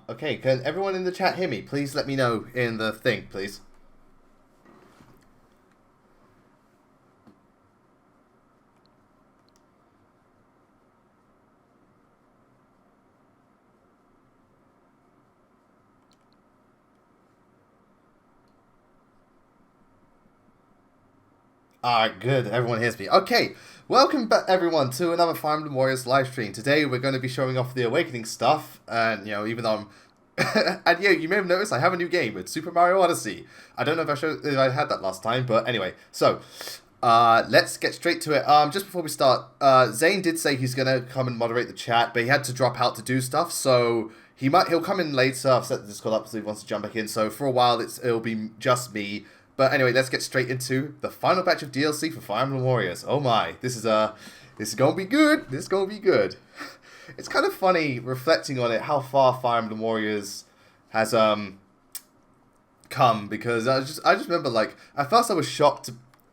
Okay, can everyone in the chat hear me? Please let me know in the thing, please. Alright, good. Everyone hears me. Okay, welcome back, everyone, to another Fire Emblem Warriors live stream. Today, we're going to be showing off the Awakening stuff, and, you know, even though I'm... and, yeah, you may have noticed I have a new game. It's Super Mario Odyssey. I don't know if I had that last time, but anyway. So, let's get straight to it. Just before we start, Zane did say he's going to come and moderate the chat, but he had to drop out to do stuff, so... He'll come in later. I've set the Discord up so he wants to jump back in, so for a while, it'll be just me. But anyway, let's get straight into the final batch of DLC for Fire Emblem Warriors. Oh my, this is gonna be good. This is gonna be good. It's kind of funny reflecting on it how far Fire Emblem Warriors has come, because I just remember, like, at first I was shocked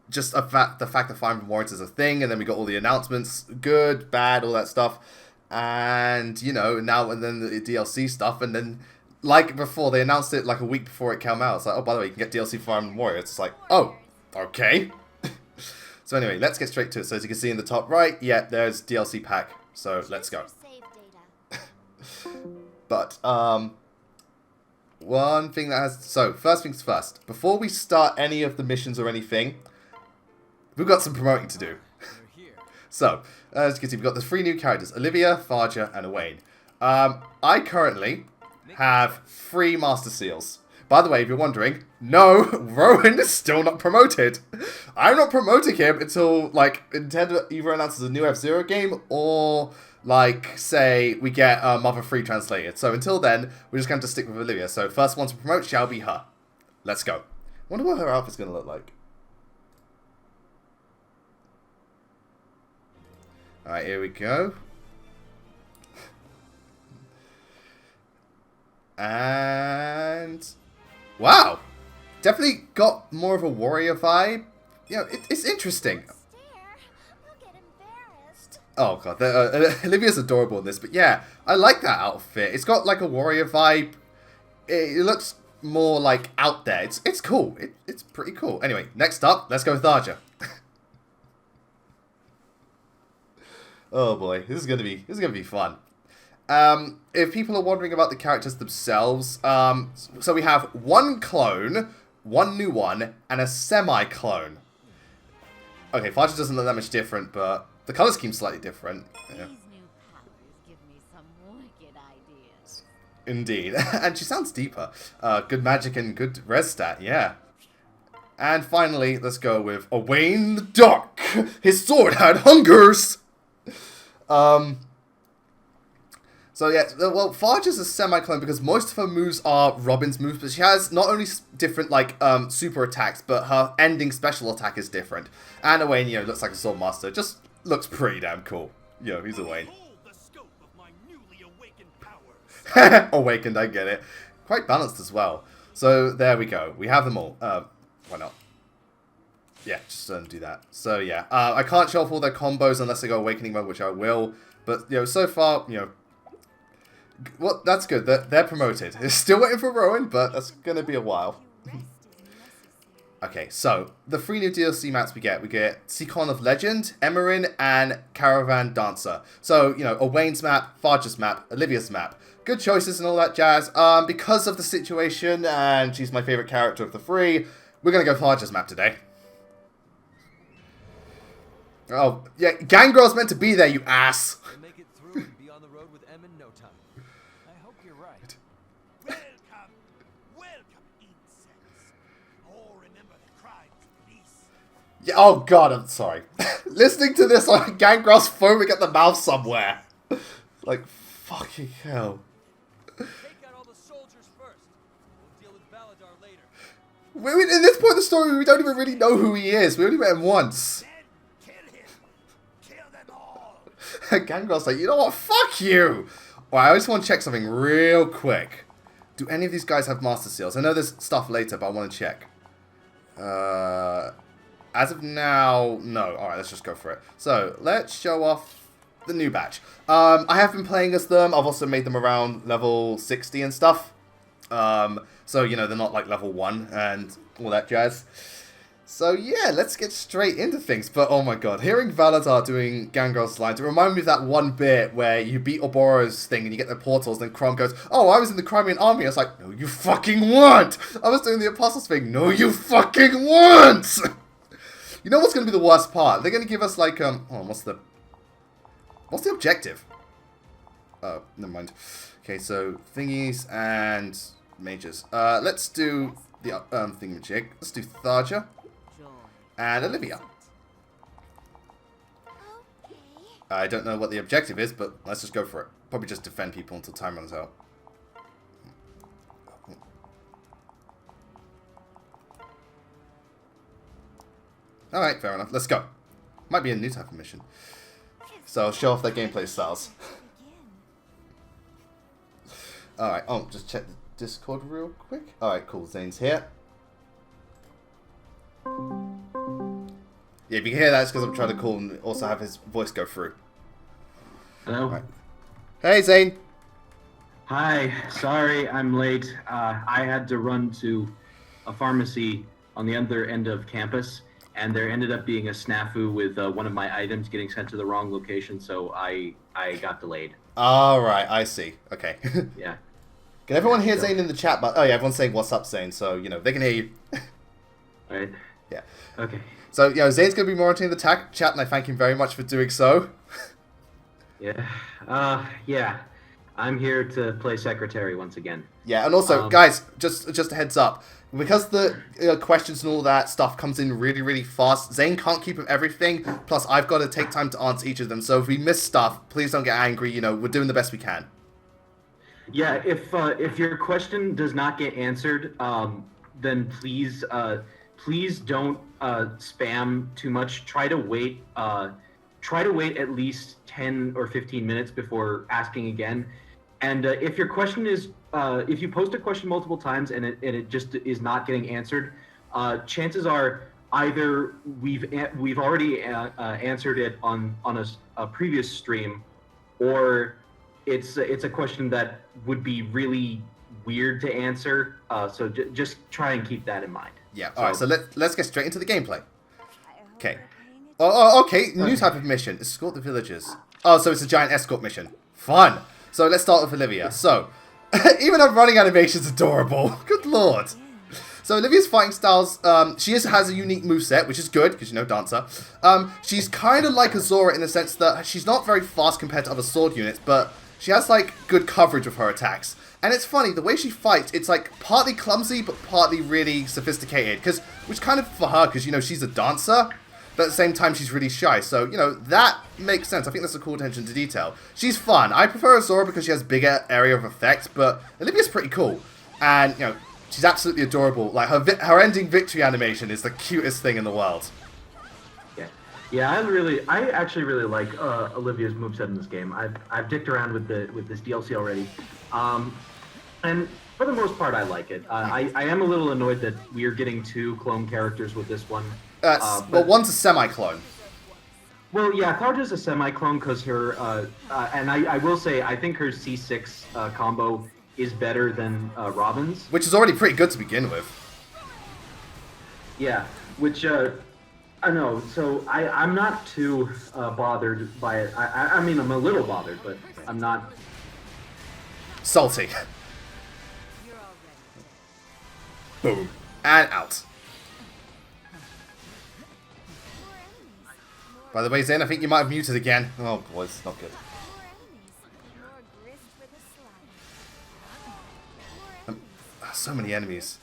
just the fact that Fire Emblem Warriors is a thing, and then we got all the announcements, good, bad, all that stuff, and you know, now and then the DLC stuff, and then. Like before, they announced it like a week before it came out. It's like, oh, by the way, you can get DLC for Fire Emblem Warriors. It's like, oh, okay. So anyway, let's get straight to it. So as you can see in the top right, yeah, there's DLC pack. So let's go. But, one thing that has... So, first things first. Before we start any of the missions or anything, we've got some promoting to do. So, as you can see, we've got the 3 new characters. Olivia, Faja, and Owain. I currently... have 3 Master Seals. By the way, if you're wondering, no, Rowan is still not promoted. I'm not promoting him until, like, Nintendo either announces a new F-Zero game or, like, say, we get Mother 3 translated. So until then, we're just going to stick with Olivia. So first one to promote shall be her. Let's go. I wonder what her outfit's going to look like. Alright, here we go. And wow, definitely got more of a warrior vibe. You know, it's interesting. Oh god, Olivia's adorable in this, but yeah, I like that outfit. It's got like a warrior vibe. It looks more like out there. It's cool. It's pretty cool. Anyway, next up, let's go with Tharja. Oh boy, this is gonna be fun. If people are wondering about the characters themselves, so we have 1 clone, 1 new one, and a semi-clone. Okay, Faja doesn't look that much different, but the color scheme's slightly different. Yeah. These new powers give me some wicked ideas. Indeed, and she sounds deeper. Good magic and good res stat, yeah. And finally, let's go with Owain the Dark. His sword had hungers! So yeah, well, Faja's a semi-clone because most of her moves are Robin's moves, but she has not only different, like, super attacks, but her ending special attack is different. And Owain, you know, looks like a sword master. Just looks pretty damn cool. You know, he's Owain. Awakened, I get it. Quite balanced as well. So there we go. We have them all. Why not? Yeah, just do that. So yeah, I can't show off all their combos unless I go Awakening mode, which I will. But, you know, so far, you know, well, that's good. They're promoted. Still waiting for Rowan, but that's going to be a while. Okay, so the 3 new DLC maps we get Seacon of Legend, Emerin, and Caravan Dancer. So, you know, Owain's map, Faja's map, Olivia's map. Good choices and all that jazz. Because of the situation, and she's my favorite character of the 3, we're going to go Faja's map today. Oh, yeah, Gangrel's meant to be there, you ass! Yeah, oh god, I'm sorry. Listening to this on Gangrel's foaming at the mouth somewhere. Like, fucking hell. Take out all the soldiers first. We'll deal with Baladar later. At this point in the story, we don't even really know who he is. We only met him once. Then kill him. Kill them all. Gangrel's like, you know what? Fuck you! Alright, I just want to check something real quick. Do any of these guys have Master Seals? I know there's stuff later, but I want to check. As of now, no. Alright, let's just go for it. So, let's show off the new batch. I have been playing as them. I've also made them around level 60 and stuff. So, you know, they're not like level 1 and all that jazz. So, yeah, let's get straight into things. But, oh my god, hearing Valadar doing Gangrel's lines, it reminded me of that one bit where you beat Oboro's thing and you get the portals, and Kron goes, oh, I was in the Crimean army. I was like, no, you fucking weren't! I was doing the Apostles thing. No, you fucking weren't! You know what's going to be the worst part? They're going to give us, like, what's the objective? Oh, never mind. Okay, so, thingies and mages. Let's do the, thingamajig. Let's do Tharja. And Olivia. I don't know what the objective is, but let's just go for it. Probably just defend people until time runs out. Alright, fair enough. Let's go. Might be a new type of mission. So I'll show off their gameplay styles. Alright, just check the Discord real quick. Alright, cool. Zane's here. Yeah, if you can hear that, it's because I'm trying to call and also have his voice go through. Hello? Right. Hey, Zane. Hi, sorry I'm late. I had to run to a pharmacy on the other end of campus, and there ended up being a snafu with one of my items getting sent to the wrong location, so I got delayed. Alright, I see. Okay. Yeah. Can everyone hear Zane in the chat? But oh yeah, everyone's saying what's up, Zane, so, you know, they can hear you. Alright. Yeah. Okay. So, you know, Zane's going to be monitoring the chat, and I thank him very much for doing so. Yeah. Yeah. I'm here to play secretary once again. Yeah, and also, guys, just a heads up. Because the questions and all that stuff comes in really, really fast, Zane can't keep up everything, plus I've got to take time to answer each of them, so if we miss stuff, please don't get angry, you know, we're doing the best we can. Yeah, if your question does not get answered, then please don't spam too much. Try to wait at least 10 or 15 minutes before asking again. And if your question is, if you post a question multiple times and it just is not getting answered, chances are either we've already answered it on a previous stream, or it's a question that would be really weird to answer. So just try and keep that in mind. Yeah. All right. So let's get straight into the gameplay. Okay. Oh, okay. New type of mission. Escort the villagers. Oh, so it's a giant escort mission. Fun. So let's start with Olivia. So, even her running animation's adorable. Good lord. So Olivia's fighting styles, she has a unique moveset, which is good, because, you know, dancer. She's kind of like Azora in the sense that she's not very fast compared to other sword units, but she has, like, good coverage of her attacks. And it's funny, the way she fights, it's, like, partly clumsy, but partly really sophisticated. Which kind of for her, because, you know, she's a dancer. But at the same time, she's really shy. So, you know, that makes sense. I think that's a cool attention to detail. She's fun. I prefer Azora because she has bigger area of effect, but Olivia's pretty cool. And, you know, she's absolutely adorable. Like, her ending victory animation is the cutest thing in the world. Yeah, I actually really like Olivia's moveset in this game. I've dicked around with this DLC already. And for the most part, I like it. I am a little annoyed that we are getting 2 clone characters with this one. Well, one's a semi-clone. Well, yeah, Tharja's a semi-clone because her, and I will say, I think her C6 combo is better than Robin's. Which is already pretty good to begin with. Yeah, which, I know, so I'm not too bothered by it. I mean, I'm a little bothered, but I'm not... Salty. Boom. And out. By the way, Zen, I think you might have muted again. Oh, boy, it's not good. So many enemies.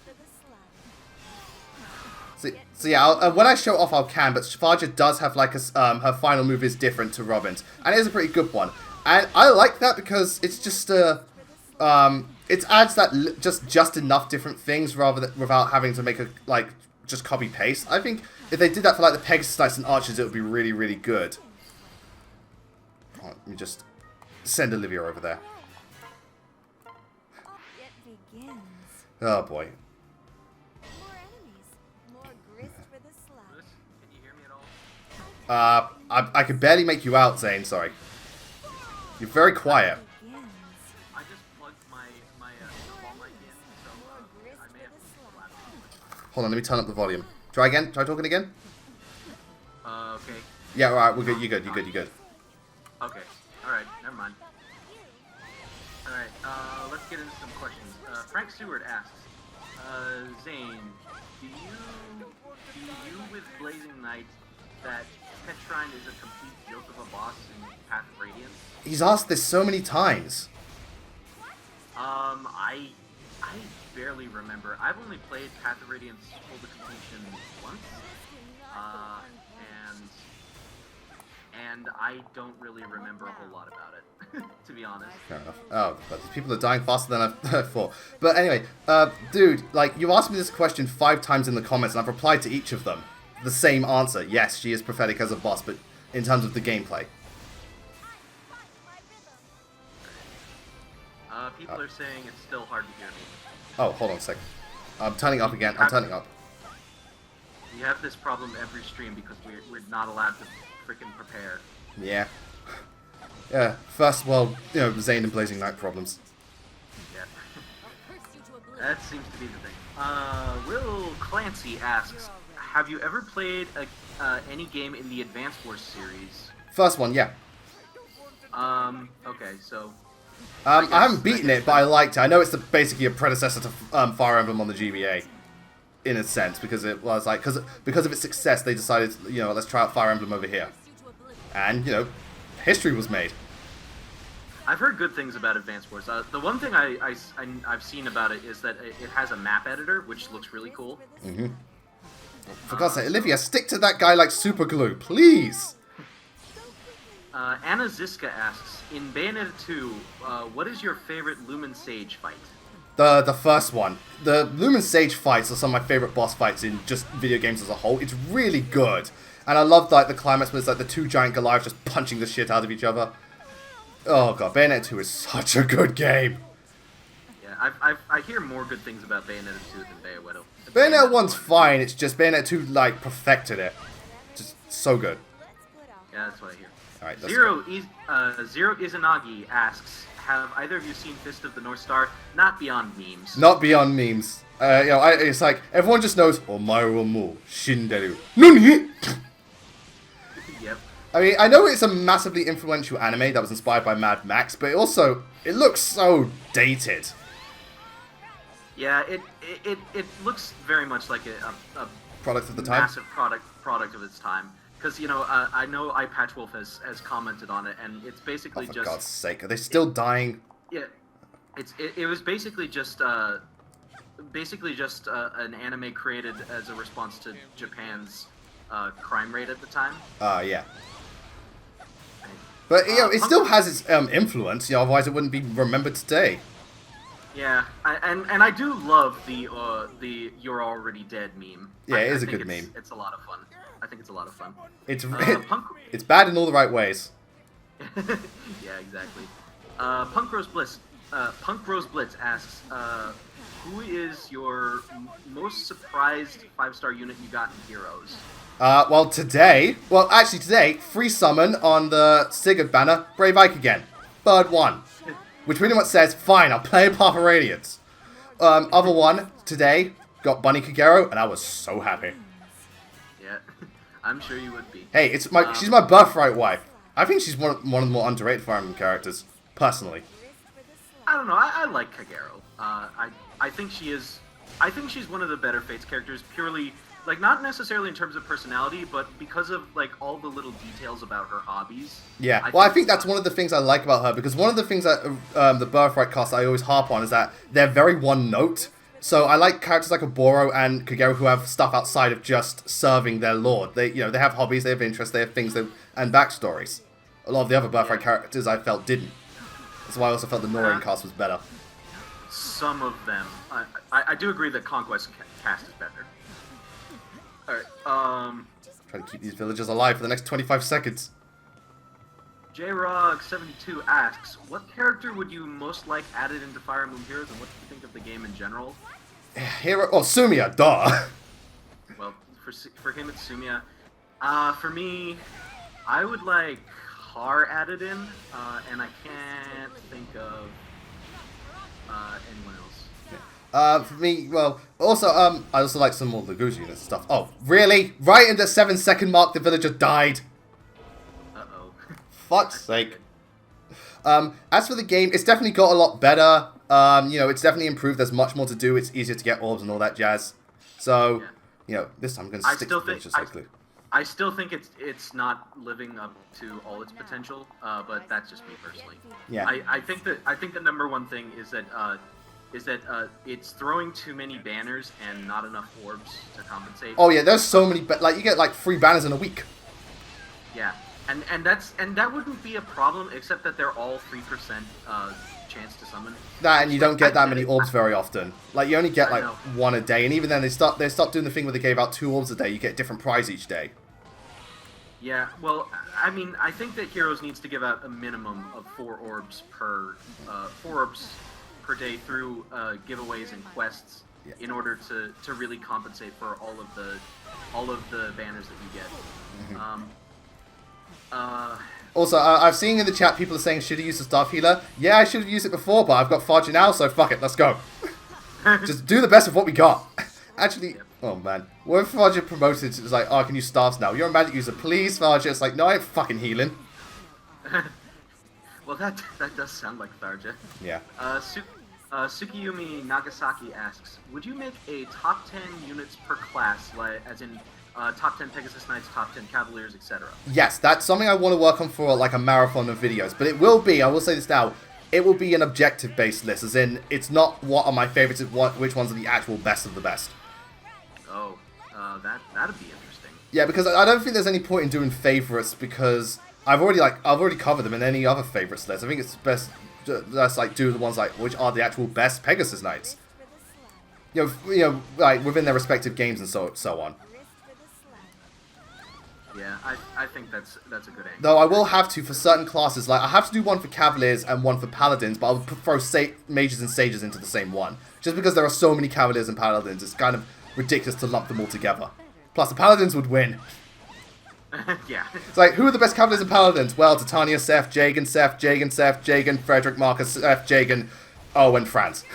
So yeah, when I show it off, I can, but Tharja does have, like, her final move is different to Robin's. And it is a pretty good one. And I like that because it's just, it adds that just enough different things rather than, without having to make a, like, just copy-paste. I think if they did that for, like, the Pegasus Knights and Archers, it would be really, really good. Oh, let me just send Olivia over there. Oh, boy. I could barely make you out, Zane, sorry. You're very quiet. I just plugged my wall mic in, so I may have to laugh. Hold on, let me turn up the volume. Try again. Try talking again. Okay. Yeah, alright, we're good. You good. Okay. Alright, never mind. Alright, let's get into some questions. Frank Seward asks, Zane, do you with Blazing Knight that Petrine is a complete joke of a boss in Path of Radiance? He's asked this so many times. I barely remember. I've only played Path of Radiance full to completion once, and I don't really remember a whole lot about it, to be honest. Fair enough. Oh, but these people are dying faster than I thought. But anyway, dude, like, you asked me this question 5 times in the comments, and I've replied to each of them. The same answer. Yes, she is prophetic as a boss, but in terms of the gameplay. People are saying it's still hard to hear me. Oh, hold on a second. I'm turning up again. I'm turning up. We have this problem every stream because we're not allowed to freaking prepare. Yeah. Yeah, first world, Zane and Blazing Knight problems. Yeah. That seems to be the thing. Will Clancy asks, have you ever played any game in the Advance Wars series? First one, yeah. Okay, so... I haven't beaten it, but I liked it. I know it's basically a predecessor to Fire Emblem on the GBA, in a sense, because it was like because of its success, they decided, let's try out Fire Emblem over here, and history was made. I've heard good things about Advance Wars. The one thing I've seen about it is that it has a map editor, which looks really cool. Mm-hmm. For God's sake, Olivia, stick to that guy like super glue, please. Anna Ziska asks, in Bayonetta 2, what is your favorite Lumen Sage fight? The first one. The Lumen Sage fights are some of my favorite boss fights in just video games as a whole. It's really good. And I love like the climax where it's like the 2 giant Goliaths just punching the shit out of each other. Oh god, Bayonetta 2 is such a good game. Yeah, I hear more good things about Bayonetta 2 than Bayonetta. Bayonetta 1's fine, it's just Bayonetta 2 like perfected it. Just so good. Yeah, that's what I hear. Alright, Zero Izanagi asks, have either of you seen Fist of the North Star? Not beyond memes. Not beyond memes. It's like, everyone just knows, Omae mo shinderu. Nani? Yep. I mean, I know it's a massively influential anime that was inspired by Mad Max, but it looks so dated. Yeah, it looks very much like a Product of the time? massive product of its time. Because, I know iPatchWolf has commented on it, and it's basically For just... God's sake, are they still dying? Yeah, it was basically just an anime created as a response to Japan's crime rate at the time. Yeah. But, it still has its influence, otherwise it wouldn't be remembered today. Yeah, and I do love the "You're Already Dead" meme. Yeah, it I is a think good meme. It's a lot of fun. I think it's a lot of fun. It's Punk... it's bad in all the right ways. Yeah, exactly. Punk Rose Blitz asks, who is your most surprised 5-star unit you got in Heroes? Today, free summon on the Sigurd banner, Brave Ike again. Bird 1. Which pretty much says, fine, I'll play Path of Radiance. Other one, today, got Bunny Kagero, and I was so happy. Yeah, I'm sure you would be. Hey, she's my birthright wife. I think she's one of the more underrated Fire Emblem characters, personally. I don't know, I like Kagero. I think she is... I think she's one of the better Fates characters, purely... Like, not necessarily in terms of personality, but because of, like, all the little details about her hobbies. Yeah, I think that's one of the things I like about her, because one of the things that the Birthright cast I always harp on is that they're very one-note. So I like characters like Oboro and Kagero who have stuff outside of just serving their lord. They have hobbies, they have interests, they have things, and backstories. A lot of the other Birthright characters I felt didn't. That's why I also felt the Norin cast was better. Some of them. I do agree that Conquest cast is better. Alright, Try to keep these villagers alive for the next 25 seconds. JROG72 asks, what character would you most like added into Fire Emblem Heroes, and what do you think of the game in general? Sumiya, duh! Well, for him it's Sumiya. For me, I would like Tar added in, and I can't think of anyone else. For me, well, also, I also like some more Lagoose units and stuff. Oh, really? Right in the 7-second mark, the villager died. Uh-oh. Fuck's sake. As for the game, it's definitely got a lot better. You know, it's definitely improved. There's much more to do. It's easier to get orbs and all that jazz. So, Yeah. you know, this time I'm going to stick to the villagers, likely. I still think it's not living up to all its potential, but that's just me personally. Yeah. I think the number one thing is that it's throwing too many banners and not enough orbs to compensate. Oh, yeah, there's so many... Like, you get, like, 3 banners in a week. Yeah, and that wouldn't be a problem, except that they're all 3% chance to summon. That, and you don't get that many orbs very often. Like, you only get, like, 1 a day. And even then, they start doing the thing where they gave out 2 orbs a day. You get a different prize each day. Yeah, well, I mean, I think that Heroes needs to give out a minimum of 4 orbs per day through giveaways and quests in order to really compensate for all of the banners that you get. Also, I've seen in the chat people are saying, should have used the staff healer. Yeah, I should have used it before, but I've got Fodger now, so fuck it, let's go. Just do the best of what we got. Actually, oh man. What if Fodger promoted, it's like, oh, I can use staffs now. You're a magic user, please, Fodger. It's like, no, I ain't fucking healing. Well, that does sound like Tharja. Yeah. Tsukiyumi Nagasaki asks, would you make a top 10 units per class, like as in top 10 Pegasus Knights, top 10 Cavaliers, etc.? Yes, that's something I want to work on for like a marathon of videos. But it will be, I will say this now, it will be an objective-based list, as in, it's not what are my favorites, it's which ones are the actual best of the best. Oh, that'd be interesting. Yeah, because I don't think there's any point in doing favorites, because I've already covered them in any other favorites list. I think it's best just like do the ones like which are the actual best Pegasus Knights. You know, like within their respective games and so on. Yeah, I think that's a good angle. Though I will have to for certain classes, like I have to do one for Cavaliers and one for Paladins, but I'll throw mages and sages into the same one, just because there are so many Cavaliers and Paladins. It's kind of ridiculous to lump them all together. Plus, the Paladins would win. Yeah. It's like, who are the best Cavaliers and Paladins? Well, Titania, Seth, Jagan, Frederick, Marcus, Seth, Jagan, and Franz.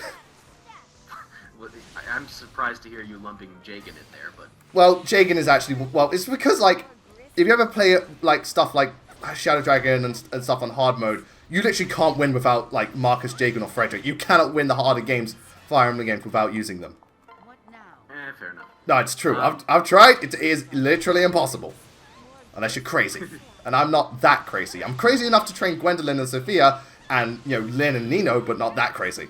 Well, I'm surprised to hear you lumping Jagan in there, but... Well, Jagan is actually... Well, it's because, like, if you ever play, like, stuff like Shadow Dragon and stuff on hard mode, you literally can't win without, like, Marcus, Jagan, or Frederick. You cannot win the harder games, Fire Emblem games, without using them. What now? Fair enough. No, it's true. I've tried. It is literally impossible. Unless you're crazy. And I'm not that crazy. I'm crazy enough to train Gwendolyn and Sophia and, you know, Lynn and Nino, but not that crazy.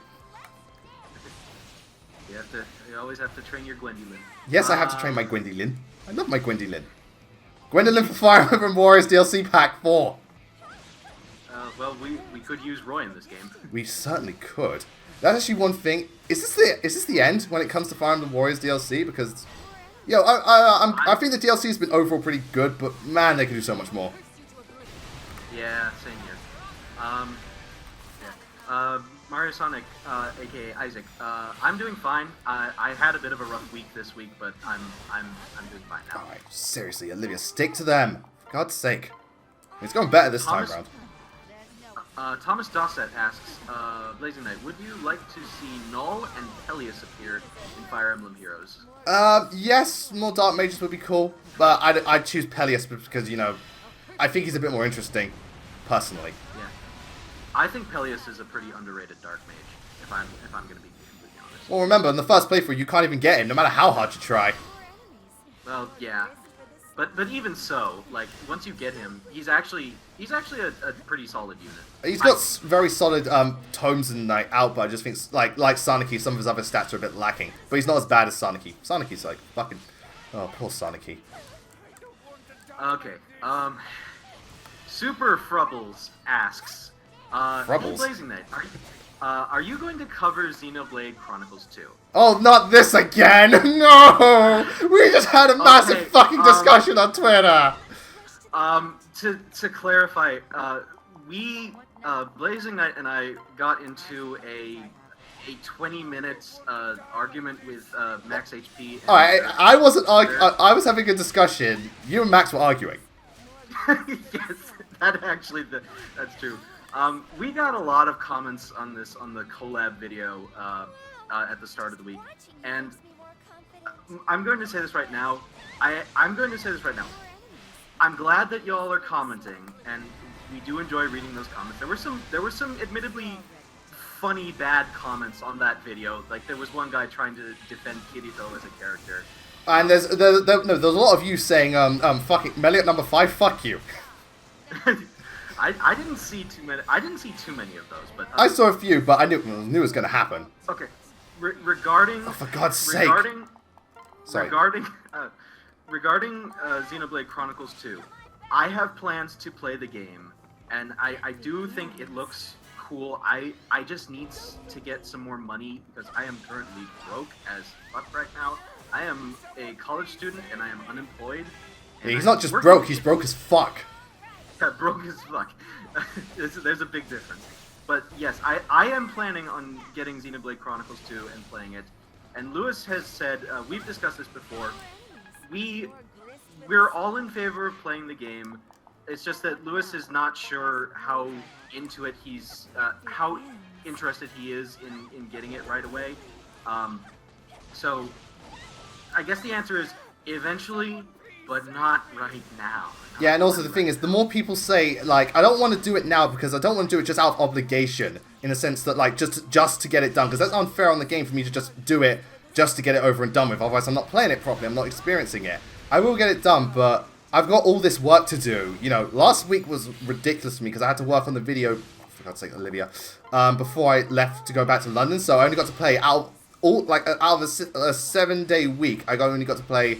You always have to train your Gwendolyn. Yes, I have to train my Gwendolyn. I love my Gwendolyn. Gwendolyn for Fire Emblem Warriors DLC Pack 4. Well, we could use Roy in this game. We certainly could. That's actually one thing. Is this the end when it comes to Fire Emblem Warriors DLC? Because, you know, I think the DLC has been overall pretty good, but man, they could do so much more. Yeah, same here. Mario Sonic, aka Isaac. I'm doing fine. I had a bit of a rough week this week, but I'm doing fine now. Alright, seriously, Olivia, stick to them. For God's sake. It's going better this time around. Thomas Dossett asks, Blazing Knight, would you like to see Null and Peleus appear in Fire Emblem Heroes? Yes, more Dark Mages would be cool, but I'd choose Peleus because, you know, I think he's a bit more interesting, personally. Yeah. I think Peleus is a pretty underrated Dark Mage, if I'm going to be completely honest. Well, remember, in the first playthrough, you can't even get him, no matter how hard you try. Well, yeah. But even so, like, once you get him, he's actually a pretty solid unit. He's got very solid tomes and like output. I just think like Saniki, some of his other stats are a bit lacking, but he's not as bad as Saniki. Saniki's like fucking poor Saniki. Okay. Super Frubbles asks, Frubbles? Hey Blazing Knight, are you going to cover Xenoblade Chronicles 2? Oh, not this again! No! We just had a massive fucking discussion on Twitter! To clarify, Blazing Knight and I got into a 20 minutes argument with Max HP. Alright, I wasn't I was having a discussion. You and Max were arguing. Yes. That's true. We got a lot of comments on this on the collab video at the start of the week, and I'm going to say this right now. I'm going to say this right now. I'm glad that y'all are commenting, and we do enjoy reading those comments. There were some admittedly funny bad comments on that video. Like there was one guy trying to defend Kirito as a character. And there's a lot of you saying fucking Meliot number 5, fuck you. I didn't see too many. I didn't see too many of those, but I saw a few, but I knew it was gonna happen. Okay. Regarding. Oh, for God's sake. Sorry. Regarding Xenoblade Chronicles 2, I have plans to play the game, and I do think it looks cool. I just need to get some more money because I am currently broke as fuck right now. I am a college student and I am unemployed. Yeah, he's not just broke, he's broke as fuck. Yeah, broke as fuck. There's a big difference. But yes, I am planning on getting Xenoblade Chronicles 2 and playing it. And Lewis has said, we've discussed this before, we're all in favor of playing the game. It's just that Lewis is not sure how into it how interested he is in getting it right away. So I guess the answer is eventually, but not right now. Yeah, and also the thing is, the more people say, like, I don't want to do it now because I don't want to do it just out of obligation, in a sense that, like, just to get it done, because that's unfair on the game for me to just do it just to get it over and done with, otherwise I'm not playing it properly, I'm not experiencing it. I will get it done, but I've got all this work to do. You know, last week was ridiculous for me because I had to work on the video, for God's sake, Olivia, before I left to go back to London, so I only got to play out of a 7-day week, I only got to play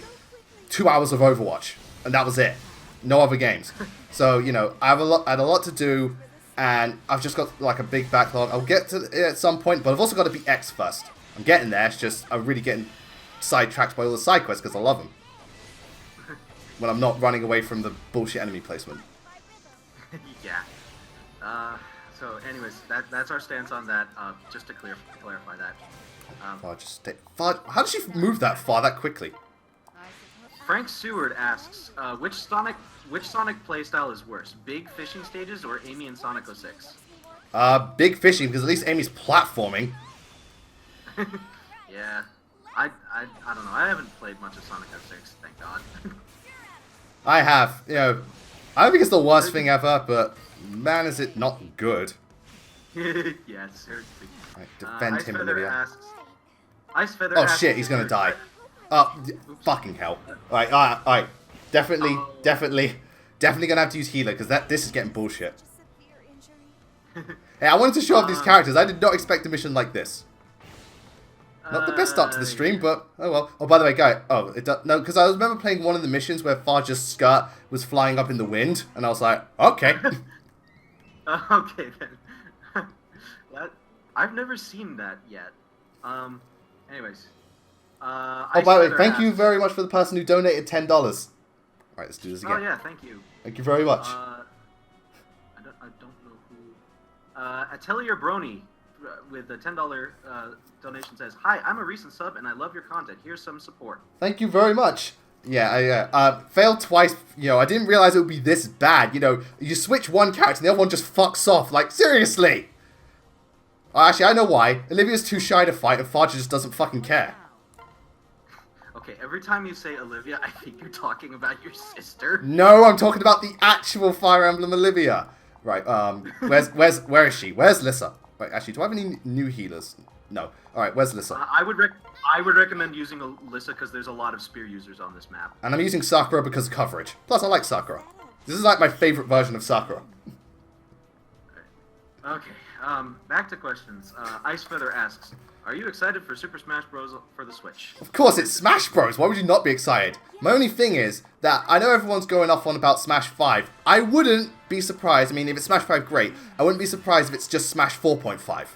2 hours of Overwatch, and that was it. No other games. So, you know, I had a lot to do, and I've just got like a big backlog. I'll get to it at some point, but I've also got to be X first. I'm getting there, it's just I'm really getting sidetracked by all the side quests because I love them. When I'm not running away from the bullshit enemy placement. Yeah. So anyways, that's our stance on that, just to clarify that. How did she move that far that quickly? Frank Seward asks, which Sonic playstyle is worse, big fishing stages or Amy and Sonic 06? Big fishing, because at least Amy's platforming. Yeah. I don't know. I haven't played much of Sonic 06, thank God. I have. You know, I don't think it's the worst thing ever, but man, is it not good. Yeah, seriously. Right, defend him, Olivia. Icefeather Oh asks, shit, he's gonna die. Oh, fucking hell. Alright. Definitely gonna have to use healer, because this is getting bullshit. Hey, I wanted to show off these characters. I did not expect a mission like this. Not the best start to the stream, but oh well. Oh, by the way, guy. Oh, no, because I remember playing one of the missions where Farge's skirt was flying up in the wind, and I was like, okay. Okay then. I've never seen that yet. Anyways. Oh, by the way, thank you very much for the person who donated $10. Alright, let's do this again. Oh yeah, thank you. Thank you very much. I don't know who. Atelier Brony with a $10 donation says, "Hi, I'm a recent sub and I love your content. Here's some support." Thank you very much. Yeah, I failed twice. You know, I didn't realize it would be this bad. You know, you switch one character and the other one just fucks off. Like, seriously. Actually, I know why. Olivia's too shy to fight and Farge just doesn't fucking care. Okay, every time you say Olivia, I think you're talking about your sister. No, I'm talking about the actual Fire Emblem Olivia. Right, where is she? Where's Lissa? Wait, actually, do I have any new healers? No. Alright, where's Lissa? I would recommend using Lissa because there's a lot of spear users on this map. And I'm using Sakura because of coverage. Plus, I like Sakura. This is like my favorite version of Sakura. Okay, back to questions. Icefeather asks, are you excited for Super Smash Bros. For the Switch? Of course, it's Smash Bros. Why would you not be excited? My only thing is that I know everyone's going off on about Smash 5. I wouldn't be surprised. I mean, if it's Smash 5, great. I wouldn't be surprised if it's just Smash 4.5.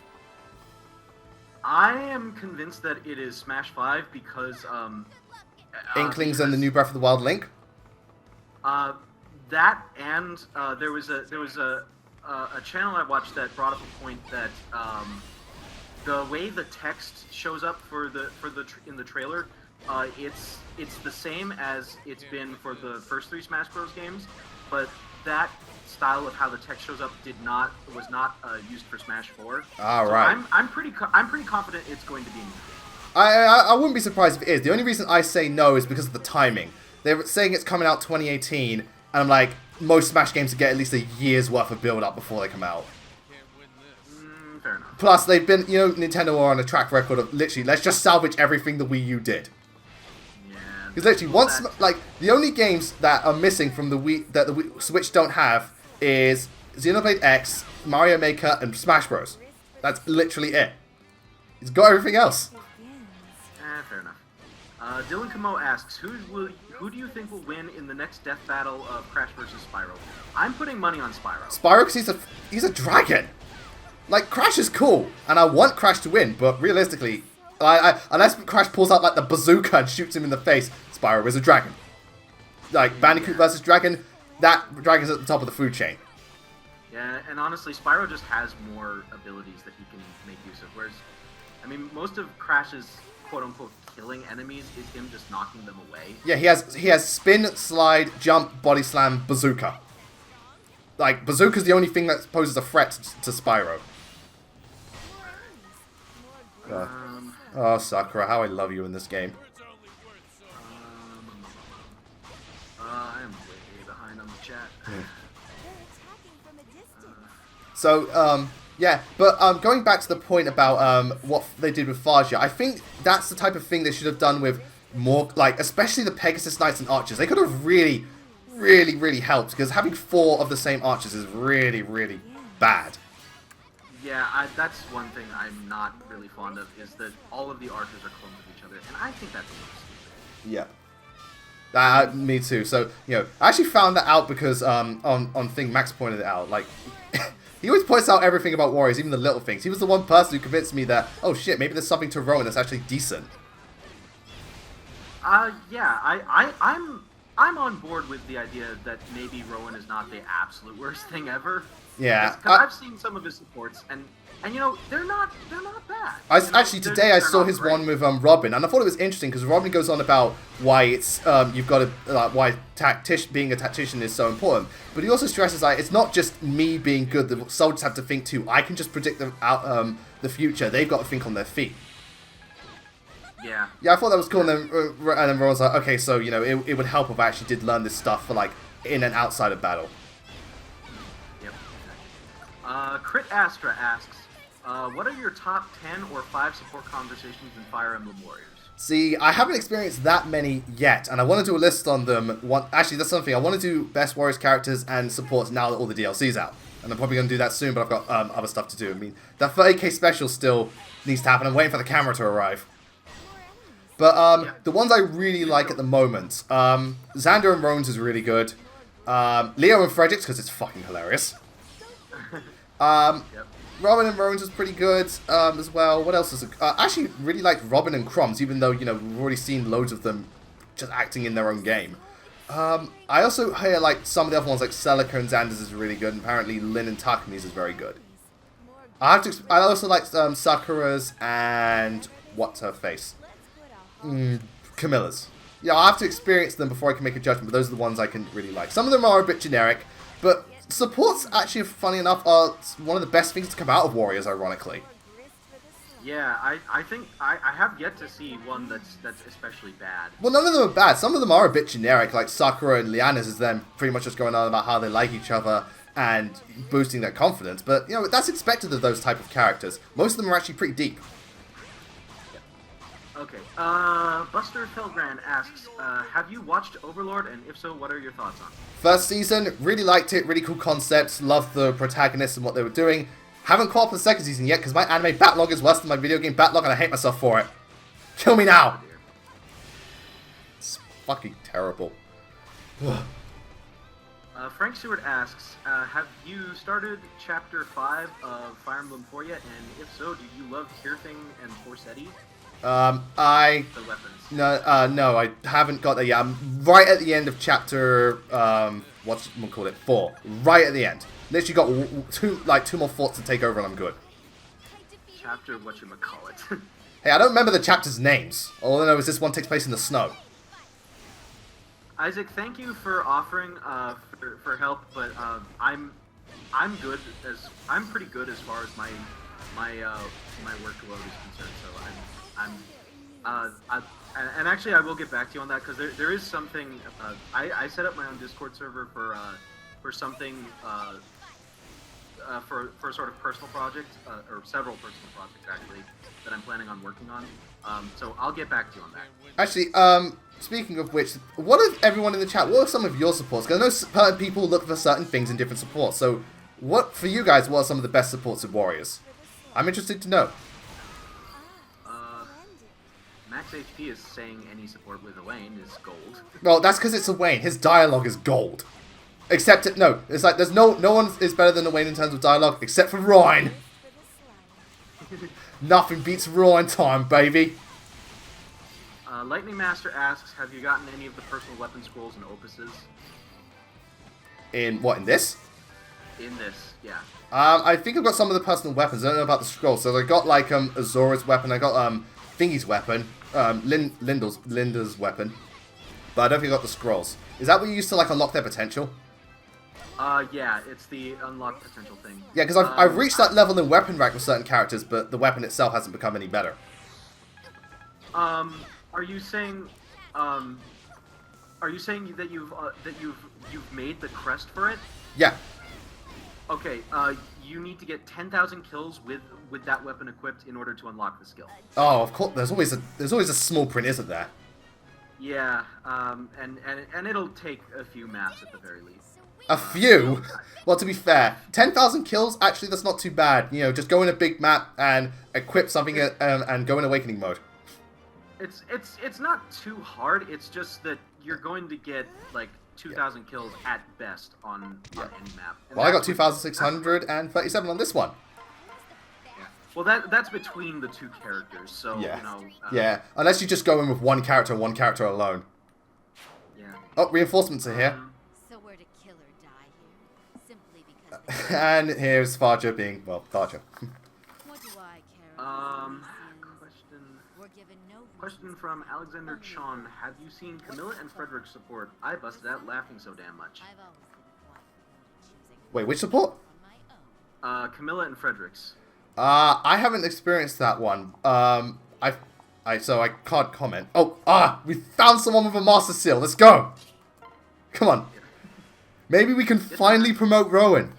I am convinced that it is Smash 5 because, Inklings and the new Breath of the Wild Link? That and, there was a channel I watched that brought up a point that, the way the text shows up in the trailer, it's the same as it's been for the first 3 Smash Bros. Games, but that style of how the text shows up was not used for Smash 4. All so right. I'm pretty confident it's going to be in the game. I wouldn't be surprised if it is. The only reason I say no is because of the timing. They're saying it's coming out 2018, and I'm like, most Smash games get at least a year's worth of build-up before they come out. Fair enough. Plus, they've been, Nintendo are on a track record of literally, let's just salvage everything the Wii U did. Yeah. Because literally, the only games that are missing from the Wii, that the Wii Switch don't have is Xenoblade X, Mario Maker, and Smash Bros. That's literally it. It's got everything else. Fair enough. Dylan Camo asks, who do you think will win in the next death battle of Crash versus Spyro? I'm putting money on Spyro. Spyro, because he's a dragon. Like, Crash is cool, and I want Crash to win, but realistically, unless Crash pulls out like the bazooka and shoots him in the face, Spyro is a dragon. Like, Bandicoot versus Dragon, that dragon's at the top of the food chain. Yeah, and honestly, Spyro just has more abilities that he can make use of, whereas, I mean, most of Crash's quote-unquote killing enemies is him just knocking them away. Yeah, he has spin, slide, jump, body slam, bazooka. Like, bazooka's the only thing that poses a threat to Spyro. Oh, Sakura, how I love you in this game. I am way behind on the chat. So, yeah, but going back to the point about what they did with Fagia, I think that's the type of thing they should have done with more, like, especially the Pegasus Knights and Archers. They could have really, really, really helped, because having 4 of the same Archers is really, really bad. Yeah, that's one thing I'm not really fond of, is that all of the archers are clones of each other, and I think that's a little stupid. Yeah. Me too. So, I actually found that out because on Thing, Max pointed it out. Like, he always points out everything about Warriors, even the little things. He was the one person who convinced me that, oh shit, maybe there's something to Rowan that's actually decent. Yeah, I'm on board with the idea that maybe Rowan is not the absolute worst thing ever. Yeah, because I've seen some of his supports, and they're not bad. Actually, today I saw his one with Robin, and I thought it was interesting because Robin goes on about why it's you've got to why being a tactician is so important, but he also stresses like it's not just me being good. The soldiers have to think too. I can just predict the future. They've got to think on their feet. Yeah. Yeah, I thought that was cool, and then Rowan's like, okay, so it would help if I actually did learn this stuff for like in and outside of battle. Crit Astra asks, what are your top 10 or 5 support conversations in Fire Emblem Warriors? See, I haven't experienced that many yet, and I want to do a list on them. Actually, that's something. I want to do best Warriors characters and supports now that all the DLC's out. And I'm probably going to do that soon, but I've got other stuff to do. I mean, that 30k special still needs to happen. I'm waiting for the camera to arrive. But the ones I really like at the moment, Xander and Rones is really good. Leo and Fredericks, because it's fucking hilarious. Robin and Rones is pretty good as well. What else is it? I actually really like Robin and Crumbs, even though, we've already seen loads of them just acting in their own game. I also hear like some of the other ones, like Celica and Xander's is really good, and apparently Lin and Takami's is very good. I also like Sakura's and what's her face? Camilla's. Yeah, I have to experience them before I can make a judgment, but those are the ones I can really like. Some of them are a bit generic, but supports, actually, funny enough, are one of the best things to come out of Warriors, ironically. Yeah, I think I have yet to see one that's especially bad. Well, none of them are bad. Some of them are a bit generic, like Sakura and Liana's is them pretty much just going on about how they like each other and boosting their confidence. But, that's expected of those type of characters. Most of them are actually pretty deep. Okay, Buster Felgran asks, have you watched Overlord, and if so, what are your thoughts on it? First season, really liked it, really cool concepts, loved the protagonists and what they were doing. Haven't caught up with the second season yet, because my anime backlog is worse than my video game backlog, and I hate myself for it. Kill me now! It's fucking terrible. Frank Stewart asks, have you started Chapter 5 of Fire Emblem 4 yet, and if so, do you love Kirthing and Forseti? The weapons. No, I haven't got that yet. I'm right at the end of chapter, what's we'll call it, 4. Right at the end. Literally got two more forts to take over and I'm good. Chapter whatchamacallit. Hey, I don't remember the chapter's names. All I know is this one takes place in the snow. Isaac, thank you for offering for help, but I'm pretty good as far as my workload is concerned. So and actually I will get back to you on that because there is something. I set up my own Discord server for something for sort of personal project or several personal projects actually that I'm planning on working on. So I'll get back to you on that. Actually, speaking of which, what is everyone in the chat? What are some of your supports? Because I know certain people look for certain things in different supports. So, what for you guys? What are some of the best supports of Warriors? I'm interested to know. Max HP is saying any support with Elaine is gold. Well, that's because it's Wayne. His dialogue is gold. Except no, it's like there's no one is better than Wayne in terms of dialogue except for Ryan. Nothing beats Ryan time, baby. Lightning Master asks, have you gotten any of the personal weapon scrolls and opuses? In what? In this? In this, yeah. I think I've got some of the personal weapons. I don't know about the scrolls. So I got like Azora's weapon. I got Thingy's weapon. Linda's weapon. But I don't think I got the scrolls. Is that what you used to like unlock their potential? Yeah, it's the unlock potential thing. Yeah, because I've reached that level in weapon rank with certain characters, but the weapon itself hasn't become any better. Are you saying that you've made the crest for it? Yeah. Okay, you need to get 10,000 kills with that weapon equipped in order to unlock the skill. Oh, of course. There's always a small print, isn't there? Yeah, and it'll take a few maps at the very least. A few? Well, to be fair, 10,000 kills, actually, that's not too bad. You know, just go in a big map and equip something and go in Awakening mode. It's not too hard. It's just that you're going to get like 2,000 kills at best on any map. And well, I got 2,637 on this one. Yeah. Well, that's between the two characters, so yeah. you know. Yeah, unless you just go in with one character alone. Yeah. Oh, reinforcements are here. So we're to kill or die here, simply because. And here's Farja being Farja. What do I care? Question from Alexander Chon. Have you seen Camilla and Frederick's support? I busted out laughing so damn much. I've always been quite choosing Wait, which support? on my own. Camilla and Frederick's. I haven't experienced that one. So I can't comment. Oh, we found someone with a master seal. Let's go. Come on. Maybe we can finally promote Rowan.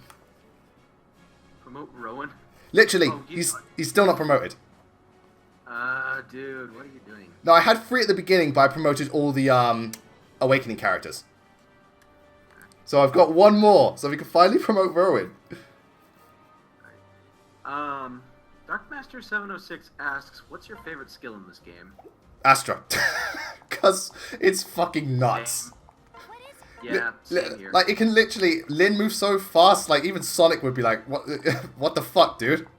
Promote Rowan? Literally, Oh, he's still not promoted. Dude, what are you doing? No, I had 3 at the beginning, but I promoted all the Awakening characters. So I've got 1 more, so we can finally promote Rowan. Darkmaster706 asks, what's your favorite skill in this game? Astra. Because it's fucking nuts. Yeah, same here. Like, it can literally... Lyn moves so fast, like, even Sonic would be like, what the fuck, dude?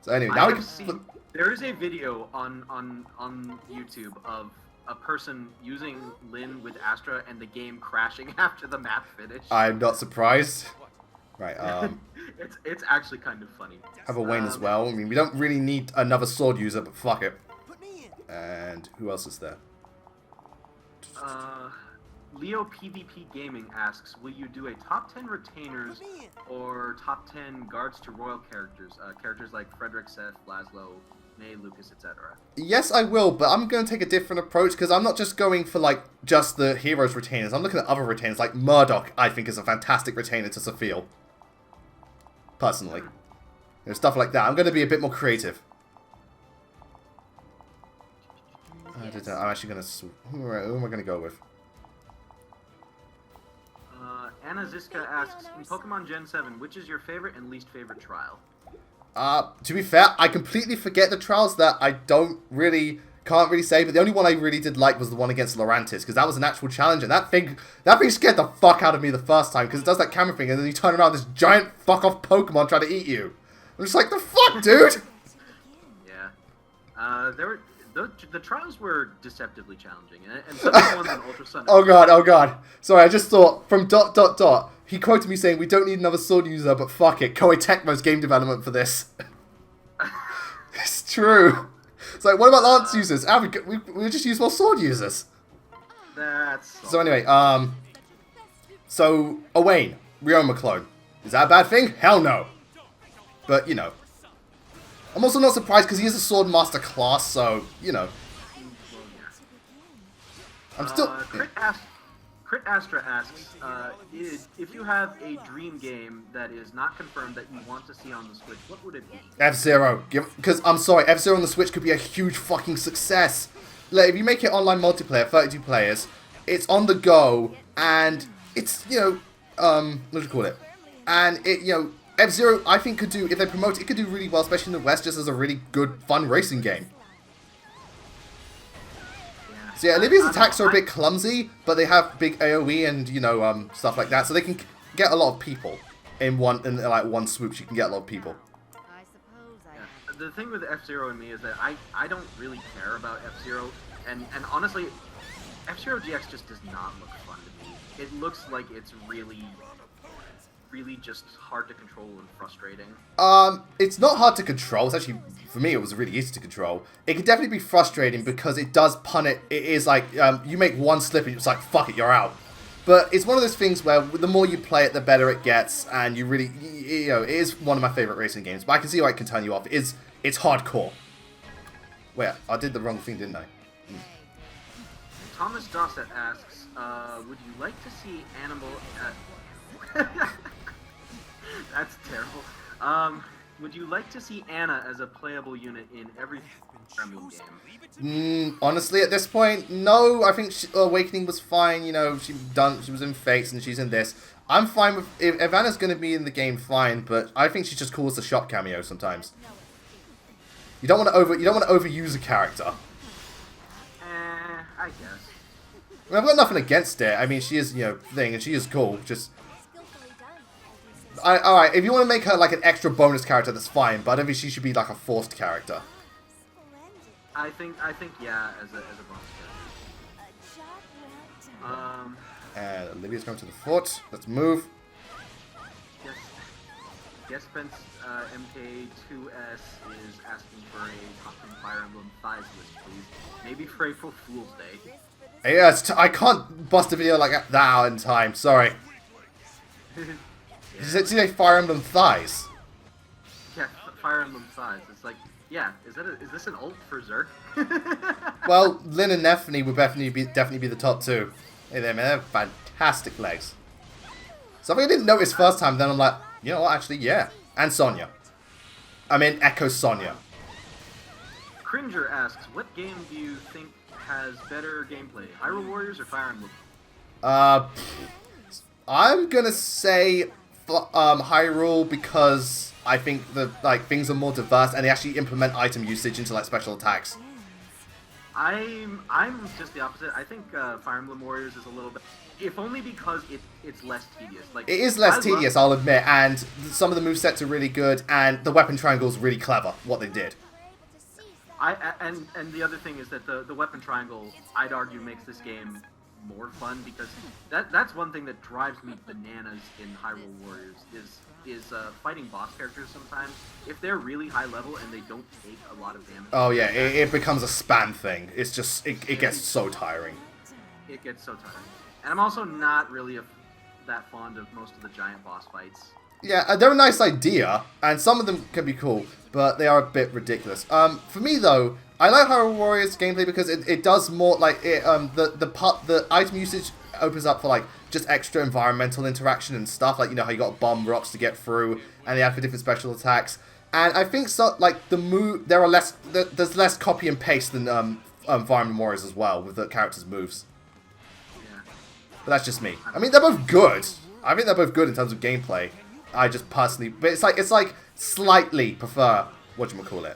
So anyway, now we can... There is a video on YouTube of a person using Lyn with Astra and the game crashing after the map finished. I'm not surprised. Right, It's actually kind of funny. have a Wayne as well. I mean, we don't really need another sword user, but fuck it. And who else is there? Leo PvP Gaming asks, will you do a top 10 retainers or top 10 guards to royal characters? Characters like Frederick, Seth, Laszlo, May, Lucas, etc. Yes, I will, but I'm going to take a different approach, because I'm not just going for, like, just the heroes' retainers. I'm looking at other retainers, like Murdoch, I think is a fantastic retainer to Sophia. Personally. You know, stuff like that. I'm going to be a bit more creative. Yes. I'm actually going to... Who am I going to go with? Anna Ziska asks, in Pokemon Gen 7, which is your favorite and least favorite trial? To be fair, I completely forget the trials that I can't really say, but the only one I really did like was the one against Lurantis, because that was an actual challenge, and that thing scared the fuck out of me the first time, because it does that camera thing, and then you turn around, this giant fuck-off Pokemon trying to eat you. I'm just like, the fuck, dude? Yeah. The trials were deceptively challenging, and some of the ones in Ultra Sun... Oh god. Sorry, I just thought, from ... He quoted me saying, we don't need another sword user, but fuck it, Koei Tecmo's game development for this. It's true. It's like, what about lance users? We just use more sword users. That's So anyway, so Owain, Ryoma clone. Is that a bad thing? Hell no. But, you know. I'm also not surprised because he is a Sword Master class, so, you know. I'm still... Crit Astra asks, if you have a dream game that is not confirmed that you want to see on the Switch, what would it be? F-Zero. Because, I'm sorry, F-Zero on the Switch could be a huge fucking success. Like, if you make it online multiplayer, 32 players, it's on the go, and it's, you know, what do you call it? And it, you know, F-Zero, I think could do, if they promote it, it could do really well, especially in the West, just as a really good, fun racing game. So yeah, Olivia's attacks are a bit clumsy, but they have big AoE and, you know, stuff like that, so they can get a lot of people in like one swoop. You can get a lot of people. I suppose I Yeah. The thing with F-Zero and me is that I don't really care about F-Zero, and honestly, F-Zero GX just does not look fun to me. It looks like it's really just hard to control and frustrating. It's not hard to control. It's actually, for me, it was really easy to control. It can definitely be frustrating because it does pun it. It is like, you make one slip and it's like, fuck it, you're out. But it's one of those things where the more you play it, the better it gets, and you really, you know, it is one of my favorite racing games. But I can see why it can turn you off. It's hardcore. Wait, I did the wrong thing, didn't I? Thomas Dossett asks, would you like to see Animal... That's terrible. Would you like to see Anna as a playable unit in every Fire Emblem game? Honestly, at this point, no. I think Awakening was fine. You know, she was in Fates and she's in this. I'm fine with if Anna's going to be in the game, fine. But I think she's just cool as a shop cameo sometimes. You don't want to overuse a character. I guess. I mean, I've got nothing against it. I mean, she is, you know, thing, and she is cool. Just, alright, if you want to make her like an extra bonus character, that's fine. But I don't think she should be like a forced character. I think, yeah, as a bonus character. And Olivia's going to the foot. Let's move. Yes, Spence MK2S is asking for a top 10 Fire Emblem Thighs list, please. Maybe for April Fool's Day. Yeah, I can't bust a video like that out in time. Sorry. Did you say Fire Emblem Thighs? Yeah, Fire Emblem Thighs. It's like, yeah, is this an ult for Zerk? Well, Lynn and Nephany would definitely be the top two. Hey there, man, they have fantastic legs. Something I didn't notice first time, then I'm like, you know what, actually, yeah. And Sonya. I mean, Echo Sonya. Cringer asks, what game do you think has better gameplay, Hyrule Warriors or Fire Emblem? I'm gonna say Hyrule because I think things are more diverse and they actually implement item usage into like special attacks. I'm just the opposite. I think Fire Emblem Warriors is a little bit, if only because it's less tedious. Like it is less tedious, I'll admit, and some of the movesets are really good, and the weapon triangle is really clever. What they did. And the other thing is that the weapon triangle, I'd argue, makes this game more fun because that's one thing that drives me bananas in Hyrule Warriors is fighting boss characters sometimes. If they're really high level and they don't take a lot of damage. Oh yeah, it becomes a spam thing. It's just it gets so tiring. It gets so tiring. And I'm also not really that fond of most of the giant boss fights. Yeah, they're a nice idea, and some of them can be cool, but they are a bit ridiculous. For me though, I like Hyrule Warriors gameplay because it does more like the item usage opens up for like just extra environmental interaction and stuff, like you know how you got bomb rocks to get through, and they have for different special attacks. And I think so, like there's less copy and paste than Fire Emblem Warriors as well with the characters' moves. Yeah. But that's just me. I mean, they're both good. I think they're both good in terms of gameplay. I just personally, but it's like slightly prefer whatchamacallit,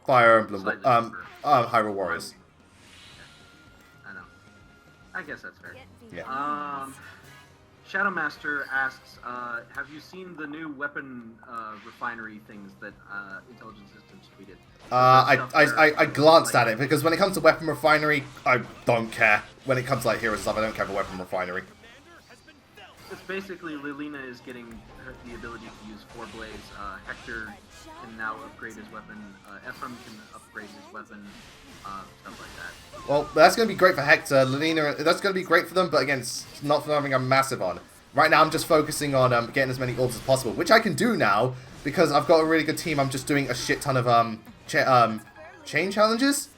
Fire Emblem, Hyrule Warriors. I know. I guess that's fair. Yeah. Shadowmaster asks, have you seen the new weapon refinery things that Intelligent Systems tweeted? I glanced at it because when it comes to weapon refinery, I don't care. When it comes to like heroes and stuff, I don't care for weapon refinery. It's basically Lilina is getting the ability to use 4 blades. Hector can now upgrade his weapon. Ephraim can upgrade his weapon. Stuff like that. Well, that's going to be great for Hector. Lilina, that's going to be great for them, but again, it's not something I'm massive on. Right now, I'm just focusing on getting as many orbs as possible, which I can do now because I've got a really good team. I'm just doing a shit ton of chain challenges.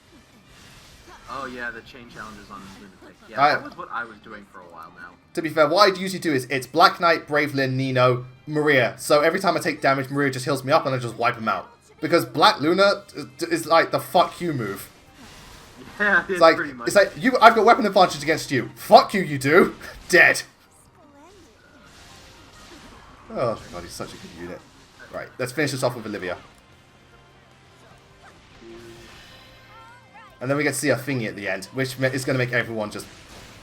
Oh yeah, the chain challenges on Lunatic. Yeah, that was what I was doing for a while now. To be fair, what I usually do is it's Black Knight, Brave Lyn, Nino, Maria. So every time I take damage, Maria just heals me up and I just wipe him out. Because Black Luna is like the fuck you move. Yeah, it's like, pretty much. It's like, I've got weapon advantage against you. Fuck you, you do. Dead. Oh my god, he's such a good unit. Right, let's finish this off with Olivia. And then we get to see a thingy at the end, which is going to make everyone just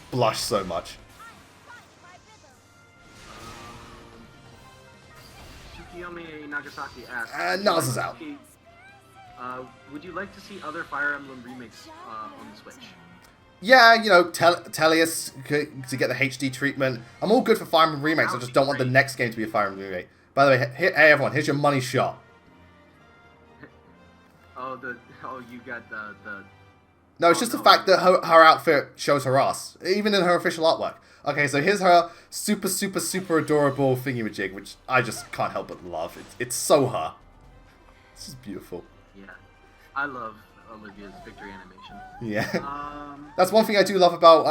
blush so much. Tsukiyomi Nagasaki asks... Nas is out. Would you like to see other Fire Emblem remakes on the Switch? Yeah, you know, Tellius to get the HD treatment. I'm all good for Fire Emblem remakes, I just don't want the next game to be a Fire Emblem remake. By the way, hey everyone, here's your money shot. You got the... No, it's just the fact that her outfit shows her ass, even in her official artwork. Okay, so here's her super, super, super adorable thingy-majig, which I just can't help but love. It's so her. This is beautiful. Yeah, I love Olivia's victory animation. Yeah. That's one thing I do love about,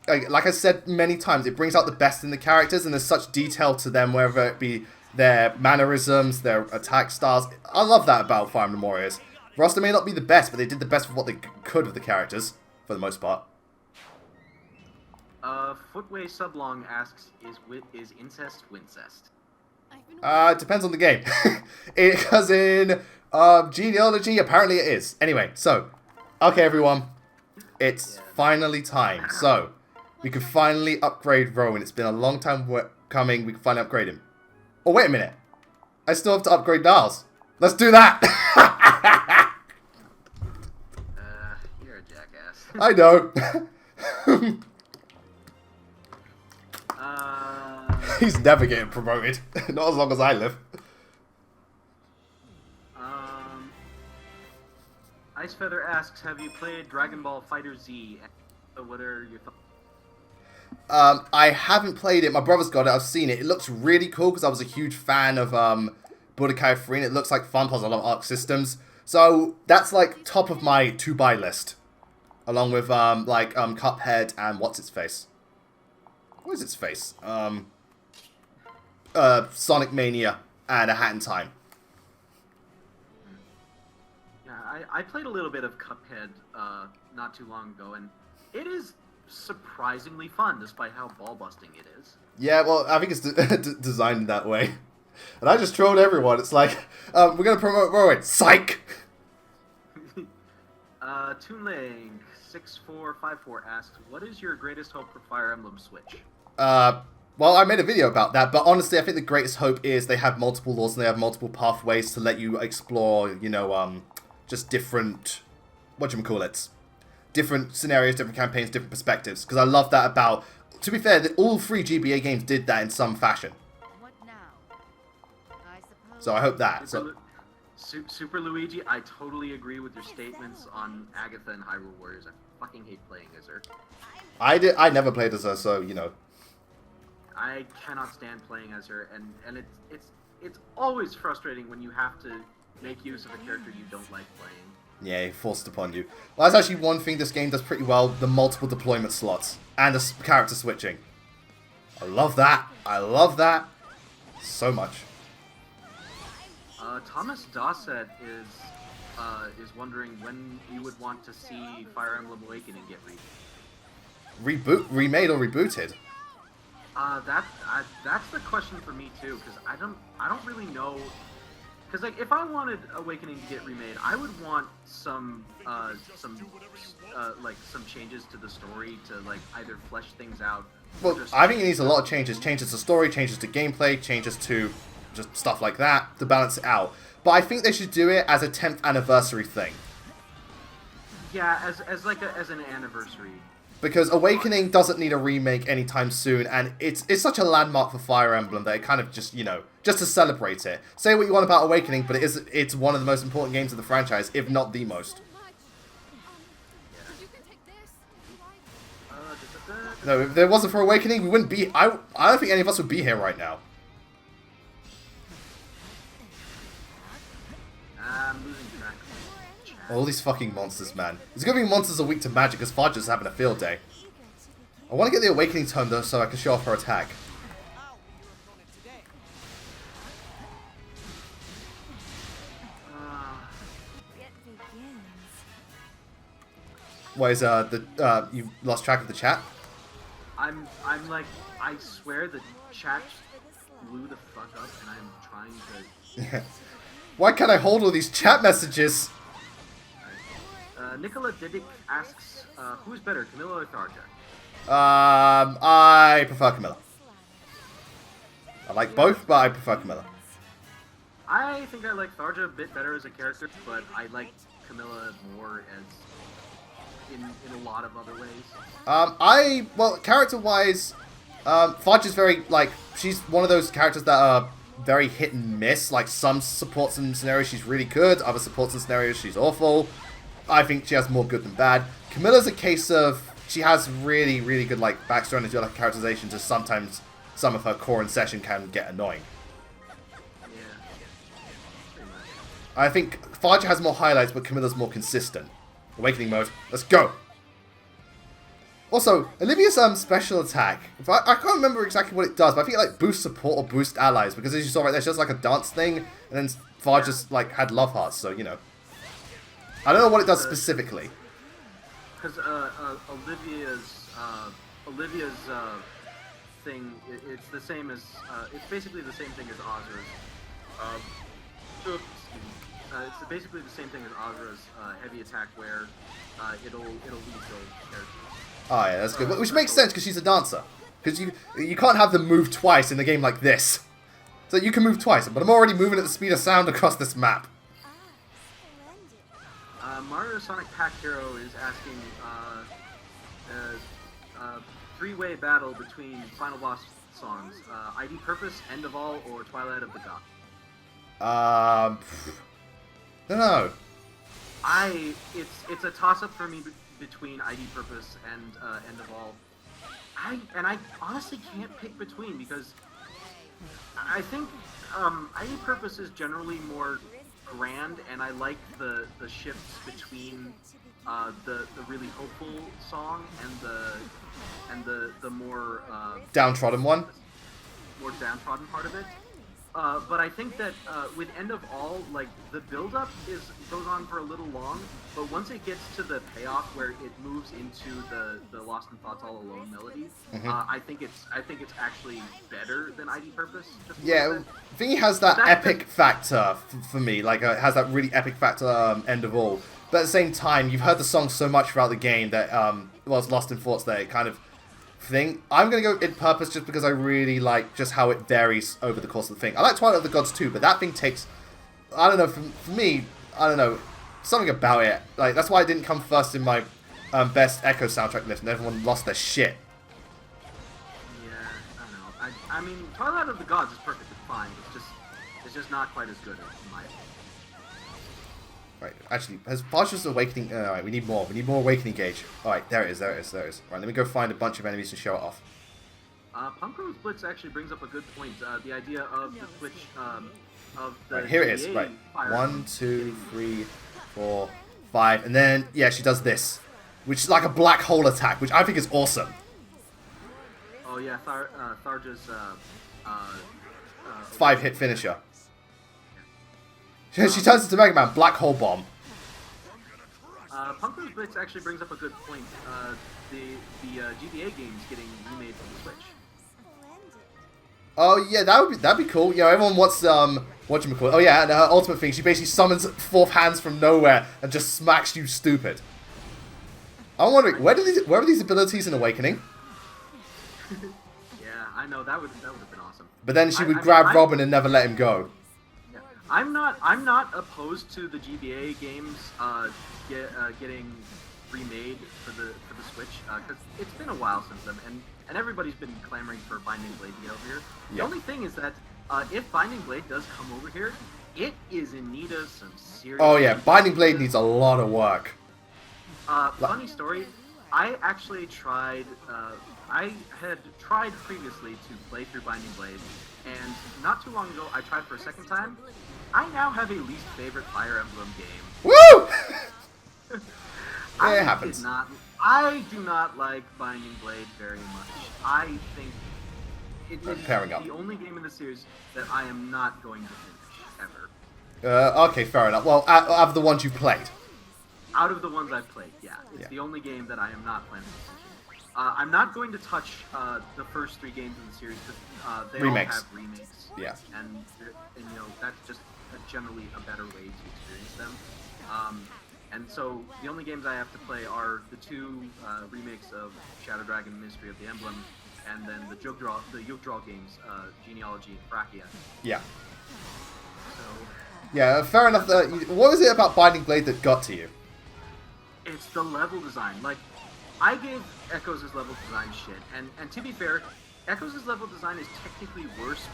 like I said many times, it brings out the best in the characters, and there's such detail to them, whether it be their mannerisms, their attack styles. I love that about Fire Emblem Warriors. Roster may not be the best, but they did the best with what they could with the characters, for the most part. Footway Sublong asks, is incest wincest? It depends on the game. Because in genealogy, apparently it is. Anyway, so, okay everyone, it's finally time. So, we can finally upgrade Rowan. It's been a long time coming, we can finally upgrade him. Oh, wait a minute. I still have to upgrade Niles. Let's do that! You're a jackass. I know. He's never getting promoted. Not as long as I live. Icefeather asks, have you played Dragon Ball Fighter Z? What are your thoughts? I haven't played it. My brother's got it. I've seen it. It looks really cool because I was a huge fan of Budokai 3, and it looks like fun puzzle on Arc Systems. So that's like top of my to-buy list. Along with Cuphead and what's its face? What is its face? Sonic Mania and A Hat in Time. Yeah, I played a little bit of Cuphead not too long ago, and it is surprisingly fun, despite how ball-busting it is. Yeah, well, I think it's designed that way. And I just trolled everyone. It's like, we're going to promote Rowan. Psych! Toonlink 6454 asks, what is your greatest hope for Fire Emblem Switch? Well, I made a video about that, but honestly, I think the greatest hope is they have multiple laws and they have multiple pathways to let you explore, you know, just different, whatchamacallit, different scenarios, different campaigns, different perspectives. Because I love that about, to be fair, all 3 GBA games did that in some fashion. What now? I suppose. So I hope that. Super Luigi, I totally agree with your statements on Agatha and Hyrule Warriors. I fucking hate playing as her. I never played as her, so, you know. I cannot stand playing as her, and it's always frustrating when you have to make use of a character you don't like playing. Yeah, forced upon you. Well, that's actually one thing this game does pretty well, the multiple deployment slots and the character switching. I love that. I love that so much. Thomas Dawsett is wondering when you would want to see Fire Emblem Awakening get remade or rebooted? That's the question for me too, because I don't really know. Because like if I wanted Awakening to get remade, I would want some changes to the story to like either flesh things out. Well, I think it needs a lot of changes. Changes to story, changes to gameplay, changes to just stuff like that to balance it out. But I think they should do it as a 10th anniversary thing. Yeah, as an anniversary. Because Awakening doesn't need a remake anytime soon, and it's such a landmark for Fire Emblem that it kind of just, you know, just to celebrate it. Say what you want about Awakening, but it's one of the most important games of the franchise, if not the most. No, if there wasn't for Awakening, we wouldn't be... I don't think any of us would be here right now. I'm losing track. All these fucking monsters, man. There's gonna be monsters a week to magic, because Fudge is having a field day. I want to get the Awakening turn, though, so I can show off her attack. What is, you lost track of the chat? I'm like, I swear the chat blew the fuck up, and I'm trying to... Yeah. Why can't I hold all these chat messages? Nicola Didic asks, who's better, Camilla or Tharja? I prefer Camilla. I like both, but I prefer Camilla. I think I like Tharja a bit better as a character, but I like Camilla more as in a lot of other ways. Well, character-wise, Fudge is very, like, she's one of those characters that are very hit and miss. Like, some supports and scenarios she's really good, other supports and scenarios she's awful. I think she has more good than bad. Camilla's a case of, she has really, really good, like, backstory and like, characterization, just sometimes some of her core in session can get annoying. I think Fudge has more highlights, but Camilla's more consistent. Awakening mode. Let's go! Also, Olivia's special attack, I can't remember exactly what it does, but I think it like boosts support or boosts allies, because as you saw right there, it's just like a dance thing, and then Fudge just like had love hearts, so you know. I don't know what it does specifically. Because Olivia's thing, it's the same as, it's basically the same thing as Azura's. It's basically the same thing as Azura's heavy attack, where it'll lead to characters. Oh yeah, that's good. Which makes sense because she's a dancer. Because you can't have them move twice in a game like this. So you can move twice, but I'm already moving at the speed of sound across this map. Mario Sonic Pack Hero is asking three-way battle between Final Boss songs: ID Purpose, End of All, or Twilight of the God. Don't know. It's a toss-up for me between ID Purpose and End of All. I honestly can't pick between, because I think ID Purpose is generally more grand, and I like the shifts between the really hopeful song and the more downtrodden one. More downtrodden part of it. But I think that with End of All, like, the build-up goes on for a little long, but once it gets to the payoff where it moves into the Lost in Thoughts All Alone melody, I think it's actually better than ID Purpose. Yeah, I think it has that epic factor for me. Like, it has that really epic factor, End of All. But at the same time, you've heard the song so much throughout the game that, well, it's Lost in Thoughts that it kind of thing. I'm going to go In Purpose just because I really like just how it varies over the course of the thing. I like Twilight of the Gods too, but that thing takes, I don't know, for me, I don't know, something about it. Like, that's why it didn't come first in my best Echo soundtrack list, and everyone lost their shit. Yeah, I don't know. I mean, Twilight of the Gods is perfectly fine. It's just not quite as good in my opinion. Right, actually, has Partial's Awakening... Alright, we need more. We need more Awakening gauge. Alright, there it is. Right, let me go find a bunch of enemies to show it off. Punk Road Blitz actually brings up a good point. The idea of the switch of the... Right, here it is. Right. 1, 2, 3, 4, 5. And then, yeah, she does this. Which is like a black hole attack, which I think is awesome. Oh, yeah, Tharja's... 5-hit finisher. She turns into Mega Man, Black Hole Bomb. Punk Road Blitz actually brings up a good point. The GBA game's getting remade for the Switch. Oh yeah, that'd be cool. You know, everyone wants whatchamacallit. Oh yeah, and her ultimate thing, she basically summons fourth hands from nowhere and just smacks you stupid. I'm wondering, where are these abilities in Awakening? Yeah, I know, that would have been awesome. But then she would grab Robin and never let him go. I'm not opposed to the GBA games getting remade for the Switch, because it's been a while since them, and everybody's been clamoring for Binding Blade to get over here. The Yeah. only thing is that if Binding Blade does come over here, it is in need of some serious. Oh yeah, Binding Blade needs a lot of work. Funny story. I actually tried. I had tried previously to play through Binding Blade, and not too long ago I tried for a second time. I now have a least favorite Fire Emblem game. Woo! I It happens. I do not like Binding Blade very much. I think it is Pairing up. the only game in the series that I am not going to finish ever. Okay, fair enough. Well, out of the ones you've played. Out of the ones I've played, yeah. It's Yeah. the only game that I am not planning to finish. I'm not going to touch the first 3 games in the series because they Remakes. all have remakes. Yeah. And you know, that's just generally a better way to experience them. And so the only games I have to play are the 2 remakes of Shadow Dragon Mystery of the Emblem, and then the Yoke Draw games, Genealogy and Brachia. Yeah. So Yeah, fair enough. What was it about Binding Blade that got to you? it's the level design. Like, I gave Echoes' level design shit, and to be fair, Echoes' level design is technically worse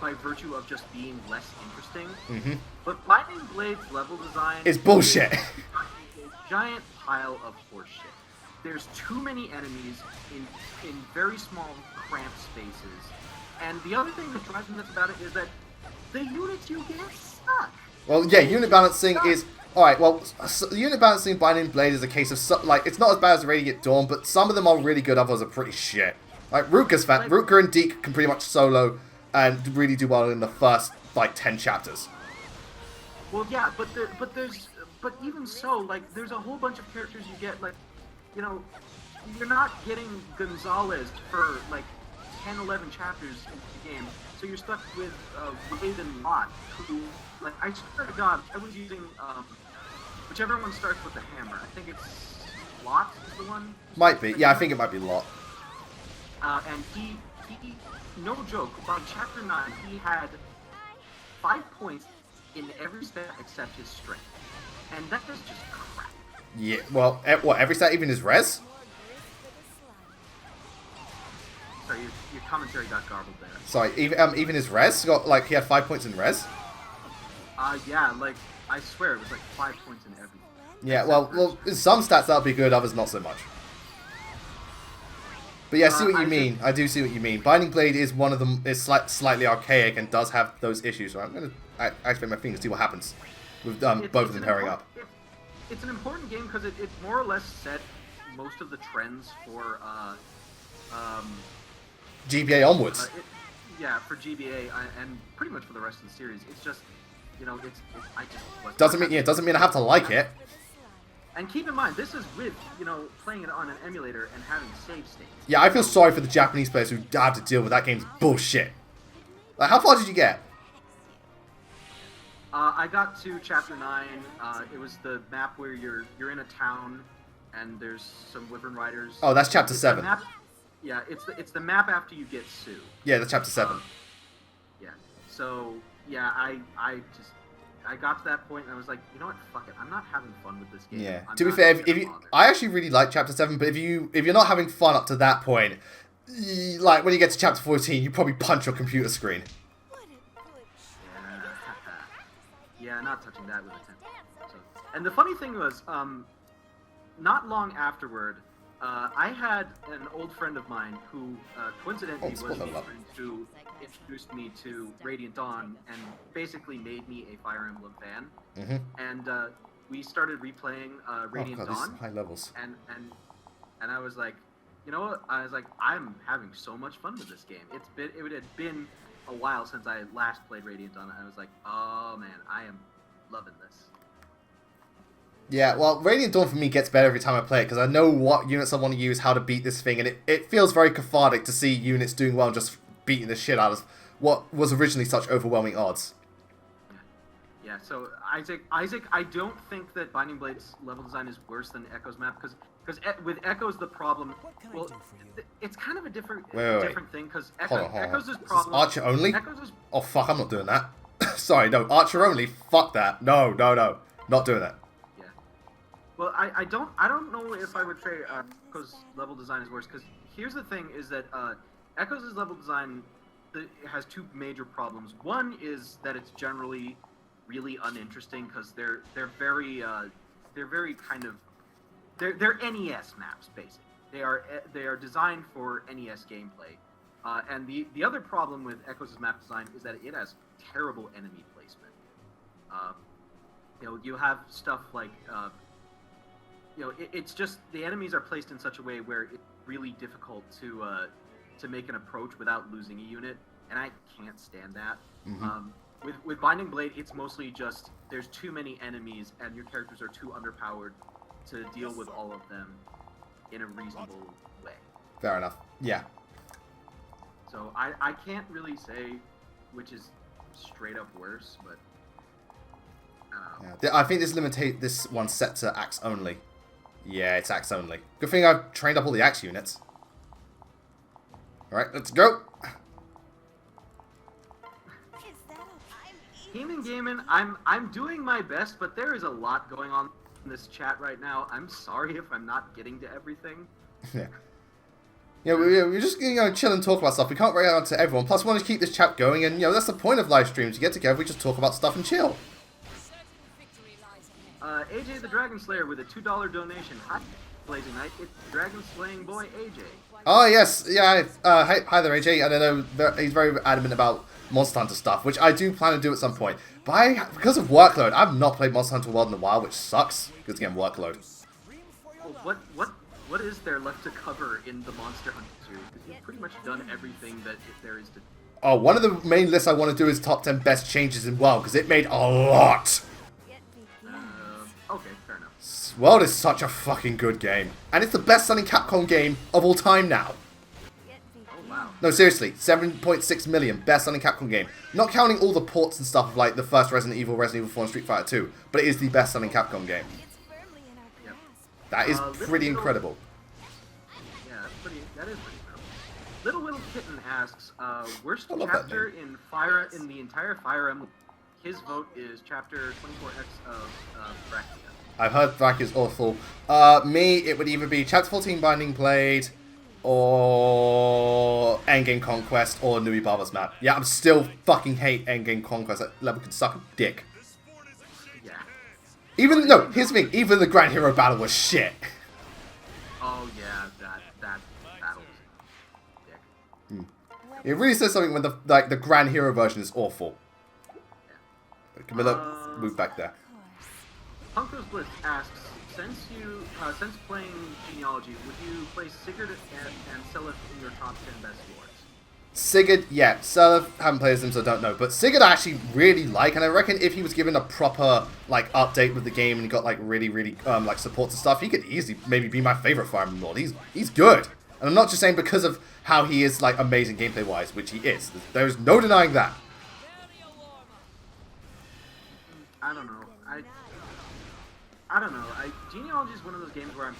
by virtue of just being less interesting. Mm-hmm. But Binding Blade's level design It's bullshit. is a giant pile of horseshit. There's too many enemies in very small, cramped spaces. And the other thing that drives me nuts about it is that the units you get suck. Well, yeah, unit balancing is... Alright, well, unit balancing in Binding Blade is a case of... Like, it's not as bad as Radiant Dawn, but some of them are really good, others are pretty shit. Like, Rutger and Deke can pretty much solo and really do well in the first, like, 10 chapters. Well, yeah, but even so, like, there's a whole bunch of characters you get, like, you know, you're not getting Gonzalez for, like, 10, 11 chapters in the game, so you're stuck with Wade and Lot, who, like, I swear to God, I was using, whichever one starts with the hammer. I think it's Lot is the one? Might be. Yeah, I think it might be Lot. And he, no joke, by chapter 9, he had 5 points in every stat except his strength. And that is just crap. Yeah, well, what, every stat, even his res? Sorry, your commentary got garbled there. Sorry, even his res? Got, like, he had 5 points in res? Yeah, like, I swear it was like 5 points in everything. Yeah, well, in some stats that'll be good, others not so much. But yeah, I see what you mean. I do see what you mean. Binding Blade is one of them, is slightly archaic and does have those issues. So I'm going to activate my fingers and see what happens with both of them pairing up. It's an important game because it more or less set most of the trends for GBA onwards. yeah, for GBA and pretty much for the rest of the series. It's just, you know, I just Doesn't mean I have to like it. And keep in mind, this is with, you know, playing it on an emulator and having save states. Yeah, I feel sorry for the Japanese players who have to deal with that game's bullshit. Like, how far did you get? I got to chapter 9. It was the map where you're in a town and there's some Wyvern Riders. Oh, that's chapter 7. Yeah, it's the map after you get Sue. Yeah, that's chapter 7. Yeah. So yeah, I got to that point and I was like, you know what, fuck it, I'm not having fun with this game. Yeah. I'm To be not fair, gonna if you, bother. I actually really like chapter 7, but if you're not having fun up to that point, like when you get to chapter 14, you probably punch your computer screen. Yeah, not touching that with a 10. So, and the funny thing was, not long afterward, I had an old friend of mine who coincidentally was the friend who introduced me to Radiant Dawn and basically made me a Fire Emblem fan. Mm-hmm. And we started replaying Radiant oh god, Dawn. these high levels. And I was like, you know what? I was like, I'm having so much fun with this game. It had been a while since I last played Radiant Dawn. And I was like, oh man, I am loving this. Yeah, well, Radiant Dawn for me gets better every time I play it, because I know what units I want to use, how to beat this thing, and it feels very cathartic to see units doing well and just beating the shit out of what was originally such overwhelming odds. Yeah, so Isaac, I don't think that Binding Blade's level design is worse than Echo's map, because with Echo's the problem, well, it's kind of a different thing, because Echo's problem... Archer only? Echo's Oh fuck, I'm not doing that. Sorry, no, Archer only, fuck that. No, not doing that. Well, I don't know if I would say Echo's level design is worse, because here's the thing: is that Echo's level design has two major problems. One is that it's generally really uninteresting because they're very kind of they're NES maps basically. They are designed for NES gameplay, and the other problem with Echo's map design is that it has terrible enemy placement. You have stuff like it's just the enemies are placed in such a way where it's really difficult to make an approach without losing a unit, and I can't stand that. Mm-hmm. With Binding Blade, it's mostly just there's too many enemies and your characters are too underpowered to deal with all of them in a reasonable way. Fair enough. Yeah. So I can't really say which is straight up worse, but Yeah. I think this one's set to axe only. Yeah, it's axe only. Good thing I've trained up all the axe units. Alright, let's go! Gaming, I'm doing my best, but there is a lot going on in this chat right now. I'm sorry if I'm not getting to everything. Yeah. Yeah, we're just chill and talk about stuff. We can't react to everyone. Plus, we want to keep this chat going, and that's the point of live streams. You get together, we just talk about stuff and chill. AJ the Dragon Slayer with a $2 donation. Hi, Blazing Knight. It's Dragon Slaying Boy AJ. Oh yes, yeah. Hi there, AJ. And I know he's very adamant about Monster Hunter stuff, which I do plan to do at some point. But because of workload, I've not played Monster Hunter World in a while, which sucks because again, workload. Well, what is there left to cover in the Monster Hunter 2? You've pretty much done everything that there is to. Oh, one of the main lists I want to do is top 10 best changes in WoW because it made a lot. Okay, fair enough. World is such a fucking good game, and it's the best-selling Capcom game of all time now. Oh wow. No, seriously, 7.6 million best-selling Capcom game. Not counting all the ports and stuff like the first Resident Evil, Resident Evil 4, and Street Fighter 2, but it is the best-selling Capcom game. Yep. That is pretty Little- incredible. Yeah, that is pretty incredible. Little Whittle Kitten asks, worst I love that chapter in the entire Fire Emblem. His vote is chapter 24X of Brachia. I've heard Brack is awful. Me, it would either be Chapter 14 Binding Blade, or Endgame Conquest, or Nui Baba's map. Yeah, I'm still fucking hate Endgame Conquest. That level could suck a dick. Yeah. Here's the thing, even the Grand Hero battle was shit. Oh yeah, that battle was a dick. It really says something when the Grand Hero version is awful. Camilla, move back there. Punko's Blitz asks, since playing Genealogy, would you place Sigurd and Selith in your top 10 best lords? Sigurd, yeah. Selith, haven't played as him, so I don't know. But Sigurd I actually really like, and I reckon if he was given a proper update with the game and he got really support and stuff, he could easily maybe be my favorite Fire Emblem Lord. He's good. And I'm not just saying because of how he is amazing gameplay wise, which he is. There's no denying that. I don't know. I don't know. Genealogy is one of those games where I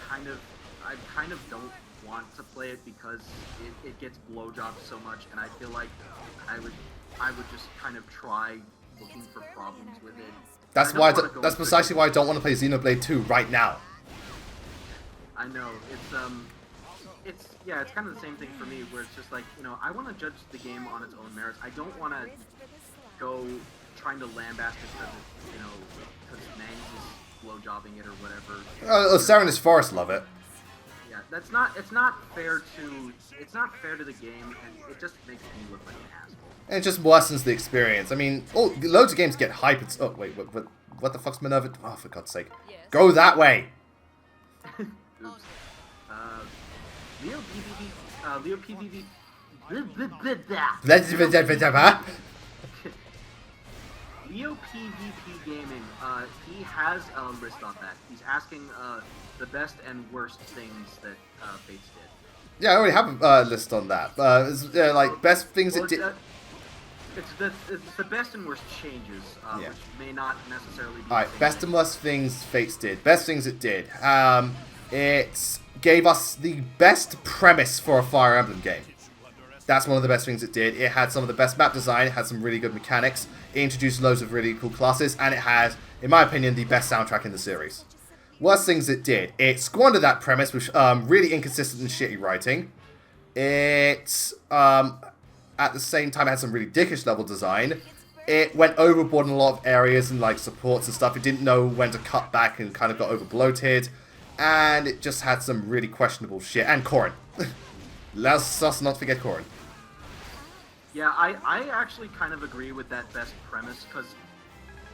kind of don't want to play it because it gets blowjobbed so much, and I feel like I would just kind of try looking for problems with it. That's precisely why I don't want to play Xenoblade 2 right now. I know it's kind of the same thing for me, where it's just I want to judge the game on its own merits. I don't want to go trying to lambast it because Mangs is blowjobbing it or whatever. Sarah and his Forest love it. Yeah, it's not fair to the game, and it just makes me look like an asshole. And it just worsens the experience. I mean, loads of games get hype. Oh wait, what the fuck's Minerva? Oh, for God's sake, go that way. Oops. Leo PvP. Leo PvP Gaming, he has a list on that. He's asking the best and worst things that Fates did. Yeah, I already have a list on that. It's, best things it did. It's the best and worst changes, which may not necessarily be. Alright, best and worst things Fates did. Best things it did. It gave us the best premise for a Fire Emblem game. That's one of the best things it did. It had some of the best map design, it had some really good mechanics, it introduced loads of really cool classes, and it had, in my opinion, the best soundtrack in the series. Worst things it did. It squandered that premise with really inconsistent and shitty writing. It, at the same time, had some really dickish level design. It went overboard in a lot of areas and like supports and stuff. It didn't know when to cut back and kind of got over bloated. And it just had some really questionable shit. And Corrin. Let's us not forget Corrin. Yeah, I actually kind of agree with that best premise, because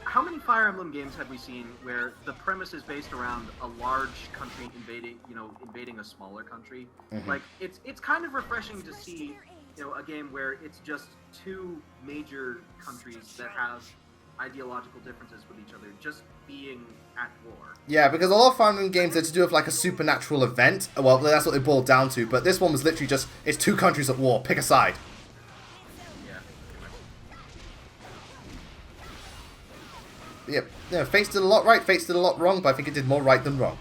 how many Fire Emblem games have we seen where the premise is based around a large country invading a smaller country? Like, it's kind of refreshing to see, a game where it's just two major countries that have ideological differences with each other just being at war. Yeah, because a lot of Fire Emblem games are to do with like a supernatural event. Well, that's what they boiled down to. But this one was literally just, it's two countries at war. Pick a side. Yep. Yeah, Fates did a lot right, Fates did a lot wrong, but I think it did more right than wrong.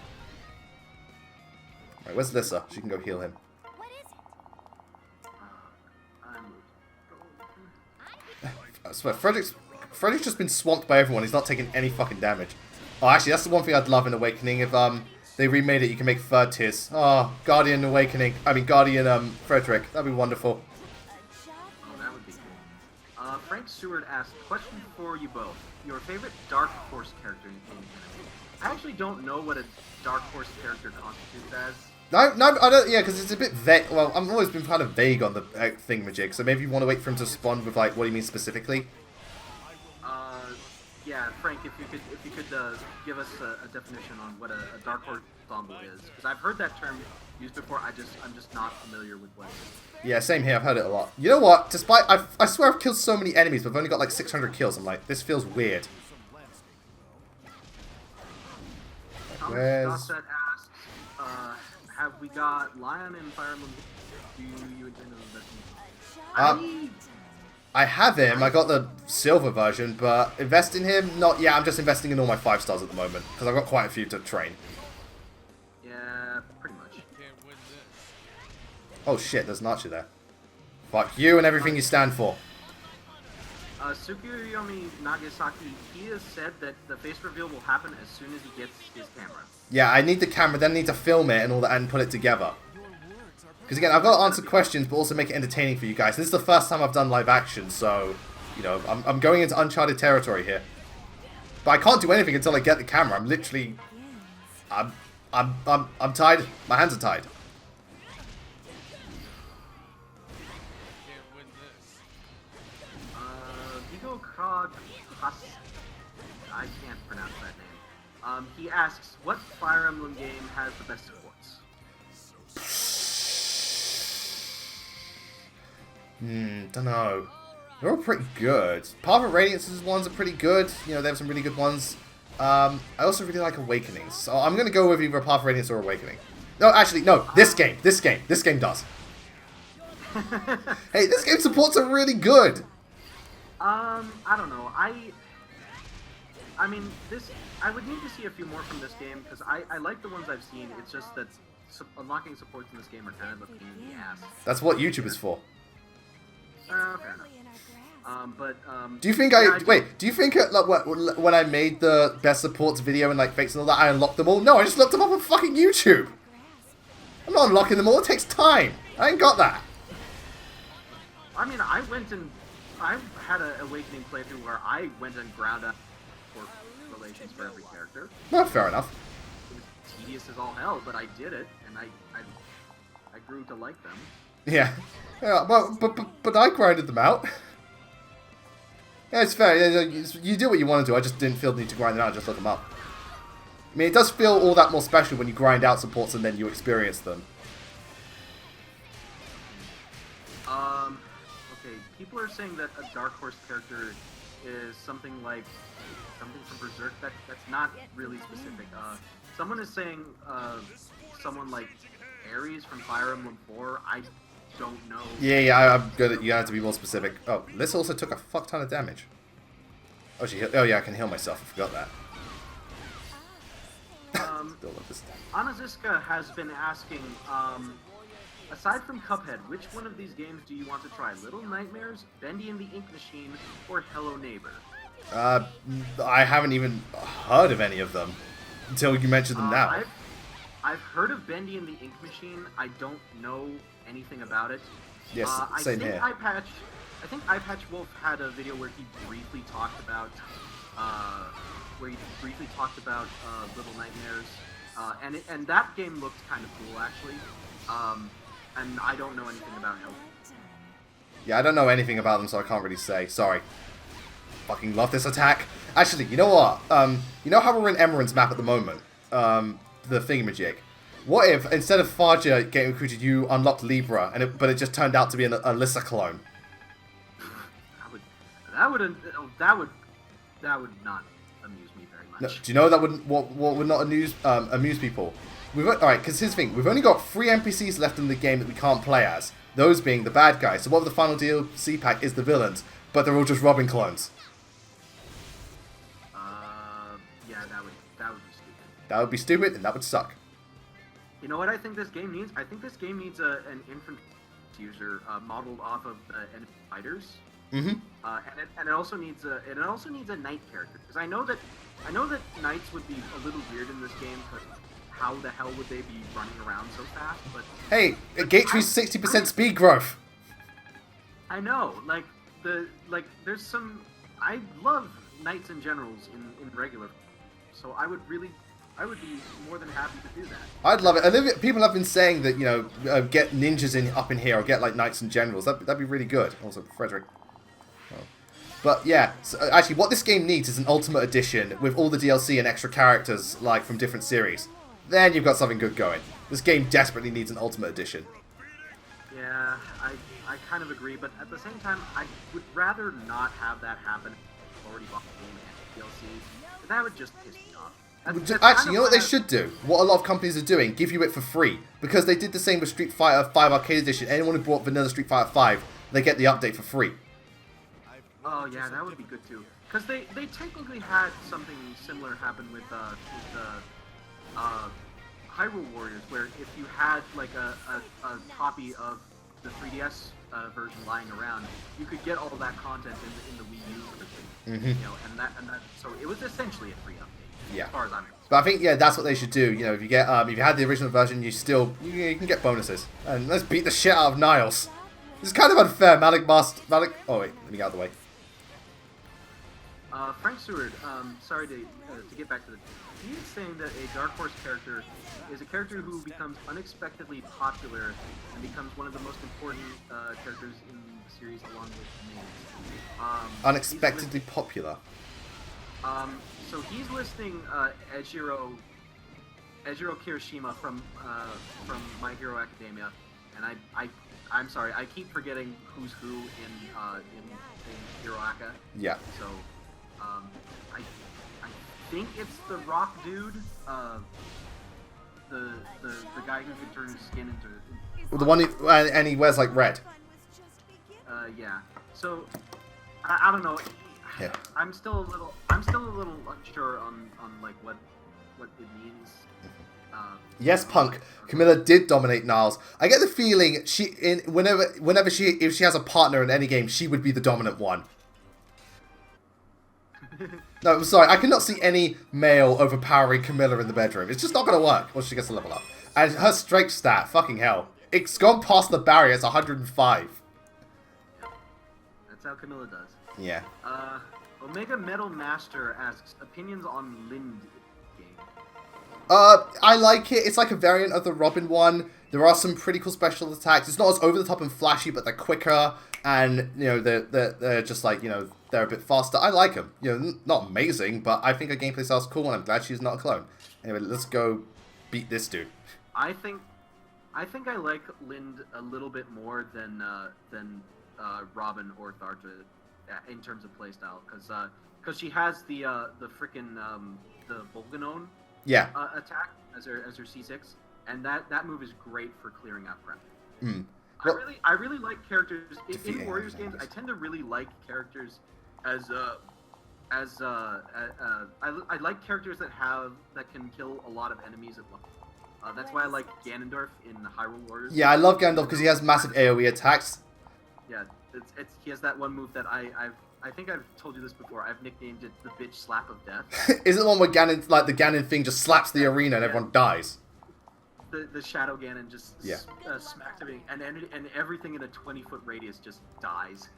Alright, where's Lissa? She can go heal him. What is it? I swear, Frederick's just been swamped by everyone. He's not taking any fucking damage. Oh, actually, that's the one thing I'd love in Awakening. If they remade it, you can make third tiers. Oh, Guardian Awakening. I mean, Guardian Frederick. That'd be wonderful. Oh, that would be cool. Frank Seward asked, question for you both. Your favorite Dark Horse character in game anime? I actually don't know what a Dark Horse character constitutes as. No, I don't. Yeah, because it's a bit vague. Well, I've always been kind of vague on the thingamajig, so maybe you want to wait for him to respond with like what he means specifically. Yeah, Frank, if you could give us a definition on what a Dark Horse ensemble is, because I've heard that term used before. I'm just not familiar with what it is. Yeah, same here. I've heard it a lot. You know what? Despite I swear I've killed so many enemies, but I've only got like 600 kills. I'm like, this feels weird. Where's... Gossett asks, have we got Lion in Fire Emblem? Do you intend to invest in? I have him. I got the silver version, but invest in him? Not. Yeah, I'm just investing in all my 5 stars at the moment because I've got quite a few to train. Yeah, pretty much. Oh shit, there's an archer there. Fuck you and everything you stand for. Tsukuyomi Nagasaki, he has said that the face reveal will happen as soon as he gets his camera. Yeah, I need the camera, then I need to film it and all that and put it together. Because again, I've got to answer questions, but also make it entertaining for you guys. This is the first time I've done live action, so I'm going into uncharted territory here. But I can't do anything until I get the camera. I'm literally, I'm tied. My hands are tied. Vigo Krog, I can't pronounce that name. He asks, what Fire Emblem game has the best supports? Don't know. They're all pretty good. Path of Radiance's ones are pretty good. They have some really good ones. I also really like Awakenings. So I'm going to go with either Path of Radiance or Awakening. No, actually, no. This game does. Hey, this game supports are really good. I don't know. I mean, I would need to see a few more from this game, because I like the ones I've seen. It's just that unlocking supports in this game are kind of a pain in the ass. That's what YouTube is for. Fair enough. Do you think do you think when I made the best supports video and like fakes and all that, I unlocked them all? No, I just looked them up on fucking YouTube. I'm not unlocking them all. It takes time. I ain't got that. I mean, I had an Awakening playthrough where I went and ground up for relations for every character. Well, fair enough. It was tedious as all hell, but I did it, and I grew to like them. Yeah, but I grinded them out. Yeah, it's fair. You do what you want to do. I just didn't feel the need to grind them out. Just look them up. I mean, it does feel all that more special when you grind out supports and then you experience them. Okay, people are saying that a Dark Horse character is something from Berserk. That's not really specific. Someone is saying someone like Ares from Fire Emblem 4. I don't know. Yeah, I'm good. You have to be more specific. Oh, this also took a fuck ton of damage. Oh, oh yeah, I can heal myself. I forgot that. Anaziska has been asking, aside from Cuphead, which one of these games do you want to try? Little Nightmares, Bendy and the Ink Machine, or Hello Neighbor? I haven't even heard of any of them. until you mention them now. I've heard of Bendy and the Ink Machine. I don't know anything about it. Yes, same here. I think iPatch Wolf had a video where he briefly talked about Little Nightmares, and that game looked kind of cool actually. And I don't know anything about Hell. Yeah, I don't know anything about them, so I can't really say. Sorry. Fucking love this attack. Actually, you know what? You know how we're in Emeren's map at the moment? The thingamajig. What if, instead of Faja getting recruited, you unlocked Libra, but it just turned out to be an Alyssa clone? That would not amuse me very much. No, do you know that what would not amuse people? Alright, because here's the thing. We've only got 3 NPCs left in the game that we can't play as. Those being the bad guys. So what if the final DLC pack is the villains, but they're all just Robin clones? Yeah, that would be stupid. That would be stupid, and that would suck. You know what I think this game needs? I think this game needs an infantry user modeled off of the enemy fighters. Mm-hmm. And it also needs a knight character, because I know that knights would be a little weird in this game, but how the hell would they be running around so fast? But hey, Gateree's 60% speed growth. I know, there's some. I love knights and generals in regular, so I would be more than happy to do that. I'd love it. And people have been saying that, get ninjas up in here, or get like knights and generals. That'd be really good. Also, Frederick. Oh. But yeah, so actually, what this game needs is an Ultimate Edition with all the DLC and extra characters like from different series. Then you've got something good going. This game desperately needs an Ultimate Edition. Yeah, I kind of agree, but at the same time, I would rather not have that happen. Already bought the game and DLCs. That would just piss me off. Actually, you know what they should do? What a lot of companies are doing? Give you it for free. Because they did the same with Street Fighter 5 Arcade Edition. Anyone who bought Vanilla Street Fighter 5, they get the update for free. Oh yeah, that would be good too. Because they technically had something similar happen with Hyrule Warriors, where if you had like a copy of the 3DS version lying around, you could get all that content in the Wii U version. Mm-hmm. And that so it was essentially a free update. Yeah. As far as I'm concerned. But I think that's what they should do. If you get if you had the original version, you can get bonuses. And let's beat the shit out of Niles. This is kind of unfair. Malik. Oh wait, let me get out of the way. Frank Seward, sorry to get back to the. He's saying that a Dark Horse character is a character who becomes unexpectedly popular and becomes one of the most important characters in the series, along with names. Unexpectedly popular. So he's listing Ejiro Kirishima from My Hero Academia, and I'm sorry, I keep forgetting who's who in Hero Aka. Yeah. So I think it's the rock dude, the guy who can turn his skin into. The one and he wears like red. Yeah. So I don't know. Yeah. I'm still a little unsure on like what it means. Yes, Punk. Camilla did dominate Niles. I get the feeling if she has a partner in any game, she would be the dominant one. No, I'm sorry. I cannot see any male overpowering Camilla in the bedroom. It's just not going to work once she gets to level up. And her strength stat, fucking hell. It's gone past the barrier. It's 105. That's how Camilla does. Yeah. Omega Metal Master asks, opinions on Lind game? I like it. It's like a variant of the Robin one. There are some pretty cool special attacks. It's not as over the top and flashy, but they're quicker. And, they're just like, they're a bit faster. I like them. Not amazing, but I think her gameplay style's cool, and I'm glad she's not a clone. Anyway, let's go beat this dude. I think I like Lind a little bit more than Robin or Tharja in terms of playstyle, because she has the frickin' the Volganone attack as her C6, and that move is great for clearing out prep. Mm. Well, I really like characters in Warriors games. I tend to really like characters I like characters that can kill a lot of enemies at once. That's why I like Ganondorf in Hyrule Warriors. Yeah, I love Ganondorf because he has massive AoE attacks. Yeah, he has that one move that I've I think I've told you this before. I've nicknamed it the bitch slap of death. Is it the one where Ganon, like the Ganon thing, just slaps the arena and everyone dies? The Shadow Ganon just Yeah. smacks everything, and everything in a 20-foot radius just dies.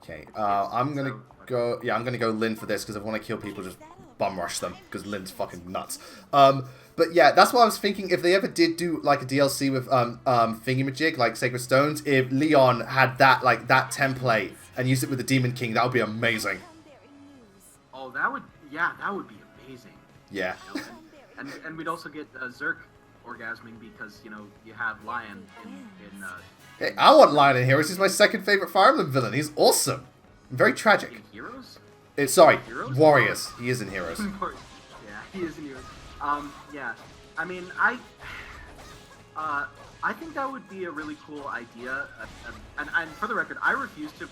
Okay, I'm gonna go. Yeah, I'm gonna go Lyn for this because if I want to kill people, just bum rush them because Lyn's fucking nuts. But yeah, that's what I was thinking. If they ever did do like a DLC with Thingamajig, like Sacred Stones, if Leon had that like that template and used it with the Demon King, that would be amazing. Oh, that would be amazing. Yeah. You know, and we'd also get Zerk orgasming because you have Lion in Hey, I want Lion in Heroes. He's my second favorite Fire Emblem villain. He's awesome. Very tragic. in Heroes. Sorry, Heroes? Warriors. He is in Heroes. Yeah, he is in Heroes. Yeah. I mean, I think that would be a really cool idea. And for the record, I refuse to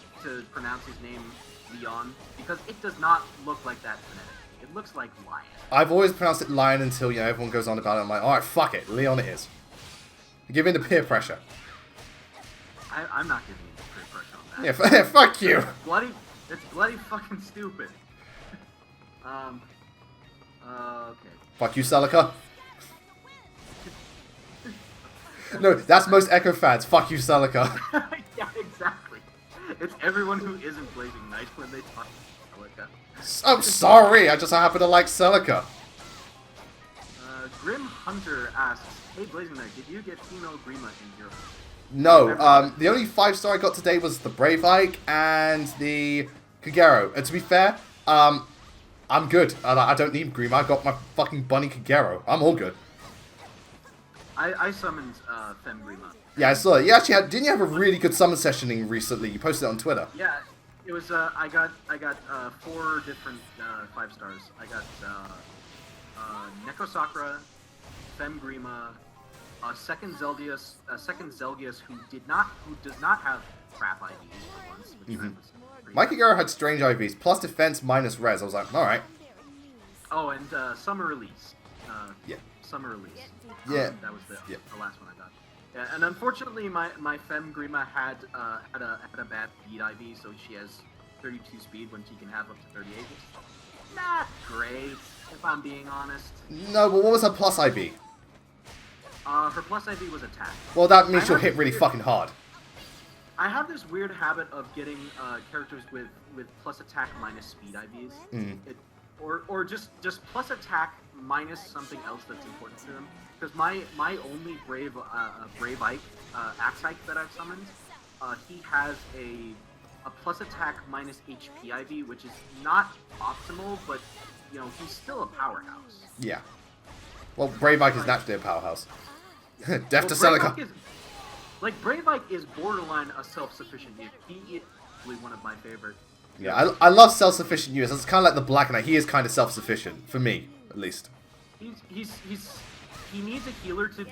pronounce his name Leon because it does not look like that phonetically. It looks like Lion. I've always pronounced it Lion until everyone goes on about it. I'm like, all right, fuck it, Leon it is. Give in to peer pressure. I'm not giving you peer pressure on that. Yeah, fuck you. It's bloody fucking stupid. Okay. Fuck you, Celica. No, that's most Echo fans. Fuck you, Celica. Yeah, exactly. It's everyone who isn't Blazing Knight when they talk to Celica. I'm sorry, I just happen to like Celica. Grim Hunter asks, "Hey Blazing Knight, did you get female Grima in Heroes?" No, the only 5-star I got today was the Brave Ike and the Kagero. And to be fair, I'm good. I don't need Grima. I got my fucking bunny Kagero. I'm all good. I summoned Fem Grima. Yeah, I saw it. You actually had, didn't you have a really good summon sessioning recently? You posted it on Twitter. Yeah, it was. I got 4 different 5 stars. I got Neko Sakura, Fem Grima, a second Zelgius who does not have crap IVs for once, which I was pretty My Kagero had strange IVs, plus defense, minus res. I was like, alright. Oh, and Summer Release. Yeah. Summer Release. Yeah. That was the last one I got. Yeah, and unfortunately, my Fem Grima had a bad speed IV, so she has 32 speed when she can have up to 38. Not great, if I'm being honest. No, but what was her plus IV? Her plus IV was attack. Well, that means she'll hit really fucking hard. I have this weird habit of getting characters with plus attack minus speed IVs. Or just plus attack minus something else that's important to them. Because my only Brave Ike, Axe Ike that I've summoned, he has a plus attack minus HP IV, which is not optimal, but he's still a powerhouse. Yeah. Well, Brave Ike is naturally a powerhouse. Death to Celica. Brave Ike is borderline a self-sufficient unit. He is really one of my favorite. Yeah, I love self-sufficient units. It's kind of like the Black Knight. He is kind of self-sufficient, for me, at least. He needs a healer to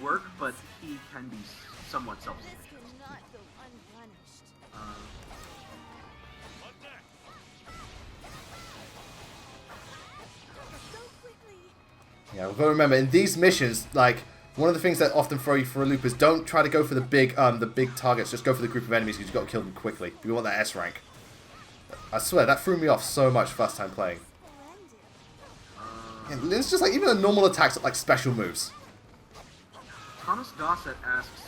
work, but he can be somewhat self-sufficient. Yeah, but remember, in these missions, like, one of the things that often throw you for a loop is don't try to go for the big targets. Just go for the group of enemies because you've got to kill them quickly. You want that S rank. I swear, that threw me off so much first time playing. Yeah, it's just like, even the normal attacks are like special moves. Thomas Gossett asks,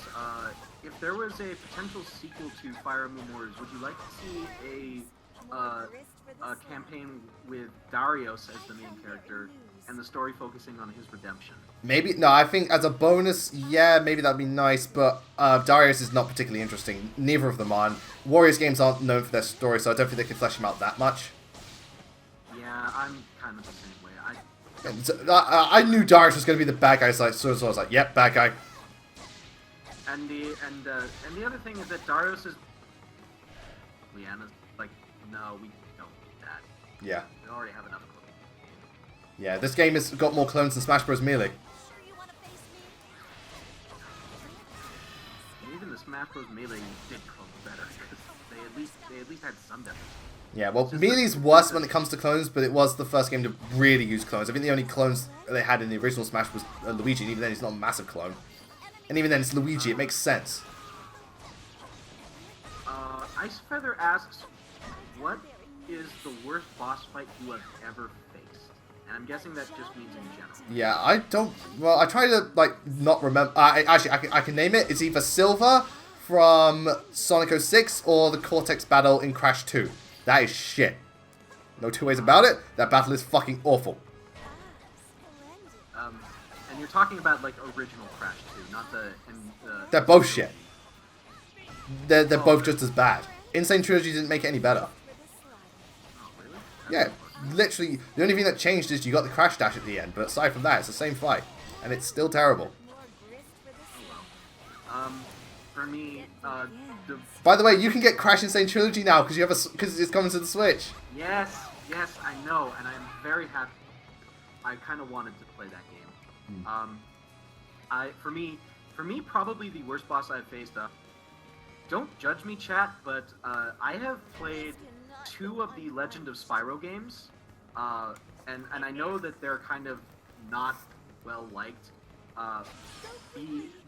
if there was a potential sequel to Fire Emblem Warriors, would you like to see a campaign with Darius as the main character and the story focusing on his redemption? Maybe, no, I think as a bonus, yeah, maybe that'd be nice, but Darius is not particularly interesting. Neither of them are. Warriors games aren't known for their story, so I don't think they can flesh him out that much. Yeah, I'm kind of the same way. I knew Darius was going to be the bad guy, so I was like, yep, bad guy. And the other thing is that Darius is... Leanna's like, no, we don't need that. Yeah. We already have enough clones. Yeah, this game has got more clones than Smash Bros. Melee. And even the Smash Bros. Melee did clone better, because they at least had some depth. Yeah, well, Melee's worse when it comes to clones, but it was the first game to really use clones. I think the only clones they had in the original Smash was Luigi, and even then he's not a massive clone. And even then it's Luigi, it makes sense. Ice Feather asks, what is the worst boss fight you have ever faced? And I'm guessing that just means in general. Yeah, I don't... Well, I try to, like, not remember... Actually, I can name it. It's either Silver from Sonic 06 or the Cortex battle in Crash 2. That is shit. No two ways about it. That battle is fucking awful. And you're talking about, like, original Crash 2, not the... They're both shit. They're both just as bad. Insane Trilogy didn't make it any better. Oh, really? Yeah, literally, the only thing that changed is you got the crash dash at the end, but aside from that, it's the same fight. And it's still terrible. For me, By the way, you can get Crash Insane Trilogy now because it's coming to the Switch. Yes, I know, and I'm very happy. I kind of wanted to play that game. For me, probably the worst boss I've faced. Don't judge me, chat, but I have played 2 of the Legend of Spyro games, and I know that they're kind of not well liked.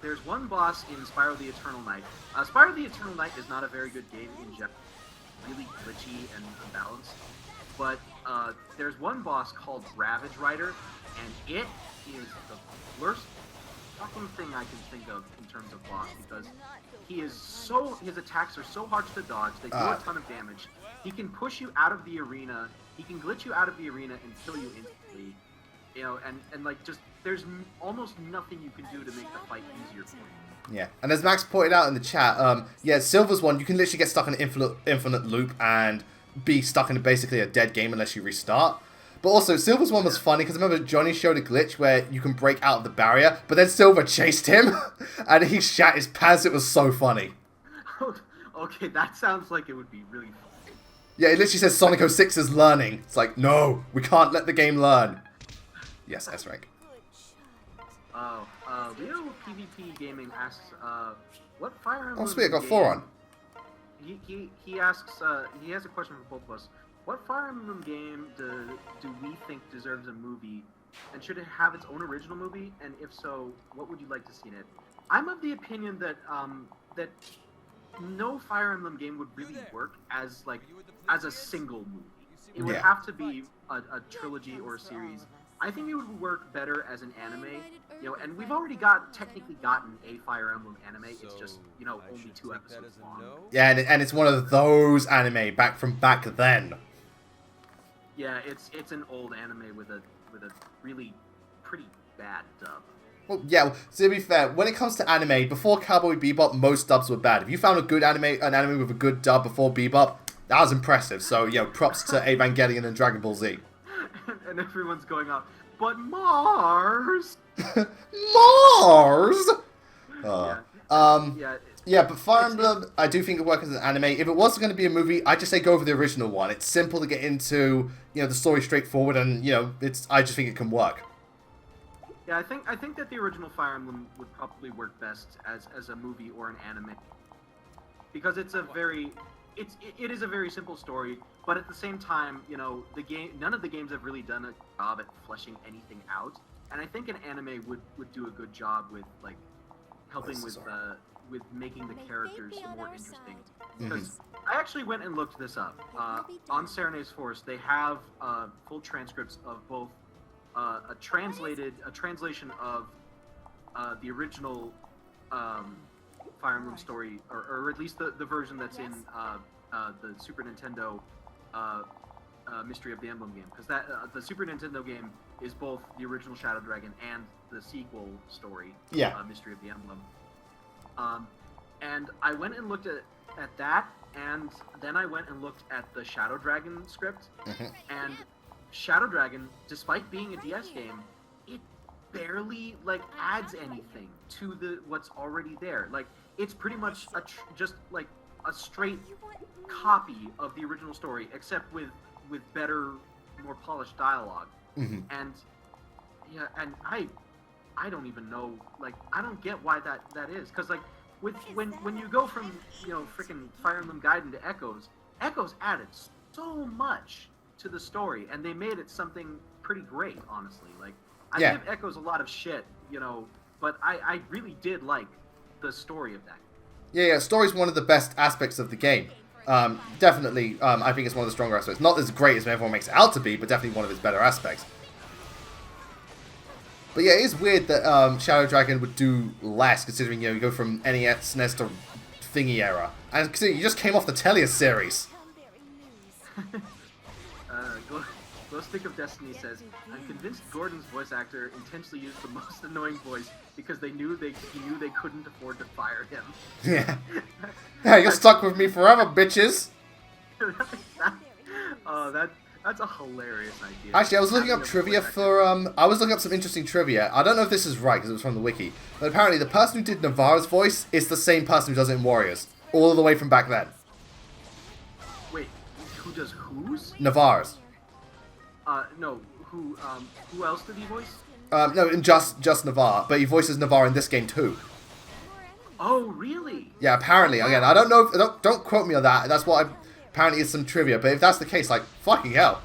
There's one boss in Spyro the Eternal Night. Spyro the Eternal Night is not a very good game in general, really glitchy and unbalanced. But there's one boss called Ravage Rider, and it is the worst fucking thing I can think of in terms of boss, because his attacks are so hard to dodge, they do a ton of damage. He can push you out of the arena, he can glitch you out of the arena and kill you instantly. You know, and like, just, there's almost nothing you can do to make the fight easier for you. Yeah, and as Max pointed out in the chat, yeah, Silver's one, you can literally get stuck in an infinite loop and be stuck in basically a dead game unless you restart. But also, Silver's one was funny because I remember Johnny showed a glitch where you can break out of the barrier, but then Silver chased him, and he shat his pants. It was so funny. Okay, that sounds like it would be really fun. Yeah, it literally says Sonic 06 is learning. It's like, no, we can't let the game learn. Yes, S rank. Oh, Leo PvP Gaming asks, what Fire Emblem Oh, sweet, I got game... 4 on. He asks, he has a question for both of us. What Fire Emblem game do we think deserves a movie, and should it have its own original movie? And if so, what would you like to see in it? I'm of the opinion that that no Fire Emblem game would really work as a single movie. It would have to be a trilogy or a series. I think it would work better as an anime, you know, and we've already technically gotten a Fire Emblem anime. It's just, you know, only 2 episodes long. Yeah, and it's one of those anime from back then. Yeah, it's an old anime with a really pretty bad dub. Well, yeah, so to be fair, when it comes to anime, before Cowboy Bebop, most dubs were bad. If you found an anime with a good dub before Bebop, that was impressive. So, yeah, props to Evangelion and Dragon Ball Z. And everyone's going up, but Mars! Mars! Yeah. Yeah, but Fire Emblem, I do think it works as an anime. If it was going to be a movie, I'd just say go for the original one. It's simple to get into, you know, the story straightforward, and, you know, I just think it can work. Yeah, I think that the original Fire Emblem would probably work best as a movie or an anime, because it is a very simple story, but at the same time, you know, none of the games have really done a job at fleshing anything out, and I think an anime would do a good job with, like, helping with making the characters more interesting. Because I actually went and looked this up. On Serena's Force, they have full transcripts of both a translation of the original Fire Emblem story, or at least the version that's in the Super Nintendo Mystery of the Emblem game, because the Super Nintendo game is both the original Shadow Dragon and the sequel story, Mystery of the Emblem. And I went and looked at that, and then I went and looked at the Shadow Dragon script, and Shadow Dragon, despite being a DS game, it barely, like, adds anything to what's already there. Like, it's pretty much just like a straight copy of the original story, except with better, more polished dialogue. And yeah, and I don't even know, like, I don't get why that is, because, like, when you go from, you know, freaking Fire Emblem Gaiden to Echoes added so much to the story, and they made it something pretty great, honestly. Like, I give Echoes a lot of shit, you know, but I really did like the story of that. Yeah, story's one of the best aspects of the game. Definitely, I think it's one of the stronger aspects. Not as great as everyone makes it out to be, but definitely one of its better aspects. But yeah, it is weird that Shadow Dragon would do less, considering, you go from NES, SNES to Thingy era. And considering you just came off the Tellius series. Glow Stick of Destiny says, I'm convinced Gordon's voice actor intentionally used the most annoying voice because he knew they couldn't afford to fire him. Yeah. Yeah, you're stuck with me forever, bitches. That's a hilarious idea. Actually, I was looking up trivia for, I was looking up some interesting trivia. I don't know if this is right, because it was from the wiki. But apparently, the person who did Navarro's voice is the same person who does it in Warriors. All the way from back then. Wait, who does whose? Navarro's. No, who else did he voice? No, just Navarre. But he voices Navarre in this game, too. Oh, really? Yeah, apparently. Again, I don't know, don't quote me on that. That's what apparently is some trivia. But if that's the case, like, fucking hell.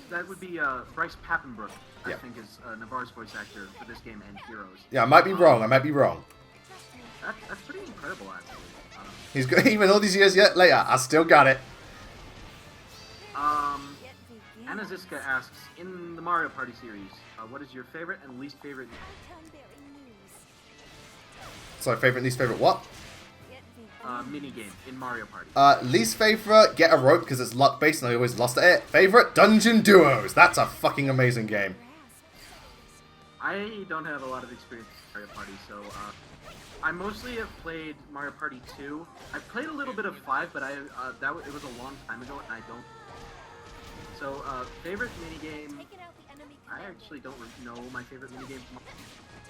That would be Bryce Papenbrook, Yeah. I think, is Navarre's voice actor for this game and Heroes. Yeah, I might be wrong. I might be wrong. That's pretty incredible, actually. He's got, even all these years yet later, I still got it. Anna Ziska asks, in the Mario Party series, what is your favorite and least favorite? So, favorite, least favorite, what? Mini game in Mario Party. Least favorite, get a rope because it's luck based and I always lost at it. Favorite, Dungeon Duos. That's a fucking amazing game. I don't have a lot of experience with Mario Party, so I mostly have played Mario Party 2. I've played a little bit of 5, but it was a long time ago, and I don't. So, favorite minigame, I actually don't know my favorite minigame,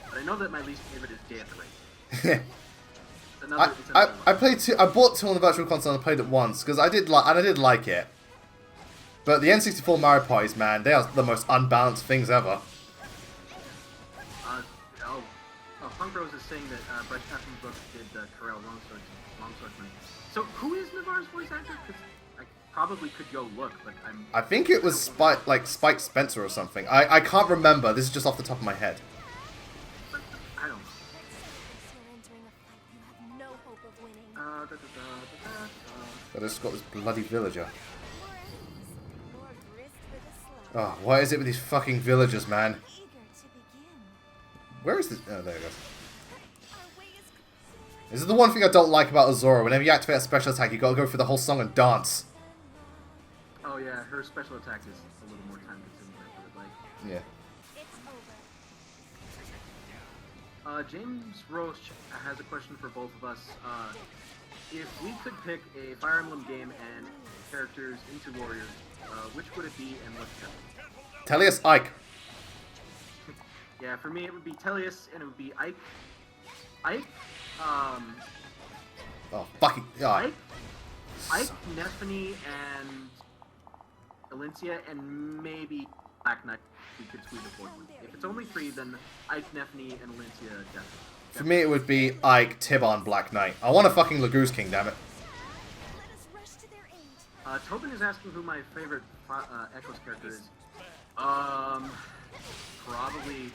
but I know that my least favorite is Day at the Race. I played two. I bought two on the Virtual Console and I played it once because I did like it. But the N64 Mario Parties, man, they are the most unbalanced things ever. Punk Rose is saying that Bryce Papenbrook did Corel Longswordman. So who is Navarre's voice actor? Because I probably could go look, but I think it was Spike Spencer or something. I can't remember. This is just off the top of my head. I don't know. But I just got this bloody villager. Oh, what is it with these fucking villagers, man? Where is this? Oh, there it goes. This is the one thing I don't like about Azora. Whenever you activate a special attack, you gotta go through the whole song and dance. Oh yeah, her special attack is a little more time consuming, I would like. Yeah. James Roche has a question for both of us. If we could pick a Fire Emblem game and characters into Warriors, which would it be and what's it? Tellius Ike. Yeah, for me it would be Tellius and it would be Ike. Oh, fucking God. Ike, Nephany, and Alencia, and maybe Black Knight. We could squeeze a fourth one. If it's only 3, then Ike, Nephany, and Alencia definitely. For me, it would be Ike, Tibon, Black Knight. I want a fucking Lagoose King, damn it. Tobin is asking who my favorite Echoes character is. Probably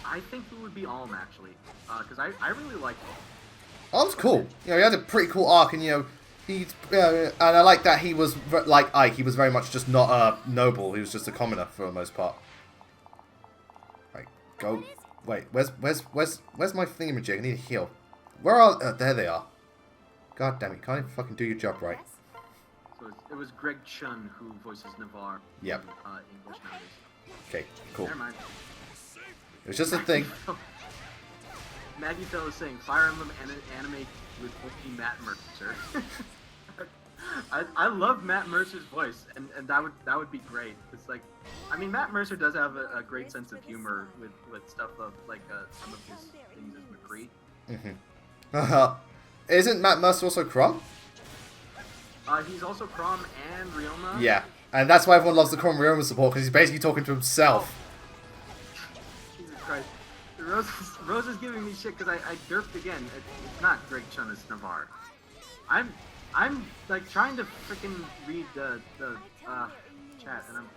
I think it would be Alm, actually, because I really like Alm. Alm's cool. You know, he had a pretty cool arc, and he's and I like that he was like Ike. He was very much just not a noble. He was just a commoner for the most part. Right, go. Wait, where's my thingamajig? I need a heal. Where are? There they are. God damn it! Can't even fucking do your job right. So it was Greg Chun who voices Navarre. Yep. In English nowadays. Okay, cool. Never mind. It was just a thing. Maggie Fell is saying Fire Emblem anime with only Matt Mercer. I love Matt Mercer's voice, and that would be great. It's like, I mean, Matt Mercer does have a great sense of humor with stuff of like some of his things as McCree. Isn't Matt Mercer also Crom? He's also Crom and Ryoma. Yeah, and that's why everyone loves the Crom Ryoma support, because he's basically talking to himself. Jesus Christ. Rose is giving me shit because I derped again. It's not Greg Chun, it's Navarre. I'm like trying to freaking read the chat, and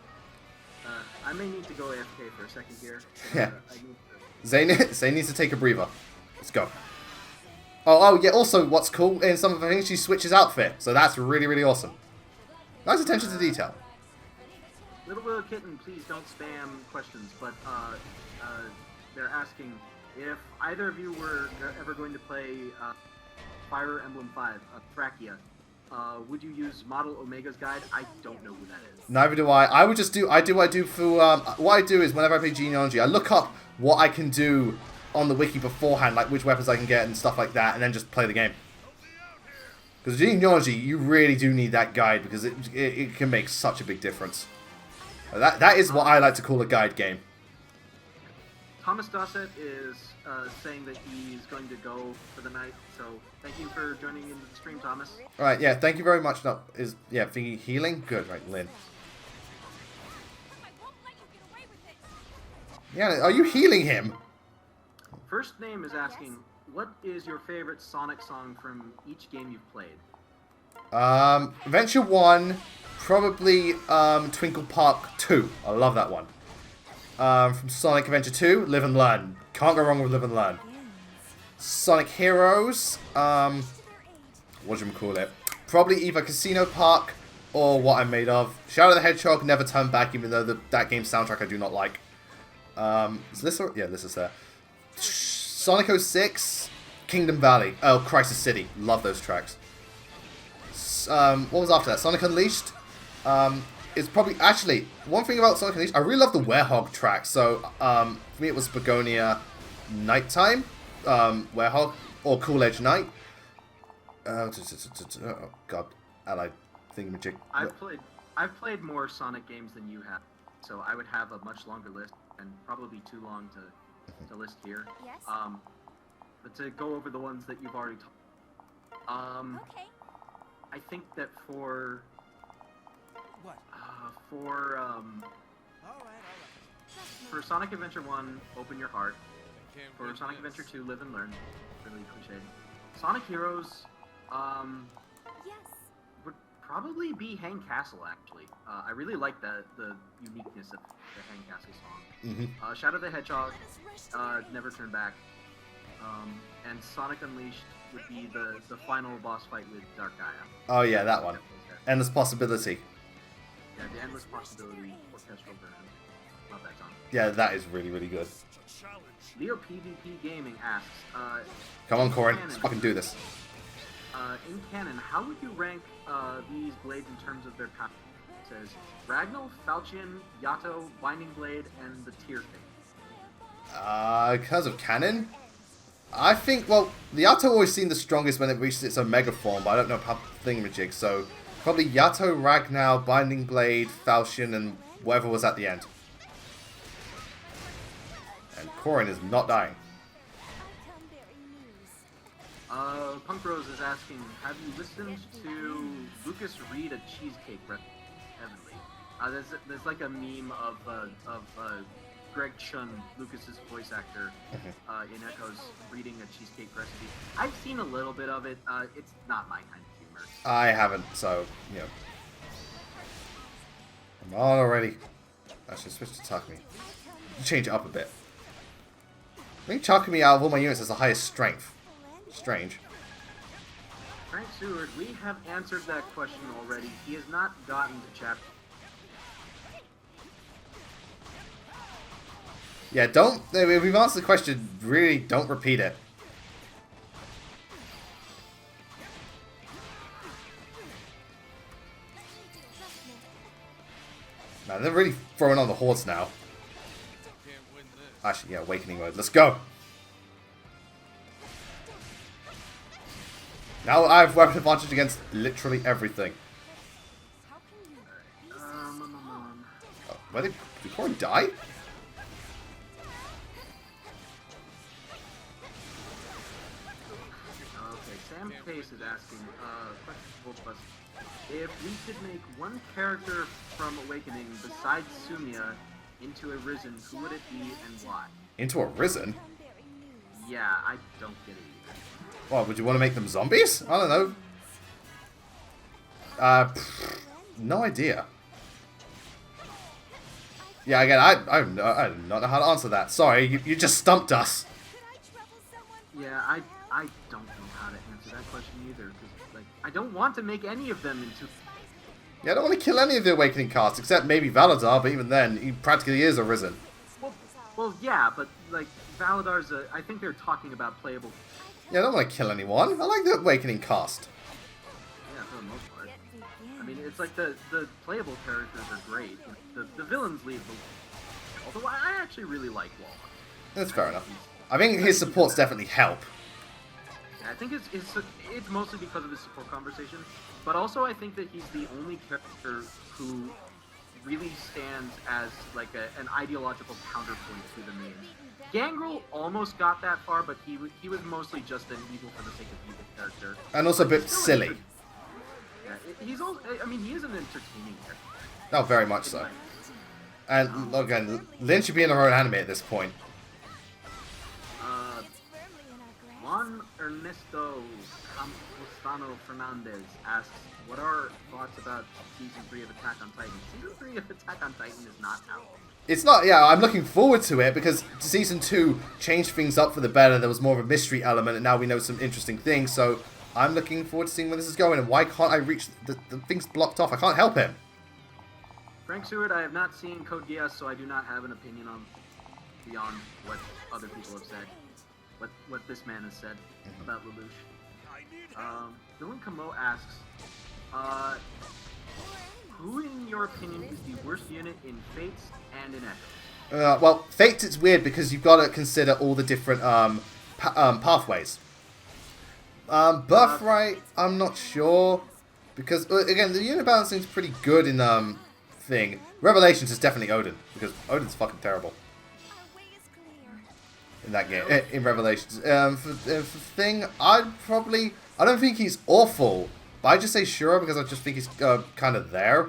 I may need to go AFK for a second here. Yeah. Zane needs to take a breather. Let's go. Oh, yeah, also, what's cool, in some of the things, she switches outfit. So that's really, really awesome. Nice attention to detail. Little Willow Kitten, please don't spam questions, but they're asking if either of you were ever going to play Fire Emblem 5, Thrakia, would you use Model Omega's Guide? I don't know who that is. Neither do I. I would just do, what I do is whenever I play Genealogy, I look up what I can do on the wiki beforehand, like which weapons I can get and stuff like that, and then just play the game. Because Genealogy, you really do need that guide because it can make such a big difference. That is what I like to call a guide game. Thomas Dossett is saying that he's going to go for the night, so thank you for joining into the stream, Thomas. Alright, yeah, thank you very much. No, thingy healing? Good, right, Lynn. Yeah, are you healing him? First Name is asking, what is your favorite Sonic song from each game you've played? Adventure 1, probably Twinkle Park 2. I love that one. From Sonic Adventure 2, Live and Learn. Can't go wrong with Live and Learn. Sonic Heroes, whatchamacallit? Probably either Casino Park or What I'm Made Of. Shadow the Hedgehog, Never Turn Back, even though that game's soundtrack I do not like. Is this, yeah, this is there. Sonic 06, Kingdom Valley. Oh, Crisis City. Love those tracks. What was after that? Sonic Unleashed. It's probably, actually, one thing about Sonic Unleashed, I really love the Werehog track. So, for me it was Begonia Nighttime, Werehog, or Cool Edge Night. Oh, God. Allied thingamajig. I've played more Sonic games than you have, so I would have a much longer list and probably too long to list here. Yes? But to go over the ones that you've already talked. Okay. I think that for What? For Sonic Adventure 1, Open Your Heart. For Sonic Adventure 2, Live and Learn. Really cliched. Sonic Heroes, Yes. would probably be Hang Castle, actually. I really like the uniqueness of the Hang Castle song. Mm-hmm. Shadow the Hedgehog, Never Turn Back. And Sonic Unleashed would be the final boss fight with Dark Gaia. Oh, yeah, that one. Endless Possibility. Yeah, the Endless Possibility orchestral version. Love that song. Yeah, that is really, really good. Leo PvP Gaming asks, Come on, Corin. Let's fucking do this. in canon, how would you rank these blades in terms of their power? It says Ragnall, Falchion, Yato, Binding Blade, and the Tear Thing. Because of canon? I think, well, the Yato always seemed the strongest when it reached its Omega form, but I don't know how thingamajig, so probably Yato, Ragnar, Binding Blade, Falchion, and whatever was at the end. And Corin is not dying. Punk Rose is asking, have you listened to Lucas read a cheesecake recipe? Heavenly. There's like a meme of Greg Chun, Lucas's voice actor, in Echoes, reading a cheesecake recipe. I've seen a little bit of it. It's not my kind of humor. I haven't, so, you know. I'm on already. I should switch to Takumi. Change it up a bit. I think Takumi out of all my units has the highest strength. Strange. Frank Seward, we have answered that question already. He has not gotten to chapter. Yeah, don't. We've answered the question. Really, don't repeat it. Man, they're really throwing on the horse now. Actually, yeah, awakening mode. Let's go. Now I have weapon advantage against literally everything. Oh, where did Corin die? Okay, Sam Pace is asking, question for both of us. If we could make one character from Awakening besides Sumia into a Risen, who would it be and why? Into a Risen? Yeah, I don't get it either. Well, would you want to make them zombies? I don't know. No idea. Yeah, again, I do not know how to answer that. Sorry, you just stumped us. Yeah, I don't know how to answer that question either. 'Cause, like, I don't want to make any of them into. Yeah, I don't want to kill any of the Awakening cast, except maybe Valadar, but even then, he practically is Arisen. Well, yeah, but like Valadar's I think they're talking about playable. Yeah, I don't want to kill anyone. I like the Awakening cast. Yeah, for the most part. I mean, it's like the playable characters are great. The villains leave. Although I actually really like Wall. That's fair enough. I think his supports definitely help. I think it's mostly because of his support conversation, but also I think that he's the only character who really stands as like an ideological counterpoint to the main. Gangrel almost got that far, but he was mostly just an evil for the sake of evil character. And also a bit silly. Yeah, he's also, I mean, he is an entertaining character. Oh, very much so. And again, Lynn should be in her own anime at this point. Juan Ernesto Campuzano Fernandez asks, what are our thoughts about Season 3 of Attack on Titan? Season 3 of Attack on Titan is not out. It's not, yeah, I'm looking forward to it because Season 2 changed things up for the better. There was more of a mystery element and now we know some interesting things. So I'm looking forward to seeing where this is going and why can't I reach the thing's blocked off? I can't help him. Frank Seward, I have not seen Code Geass, so I do not have an opinion on beyond what other people have said. What this man has said about Lelouch. Dylan Camo asks, who in your opinion is the worst unit in Fates and in Echoes? Well, Fate, it's weird because you've got to consider all the different pathways. Birthright, I'm not sure. Because, again, the unit balancing is pretty good in thing. Revelations is definitely Odin. Because Odin's fucking terrible. In that game, in Revelations. For Thing, I don't think he's awful, but I just say sure because I just think he's kind of there.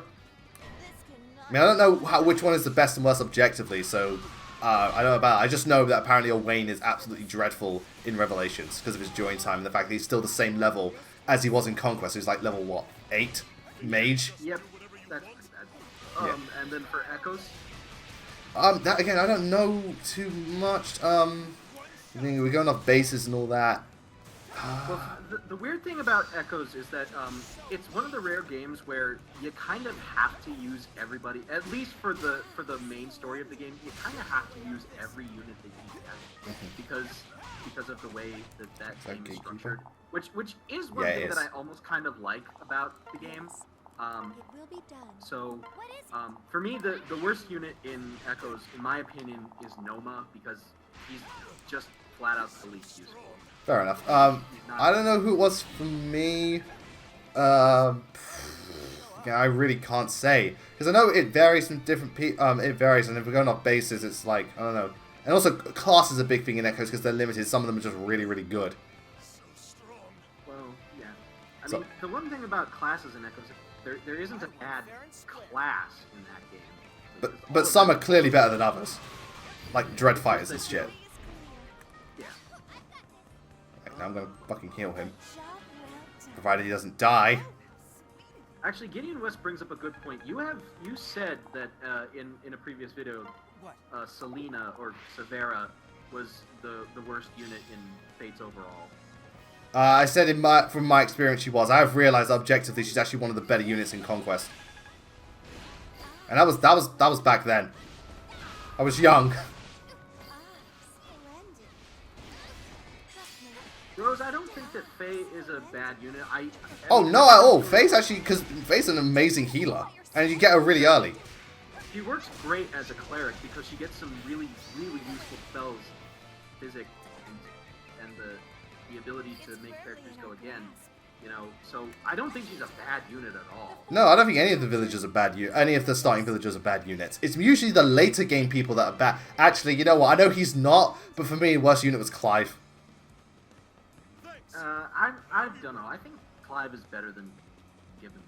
I mean, I don't know which one is the best and worst objectively, so I don't know about it. I just know that apparently Owain is absolutely dreadful in Revelations because of his join time and the fact that he's still the same level as he was in Conquest. He's like level, what, 8? Mage? Yep, that's pretty bad. Yeah. And then for Echoes? That again, I don't know too much. I mean, we're going off bases and all that. Well, the weird thing about Echoes is that it's one of the rare games where you kind of have to use everybody, at least for the main story of the game. You kind of have to use every unit that you can because of the way that game is structured, which is one thing that I almost kind of like about the game. So, for me, the worst unit in Echoes, in my opinion, is Noma, because he's just flat out the least useful. Fair enough. I don't know who it was for me. Yeah, I really can't say. Because I know it varies from different people. It varies, and if we're going off bases, it's like, I don't know. And also, class is a big thing in Echoes because they're limited. Some of them are just really, really good. Well, yeah. I mean, the one thing about classes in Echoes, there isn't a bad class in that game. But some are clearly better than others. Like Dread Fighters and shit. Yeah. Right, now I'm going to fucking heal him. Provided he doesn't die. Actually, Gideon West brings up a good point. You said that in a previous video, Selena or Severa was the worst unit in Fates overall. I said from my experience she was. I have realized objectively she's actually one of the better units in Conquest. And that was back then. I was young. Rose, I don't think that Faye is a bad unit. Oh, no at all. Faye's actually, because Faye's an amazing healer. And you get her really early. She works great as a cleric because she gets some really, really useful spells, physic, and the ability to make characters go again. You know, so I don't think she's a bad unit at all. No, I don't think any of the villagers are bad. Any of the starting villagers are bad units. It's usually the later game people that are bad. Actually, you know what? I know he's not, but for me, worst unit was Clive. I don't know. I think Clive is better than Gibbon.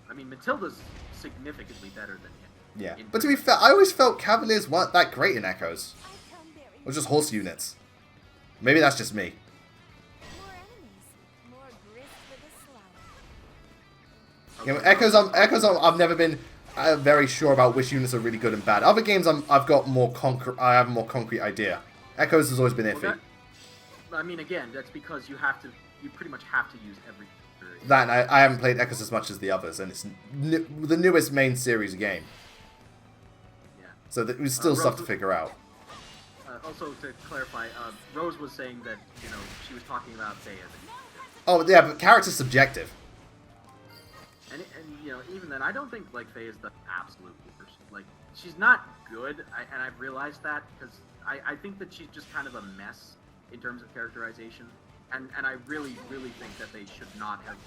I mean, Matilda's significantly better than him. Yeah, but to be fair, I always felt Cavaliers weren't that great in Echoes. Or just horse units. Maybe that's just me. Yeah, Echoes, I've never been very sure about which units are really good and bad. Other games, I have a more concrete idea. Echoes has always been iffy. I mean, again, that's because you pretty much have to use every character. That, and I haven't played Echoes as much as the others, and it's the newest main series game. Yeah. So there's still stuff to Rose- figure out. Also, to clarify, Rose was saying that, you know, she was talking about Faye as a Oh, yeah, but character's subjective. and you know, even then, I don't think, like, Faye is the absolute worst. Like, she's not good, and I've realized that, because I think that she's just kind of a mess in terms of characterization. And I really, really think that they should not have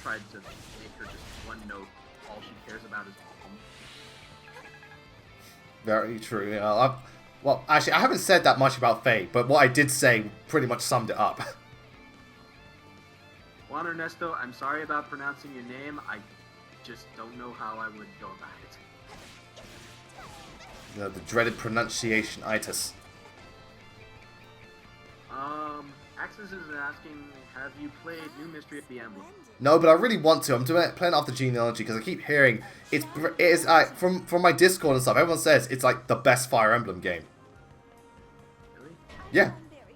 tried to make her just one note. All she cares about is home. Very true. Yeah, well, actually, I haven't said that much about Faye, but what I did say pretty much summed it up. Juan Ernesto, I'm sorry about pronouncing your name. I just don't know how I would go about it. The dreaded pronunciation-itis. Axis is asking, have you played New Mystery of the Emblem? No, but I really want to. I'm playing off the genealogy because I keep hearing it is from my Discord and stuff. Everyone says it's like the best Fire Emblem game. Really? Yeah,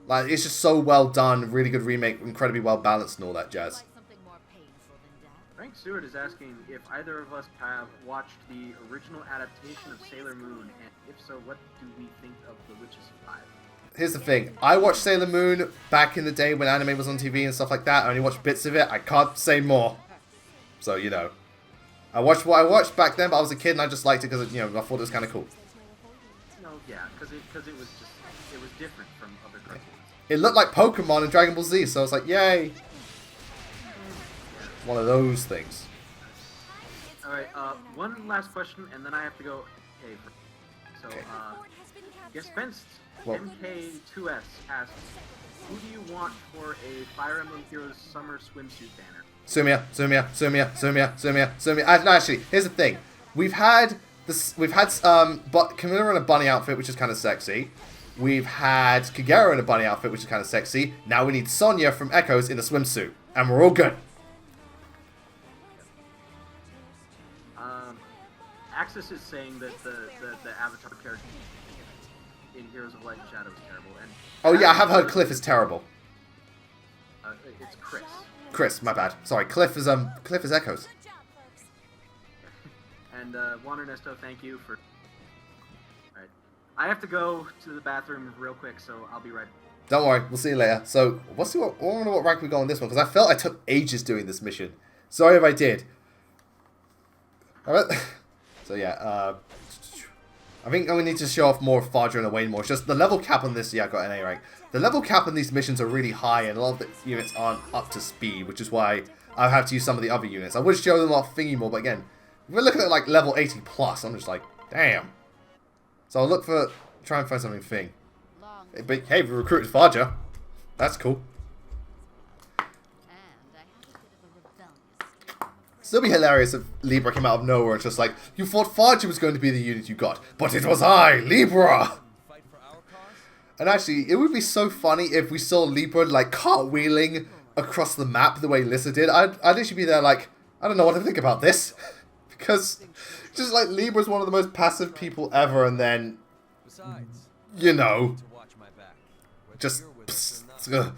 like it's just so well done, really good remake, incredibly well balanced, and all that jazz. Like something more painful than death. Frank Stewart is asking if either of us have watched the original adaptation of Sailor Moon, and if so, what do we think of The Witches 5? Here's the thing. I watched Sailor Moon back in the day when anime was on TV and stuff like that. I only watched bits of it. I can't say more. So, you know. I watched what I watched back then, but I was a kid and I just liked it because, you know, I thought it was kind of cool. No, yeah, because it was different from other cartoons. It looked like Pokemon and Dragon Ball Z, so I was like, yay. One of those things. Alright, one last question, and then I have to go. Okay, so, Okay. Gespenst Well- MK2S asks, who do you want for a Fire Emblem Heroes summer swimsuit banner? Sumia. No, actually, here's the thing. We've had Camilla in a bunny outfit, which is kind of sexy. We've had Kagero in a bunny outfit, which is kind of sexy. Now we need Sonya from Echoes in a swimsuit, and we're all good. Axis is saying that the Avatar character in Heroes of Light and Shadow is terrible, and Oh yeah, I have heard Cliff is terrible. It's Chris. Chris, my bad. Sorry, Cliff is Echoes. And Juan Ernesto, thank you for. Alright, I have to go to the bathroom real quick, so I'll be right. Don't worry, we'll see you later. So, I wonder what rank we got on this one, because I felt I took ages doing this mission. Sorry if I did. Alright. So yeah, I think we need to show off more of Fadra and Wayne more. It's just the level cap on this, yeah, I got an A rank. The level cap on these missions are really high, and a lot of the units aren't up to speed, which is why I have to use some of the other units. I would show them off thingy more, but again, if we're looking at like level 80 plus, I'm just like, damn. So I'll try and find something thing. Long But hey, we recruited Fadra. That's cool. and I have a bit of a rebellious spirit. Still be hilarious if Libra came out of nowhere and just like, you thought Fadra was going to be the unit you got, but it was I, Libra! Fight for our cause? And actually, it would be so funny if we saw Libra like cartwheeling across the map the way Lissa did. I'd literally be there like, I don't know what to think about this. Because just like Libra's one of the most passive people ever, and then, Besides, you know, to watch my back. Whether just you're with us or psst, not. ugh.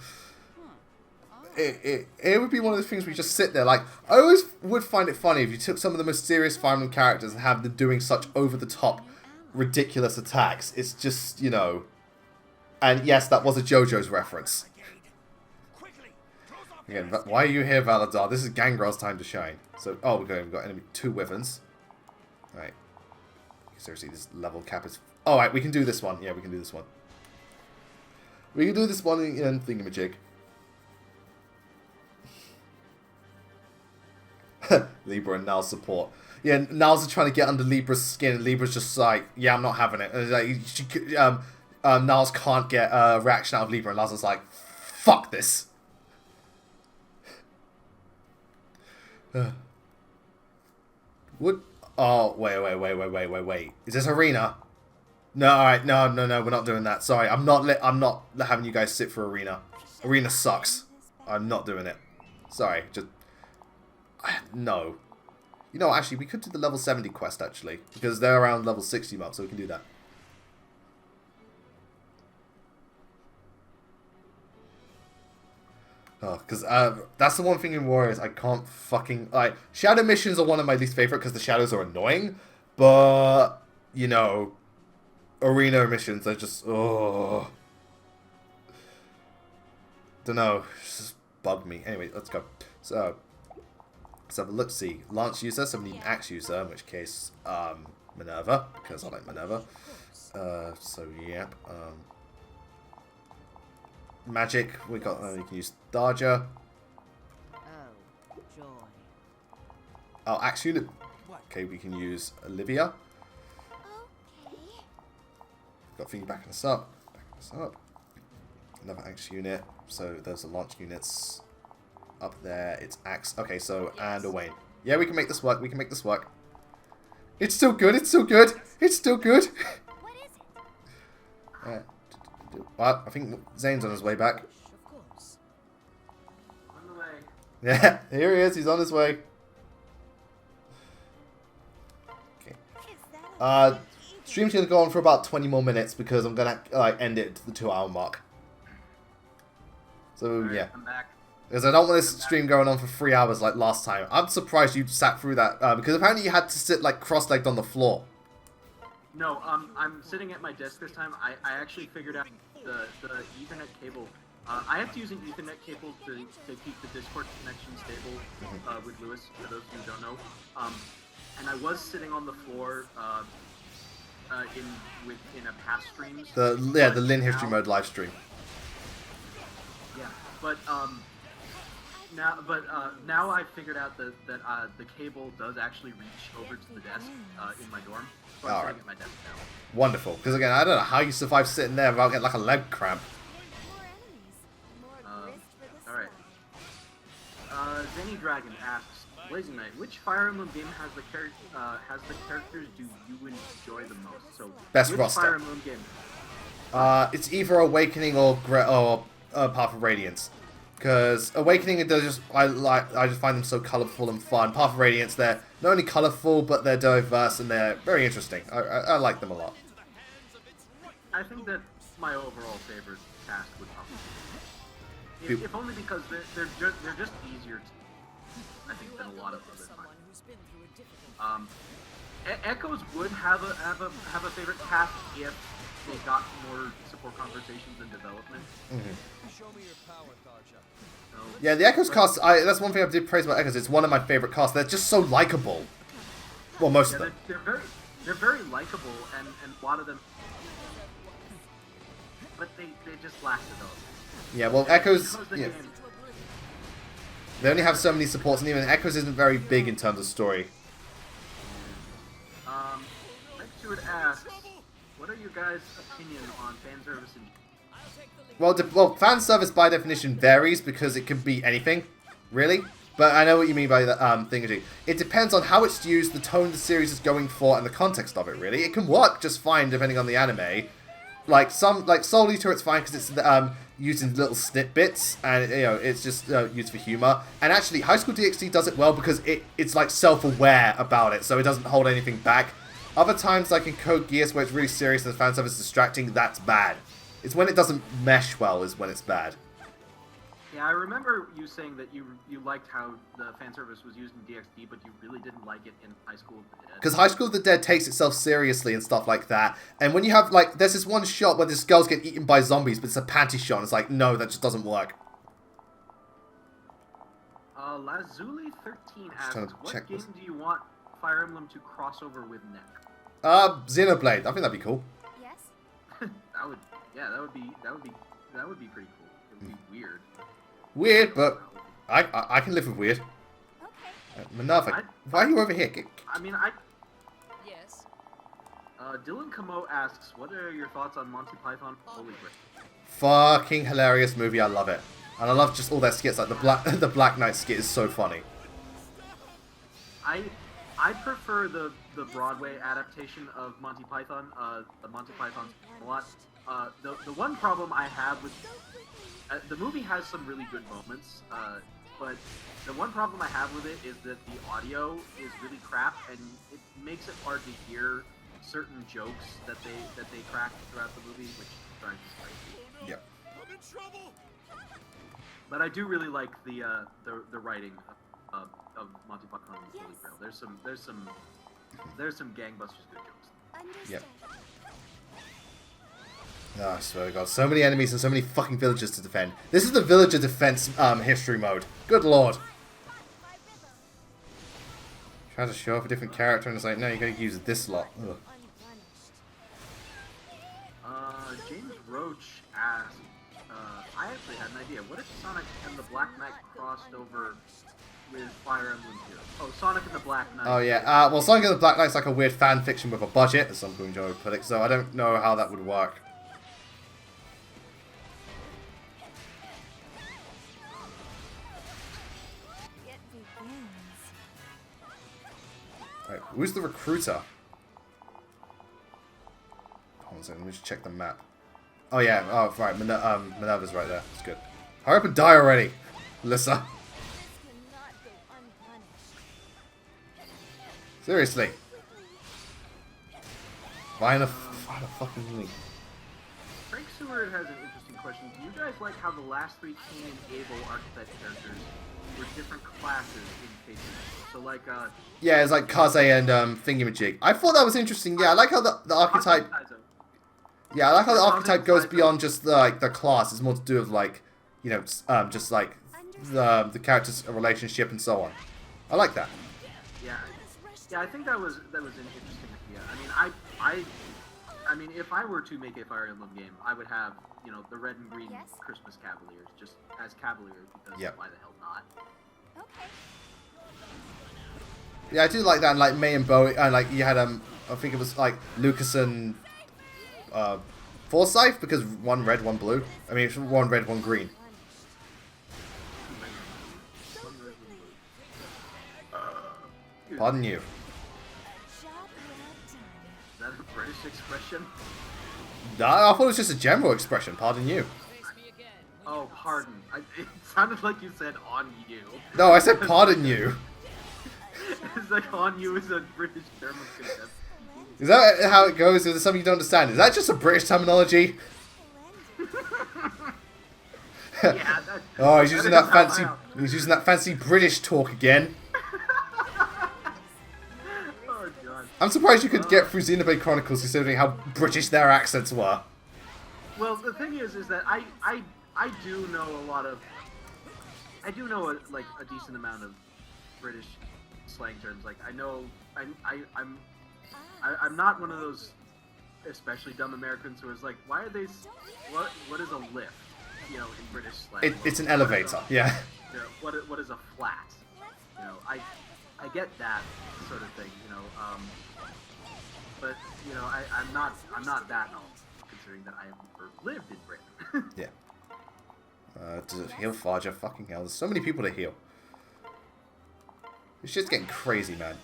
It would be one of those things where you just sit there like, I always would find it funny if you took some of the most serious Fire Emblem characters and have them doing such over-the-top, ridiculous attacks. It's just, you know, and yes, that was a JoJo's reference. Quickly, close off Again, why are you here, Valadar? This is Gangrel's time to shine. So, oh, we've got enemy 2 Wyverns. Alright. Seriously, this level cap is... Alright, we can do this one. Yeah, we can do this one. We can do this one in Thingamajig. Libra and Nal's support. Yeah, Nal's trying to get under Libra's skin, and Libra's just like, yeah, I'm not having it. And like, Nals can't get a reaction out of Libra, and Nal's just like, fuck this. Would wait. Is this arena? No, alright, no, we're not doing that. Sorry, I'm not having you guys sit for arena. Arena sucks. I'm not doing it. Sorry, just no. You know, actually, we could do the level 70 quest, actually. Because they're around level 60 mark, so we can do that. Oh, because that's the one thing in Warriors I can't fucking like. Shadow missions are one of my least favorite because the shadows are annoying, but you know, arena missions are just don't know, just bug me. Anyway, let's go. So let's have a look. See, Lance user, so we need an axe user, in which case Minerva, because I like Minerva. So yep. Magic, we got. You can use Darja. Oh, joy. Oh, axe unit. Okay, we can use Olivia. Okay. Got thing backing us up. Backing us up. Another axe unit. So those are launch units up there. It's axe. Okay, so and Owain. Yeah, we can make this work. We can make this work. It's still good. It's still good. It's still good. What is it? Well, I think Zane's on his way back. Of course. On the way. Yeah, here he is. He's on his way. Okay. Is that a Stream's gonna go on for about 20 more minutes because I'm gonna end it to the 2-hour mark. So Alright, yeah, I'm back. because I don't want this stream going on for 3 hours like last time. I'm surprised you sat through that because apparently you had to sit like cross-legged on the floor. No, I'm sitting at my desk this time. I actually figured out the Ethernet cable. I have to use an Ethernet cable to keep the Discord connection stable with Lewis, for those who don't know. And I was sitting on the floor in a past stream. The Lin History Mode live stream. Yeah, but now I figured out that the cable does actually reach over to the desk in my dorm. So I'm sitting at my desk now. Wonderful. Because again, I don't know how you survive sitting there without getting like a leg cramp. more enemies? More grist for this Alright. Zenny Dragon asks, Blazing Knight, which Fire Emblem game has the characters do you enjoy the most? So Best which roster. Fire Emblem game? It's either Awakening or Path of Radiance. Because Awakening, it does just I just find them so colourful and fun. Path of Radiance, they're not only colourful but they're diverse and they're very interesting. I like them a lot. I think that my overall favorite cast would probably be, if only because they're just easier to, I think, than a lot of other times. Echoes would have a favorite cast if they got more support conversations and development. Show me your power, Tarja. So, Yeah, the Echoes cast, that's one thing I did praise about Echoes. It's one of my favourite casts. They're just so likeable. Well, most of them. they're very likable, and a lot of them, but they just lack development. Yeah, well, Echoes, The yeah, game- they only have so many supports, and even Echoes isn't very big in terms of story. Next to it asks, what are your guys' opinion on fan service in Well, fan service by definition varies because it can be anything, really. But I know what you mean by that thingy. It depends on how it's used, the tone the series is going for, and the context of it. Really, it can work just fine depending on the anime. Like Soul Eater, it's fine because it's used in little snippets, and it's just used for humor. And actually, High School DxD does it well because it's like self-aware about it, so it doesn't hold anything back. Other times, like in Code Geass, where it's really serious and the fan service is distracting, that's bad. It's when it doesn't mesh well is when it's bad. Yeah, I remember you saying that you liked how the fan service was used in DxD, but you really didn't like it in High School of the Dead. Because High School of the Dead takes itself seriously and stuff like that. And when you have, like, there's this one shot where this girl's getting eaten by zombies, but it's a panty shot, and it's like, no, that just doesn't work. Lazuli13 Just trying asks, to what check game this. do you want Fire Emblem to cross over with next? Xenoblade. I think that'd be cool. Yes? that would be pretty cool. It would be weird. Weird, but I can live with weird. Okay. Minerva, why are you over here? Yes. Dylan Camo asks, what are your thoughts on Monty Python Holy Grail? Fucking hilarious movie. I love it. And I love just all their skits. Like the Black Knight skit is so funny. I prefer the Broadway adaptation of Monty Python, the Monty Python a lot. The one problem I have with the movie has some really good moments, but the one problem I have with it is that the audio is really crap, and it makes it hard to hear certain jokes that they crack throughout the movie, which drives me crazy. Yep. I'm in trouble. But I do really like the writing of Monty Python and the Holy Grail. There's some gangbusters good jokes. Yep. Oh, I swear to God, so many enemies and so many fucking villagers to defend. This is the villager defense history mode. Good lord. Try to show off a different character and it's like, no, you're going to use this lot. Ugh. James Roach asked, I actually had an idea. What if Sonic and the Black Knight crossed over with Fire Emblem Heroes? Oh, Sonic and the Black Knight. Oh yeah, well Sonic and the Black Knight's like a weird fan fiction with a budget, as some people enjoy put it, so I don't know how that would work. It begins. Right, who's the recruiter? Hold on a second, let me just check the map. Oh yeah, oh right, Minerva's right there. That's good. Hurry up and die already, Alyssa. This cannot go unpunished. Seriously. Find a fucking link. Frank Seward has an interesting question. Do you guys like how the last three Cain and Abel archetype characters were different classes in cases? So like, Yeah, it's like Kaze and Thingamajig. I thought that was interesting. Yeah, I like how the archetype. Yeah, I like how the archetype goes beyond just the class. It's more to do with like, you know, just like the character's relationship and so on. I like that. Yeah, I think that was an interesting idea. I mean, if I were to make a Fire Emblem game, I would have, you know, the red and green Christmas Cavaliers just as Cavaliers because why the hell not? Okay. Yeah, I do like that. And like May and Bowie, and like you had I think it was like Lucas and Forsyth, because one red, one blue. I mean, it's one red, one green. Pardon you. Job well done. Is that a British expression? No, I thought it was just a general expression. Pardon you. Oh, pardon. It sounded like you said on you. No, I said pardon you. It's like on you is a British term of contempt. Is that how it goes? Is there something you don't understand? Is that just a British terminology? Yeah, Oh, he's using that fancy. how He's using that fancy British talk again. Oh, God. I'm surprised you could get through Xenoblade Chronicles considering how British their accents were. Well, the thing is that I do know a lot of. I do know like a decent amount of British slang terms. Like I know I'm not one of those especially dumb Americans who is like, why are they? What is a lift? You know, in British slang. It's an elevator. Yeah. You know, what is a flat? You know, I get that sort of thing. You know, but you know, I'm not that old, considering that I have never lived in Britain. Yeah. Does it heal Farja? Fucking hell, there's so many people to heal. This shit's getting crazy, man.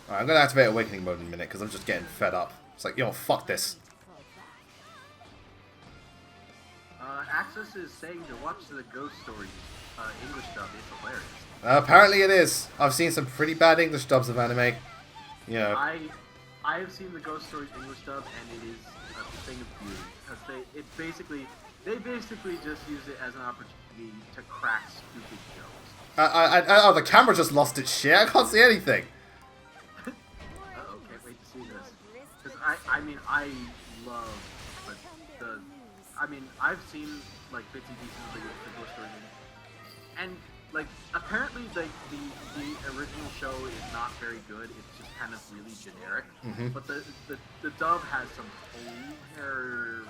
Alright, I'm gonna activate Awakening mode in a minute, because I'm just getting fed up. It's like, yo, fuck this. Access is saying to watch the Ghost Stories English dub. It's hilarious. Apparently it is. I've seen some pretty bad English dubs of anime. You know. I have seen the Ghost Stories English dub, and it is a thing of beauty because they basically just use it as an opportunity to crack stupid jokes. Oh, the camera just lost its shit. I can't see anything. Uh-oh, can't wait to see this. Because I mean, I love I've seen like bits and pieces of the Ghost Stories, and like apparently the original show is not very good. It's just kind of really generic. Mm-hmm. But the dub has some hilarious.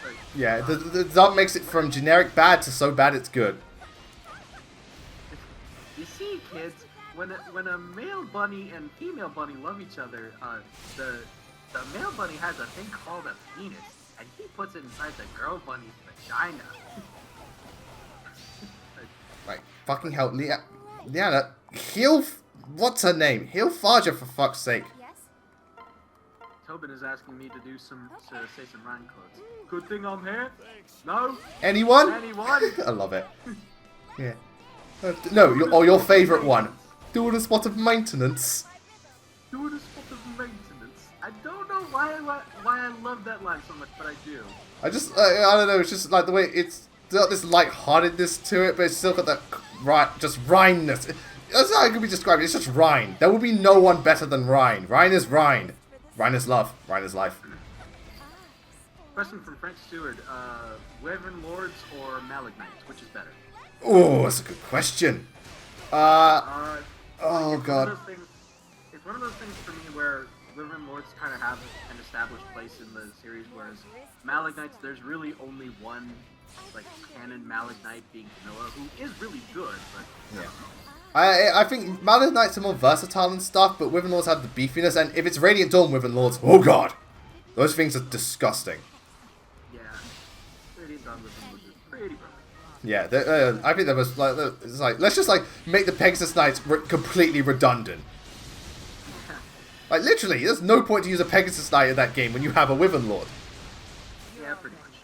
Like, Yeah, the dub makes it from generic bad to so bad it's good. You see, kids, when a male bunny and female bunny love each other, the male bunny has a thing called a penis, and he puts it inside the girl bunny's vagina. Right, fucking hell, Liana, heal. What's her name? Heal Farja for fuck's sake. Yes? Tobin is asking me to say some rhyme quotes. Good thing I'm here. No. Anyone? Anyone? I love it. Yeah. No, your favourite one. Doing a spot of maintenance. Doing a spot of maintenance. I don't know why I love that line so much, but I do. I don't know, it's just like the way it's got this light-heartedness to it, but it's still got that just Rhine-ness. That's how it could be described. It's just Rhine. There will be no one better than Rhine. Rhine is Rhine. Rhine is love. Rhine is life. Question from Frank Stewart: Wyvern Lords or Malignite? Which is better? Oh, that's a good question. Oh It's god. It's one of those things for me where Wyvern Lords kind of have an established place in the series, whereas Malignites, there's really only one like canon Malignite being Camilla, who is really good, but Yeah. I think Malignite's are more versatile and stuff, but Wyvern Lords have the beefiness, and if it's Radiant Dawn Wyvern Lords, oh god! Those things are disgusting. yeah, Radiant Dawn Wyvern Lords is pretty broken. Yeah, I think that was like, it's like, let's just like make the Pegasus Knights completely redundant. Like literally, there's no point to use a Pegasus Knight in that game when you have a Wyvern Lord. Yeah, pretty much.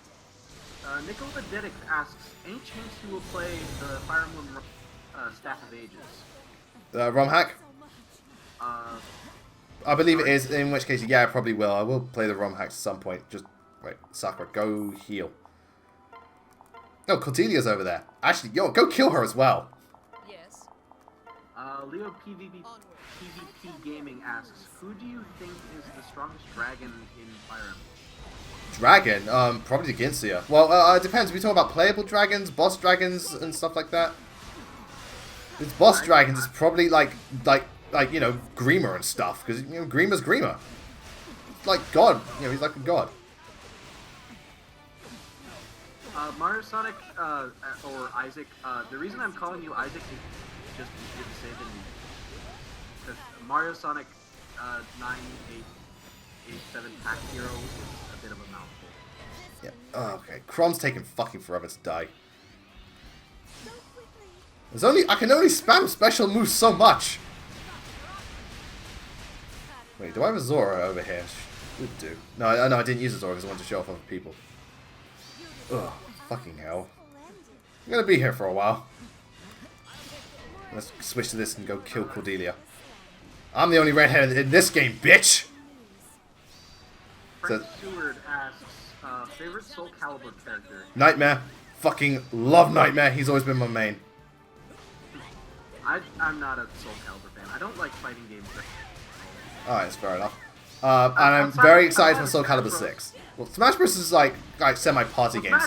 Nicola Dedick asks, any chance you will play the Fire Emblem Staff of Ages? ROM hack? Uh, I believe it is, in which case, yeah, I probably will. I will play the ROM hacks at some point. Just, wait, Sakura, go heal. No, Cordelia's over there. Actually, yo, go kill her as well. Yes. Leo PvP Gaming asks, who do you think is the strongest dragon in Fire Emblem? Dragon? Probably the Ginsia. Well, it depends. We talk about playable dragons, boss dragons, and stuff like that. It's boss dragons. It's probably like you know, Grima and stuff, because you know Grima's Grima. It's like God. You know, he's like a god. Mario Sonic or Isaac. The reason I'm calling you Isaac is just easier to say than because Mario Sonic 9887 Pack Hero is a bit of a mouthful. Yeah. Oh, okay. Crom's taking fucking forever to die. I can only spam special moves so much. Wait, do I have a Zora over here? Would do. No, I didn't use a Zora because I wanted to show off other people. Ugh, fucking hell. I'm gonna be here for a while. Let's switch to this and go kill Cordelia. I'm the only redhead in this game, bitch! Frank Seward asks, favorite Soul Calibur character? Nightmare. Fucking love Nightmare. He's always been my main. I'm not a Soul Calibur fan. I don't like fighting games. Alright, that's fair enough. And I'm very excited for Soul Calibur 6. Well, Smash Bros. Is like semi-party games.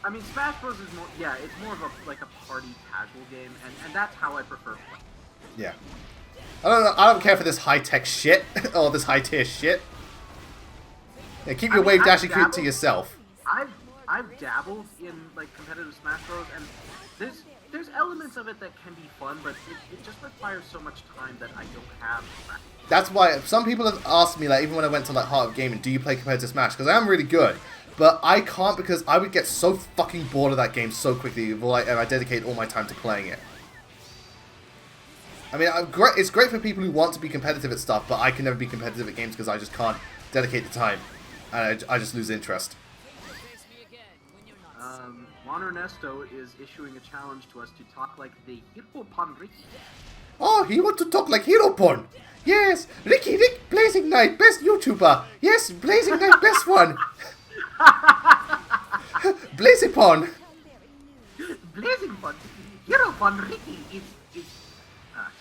I mean, Smash Bros. Is more, yeah, it's more of a party casual game, and that's how I prefer playing. Yeah. I don't care for this high-tech shit, or this high-tier shit. Yeah, keep your wave dashing to yourself. I've dabbled in like competitive Smash Bros. And there's elements of it that can be fun, but it just requires so much time that I don't have. That's why some people have asked me, like, even when I went to like Heart of Gaming, do you play competitive Smash? Because I am really good, but I can't because I would get so fucking bored of that game so quickly if I dedicate all my time to playing it. I mean, it's great for people who want to be competitive at stuff, but I can never be competitive at games because I just can't dedicate the time, and I just lose interest. Juan Ernesto is issuing a challenge to us to talk like the Hippo Ricky. Oh, he wants to talk like Hiropon. Yes, Rick, Blazing Knight, best YouTuber. Yes, Blazing Knight, best one. Blazipon. Blazing Pon, Hiropon Ricky is ah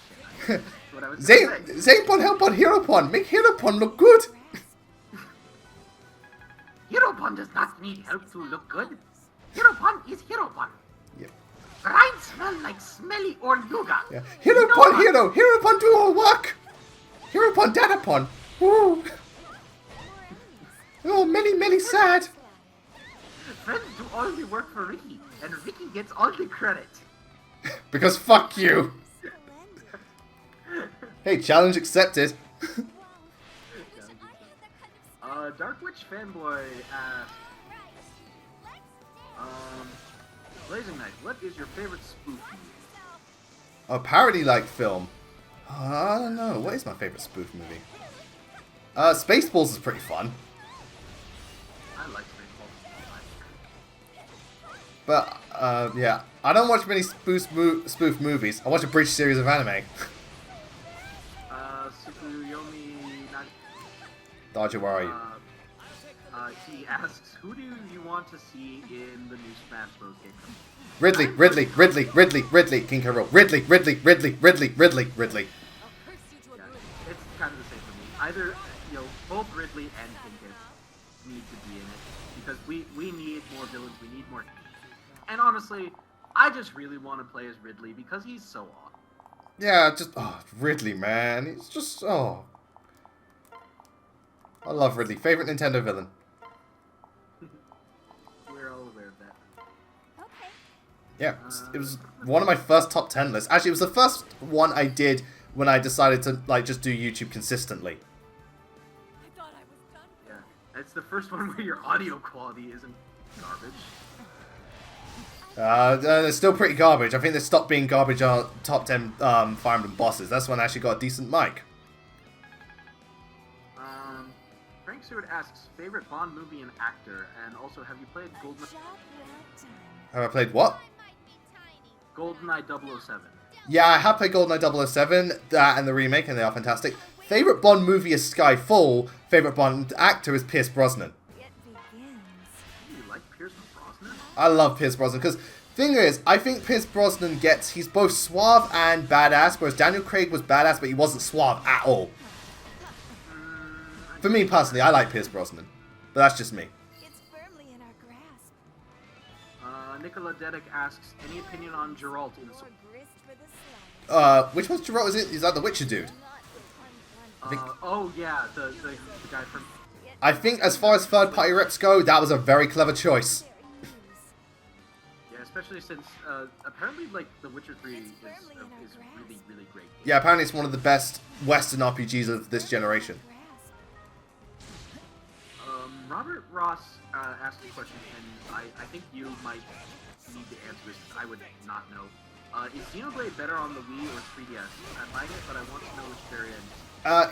shit. That's what I was gonna say. Zaynpon, Helpon, Hiropon. Make Hiropon look good. Hiropon does not need help to look good. Hiropon is Hiropon. Yep. Brine smell like smelly or nougat. Yeah. Hiropon, Hero. Hiropon do all work. Hiropon, Dadapon. Woo. Oh, many sad. Friends do all the work for Ricky, and Ricky gets all the credit. Because fuck you. Hey, challenge accepted. Dark Witch Fanboy asked, Blazing Knight, what is your favorite spoof movie? A parody-like film. I don't know. What is my favorite spoof movie? Spaceballs is pretty fun. I like Spaceballs. But, yeah. I don't watch many spoof movies. I watch a British series of anime. Tsukuyomi Nagi. Dodger, where are you? He asks, who do you want to see in the new Smash Bros. Game? Ridley, Ridley, Ridley, Ridley, Ridley, King K. Rool. Ridley, Ridley, Ridley, Ridley, Ridley, Ridley. I'll curse you to Yeah, oblivion. it's kind of the same for me. Either, both Ridley and Kinkus need to be in it because we need more villains. We need more. And honestly, I just really want to play as Ridley because he's so awesome. Yeah, just Ridley, man. It's just I love Ridley. Favorite Nintendo villain. We're all aware of that. Okay. Yeah, it was one of my first top 10 lists. Actually, it was the first one I did when I decided to just do YouTube consistently. I thought I was done. Yeah, it's the first one where your audio quality isn't garbage. They're still pretty garbage. I think they stopped being garbage on top 10 Fire Emblem bosses. That's when I actually got a decent mic. Frank Stewart asks, favorite Bond movie and actor, and also have you played Have I played what? GoldenEye 007? Yeah, I have played GoldenEye 007, that and the remake, and they are fantastic. Favorite Bond movie is Skyfall. Favorite Bond actor is Pierce Brosnan. It begins. You like Pierce Brosnan? I love Pierce Brosnan because thing is, I think Pierce Brosnan he's both suave and badass, whereas Daniel Craig was badass, but he wasn't suave at all. For me personally, I like Pierce Brosnan, but that's just me. It's firmly in our grasp. Nicola Dedick asks, any opinion on Geralt in More grist for the slice. Which one's Geralt? Is that the Witcher dude? Not with Oh yeah, the guy from... I think as far as third-party reps go, that was a very clever choice. Yeah, especially since apparently like The Witcher 3 is really, really great. Yeah, apparently it's one of the best Western RPGs of this generation. Robert Ross asked a question, and I think you might need to answer this. I would not know. Is Xenoblade better on the Wii or 3DS? I'm buying it, but I want to know which variant.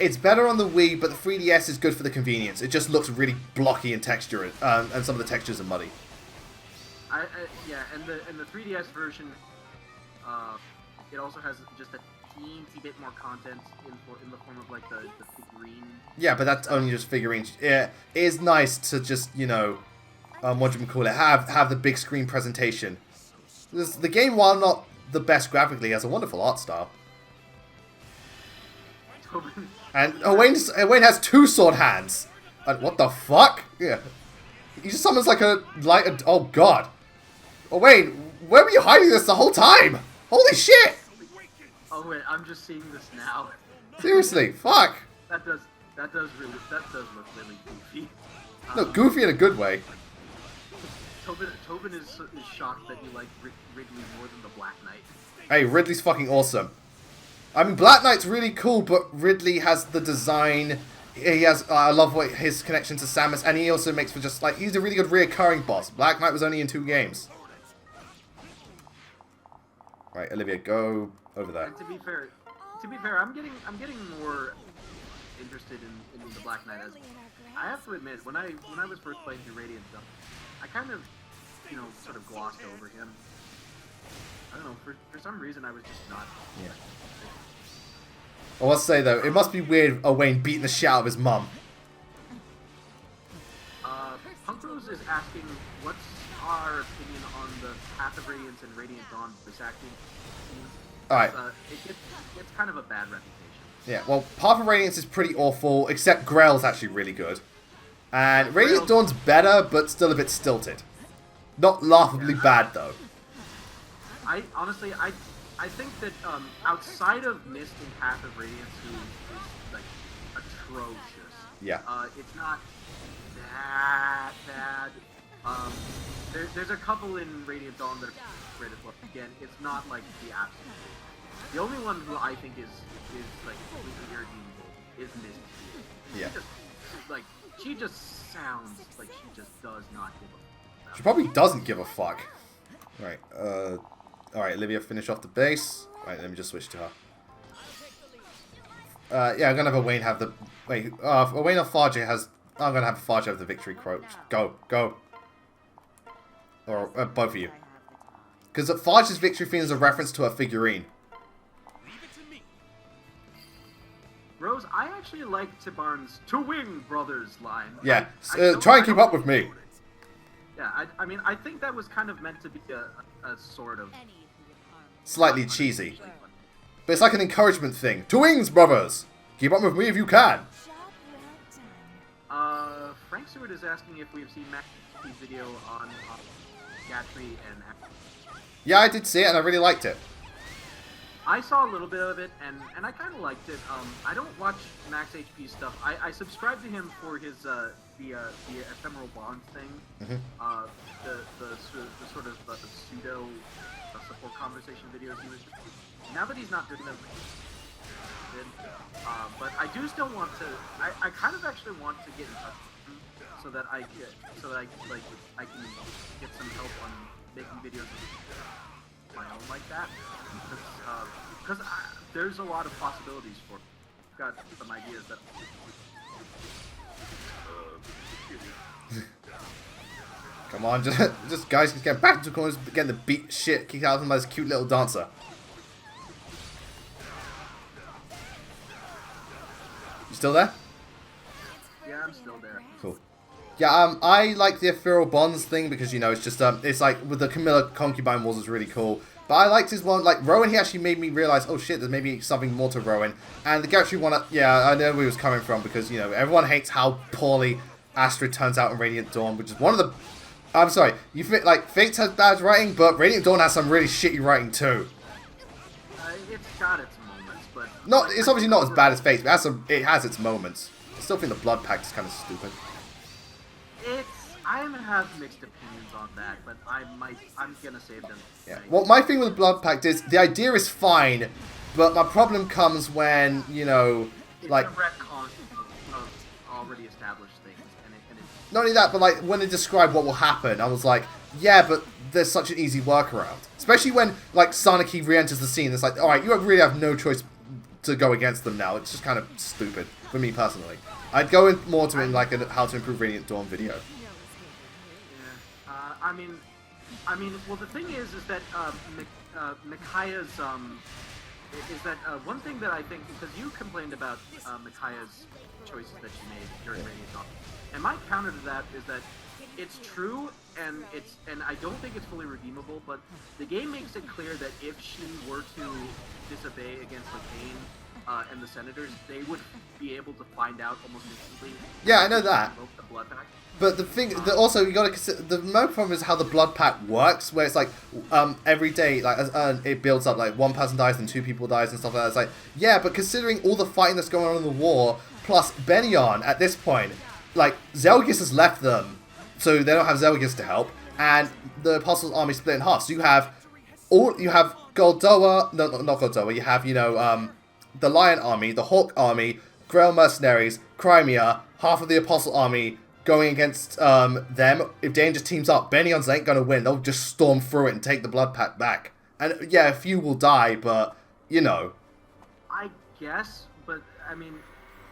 It's better on the Wii, but the 3DS is good for the convenience. It just looks really blocky and texture, and some of the textures are muddy. Yeah, and the 3DS version, it also has just a teensy bit more content in the form of like the figurine. Yeah, but that's only just figurines. Yeah, it is nice to just, what do you call it, have the big screen presentation. The game, while not the best graphically, has a wonderful art style. And Owain has two sword hands. What the fuck? Yeah. He just summons like oh god. Owain, where were you hiding this the whole time? Holy shit! Oh wait, I'm just seeing this now. Seriously, fuck. That does look really goofy. No, goofy in a good way. Tobin is shocked that you like Ridley more than the Black Knight. Hey, Ridley's fucking awesome. I mean, Black Knight's really cool, but Ridley has the design. He has, I love his connection to Samus, and he also makes for just, he's a really good reoccurring boss. Black Knight was only in 2 games. Right, Olivia, go over there. And to be fair, I'm getting more interested in the Black Knight. As I have to admit, when I was first playing through Radiant stuff, I kind of, sort of glossed over him. I don't know, for some reason I was just not. Yeah. I must say though, it must be weird Owain beating the shit out of his mum. Punk Rose is asking, what's our opinion on the Path of Radiance and Radiant Dawn voice acting scenes? Alright. It's kind of a bad reputation. Yeah, well, Path of Radiance is pretty awful, except Grail's actually really good. And Radiant Dawn's better, but still a bit stilted. Not laughably bad though. I think that outside of Mist and Path of Radiance, who is like atrocious. Yeah. It's not that bad. There's a couple in Radiant Dawn that are great as well. Again, it's not like the absolute. The only one who I think is like completely irredeemable is Mist. Yeah. She just sounds like she just does not give a fuck. She probably doesn't give a fuck. Right, alright, Olivia, finish off the base. Right, let me just switch to her. Yeah, I'm gonna have Owain have the... Wait, Owain or Farja has... I'm gonna have Farja have the victory quote. Go. Or both of you. Because Farja's victory theme is a reference to her figurine. Rose, I actually like Tibarn's "To Wing Brothers" line. Yeah, I don't- try and I keep don't- up with me. Yeah, I mean, I think that was kind of meant to be a sort of Any who would harm Slightly cheesy. But it's like an encouragement thing. To wings, brothers! Keep up with me if you can. Frank Stewart is asking if we've seen Max's video on Gatry and. Yeah, I did see it and I really liked it. I saw a little bit of it and I kind of liked it. I don't watch Max HP stuff. I subscribe to him for his the ephemeral bond thing. Mm-hmm. The sort of pseudo support conversation videos he was. Now that he's not doing them. But I do still want to. I kind of actually want to get in touch with him so that I can get some help on making videos of my own like that. Because there's a lot of possibilities for it. I've got some ideas that. Come on, just guys can get back into the corners, getting the beat shit kicked out of them by this cute little dancer. You still there? Yeah, I'm still there. Cool. Yeah, I like the ethereal bonds thing because, you know, it's just, it's like, with the Camilla concubine wars is really cool. But I liked his one, like, Rowan, he actually made me realize, oh shit, there's maybe something more to Rowan. And the Gatry one, yeah, I know where he was coming from because, you know, everyone hates how poorly Astrid turns out in Radiant Dawn, which is one of the, I'm sorry, you think, like, Fates has bad writing, but Radiant Dawn has some really shitty writing too. It's got its moments, but It's obviously not as bad as Fates, but it has its moments. I still think the Blood Pact is kind of stupid. I have mixed opinions on that, but I'm gonna save them. Yeah. Well, my thing with the Blood Pact is the idea is fine, but my problem comes when, you know, It's like, a retcon of already established things, and it's not only that, but like when they describe what will happen, I was like, yeah, but there's such an easy workaround. Especially when like Sanaki re-enters the scene, it's like, all right, you really have no choice to go against them now. It's just kind of stupid for me personally. I'd go in more to like a how to improve Radiant Dawn video. I mean, well, the thing is that Mikaya's is that one thing that I think, because you complained about Mikaya's choices that she made during Radiant Dawn, and my counter to that is that it's true, and I don't think it's fully redeemable, but the game makes it clear that if she were to disobey against the Kane and the Senators, they would be able to find out almost instantly. Yeah, I know that. The Blood Pact. But the thing, also you gotta consider, the main problem is how the Blood Pact works, where it's like, every day, like, it builds up, like, one person dies and two people dies and stuff like that. It's like, yeah, but considering all the fighting that's going on in the war, plus Benyon, at this point, like, Zelgis has left them, so they don't have Zelgis to help, and the Apostles' army split in half, so you have Goldoa, no, not Goldoa, you have, you know, the Lion army, the Hawk army, Grail mercenaries, Crimea, half of the Apostle army, going against them. If Dane just teams up, Benyons ain't gonna win. They'll just storm through it and take the Blood Pact back. And yeah, a few will die, but you know. I guess, but I mean,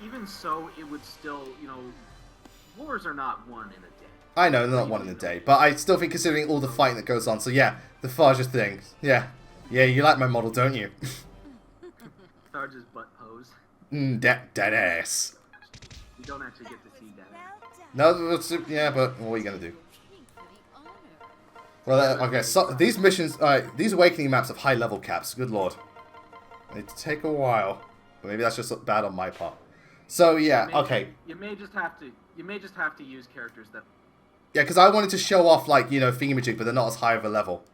even so, it would still, you know, wars are not won in a day. I know they're not one in a day, but I still think considering all the fighting that goes on. So yeah, the Farja thing. Yeah, you like my model, don't you? Sarge's butt pose. Dead ass. You don't actually get to see that. No, yeah, but what are you gonna do? Well, okay, so these missions, these awakening maps have high level caps. Good lord, they take a while. But maybe that's just bad on my part. So yeah, okay. You may just have to use characters that. Yeah, because I wanted to show off, like, you know, thingamajig, but they're not as high of a level.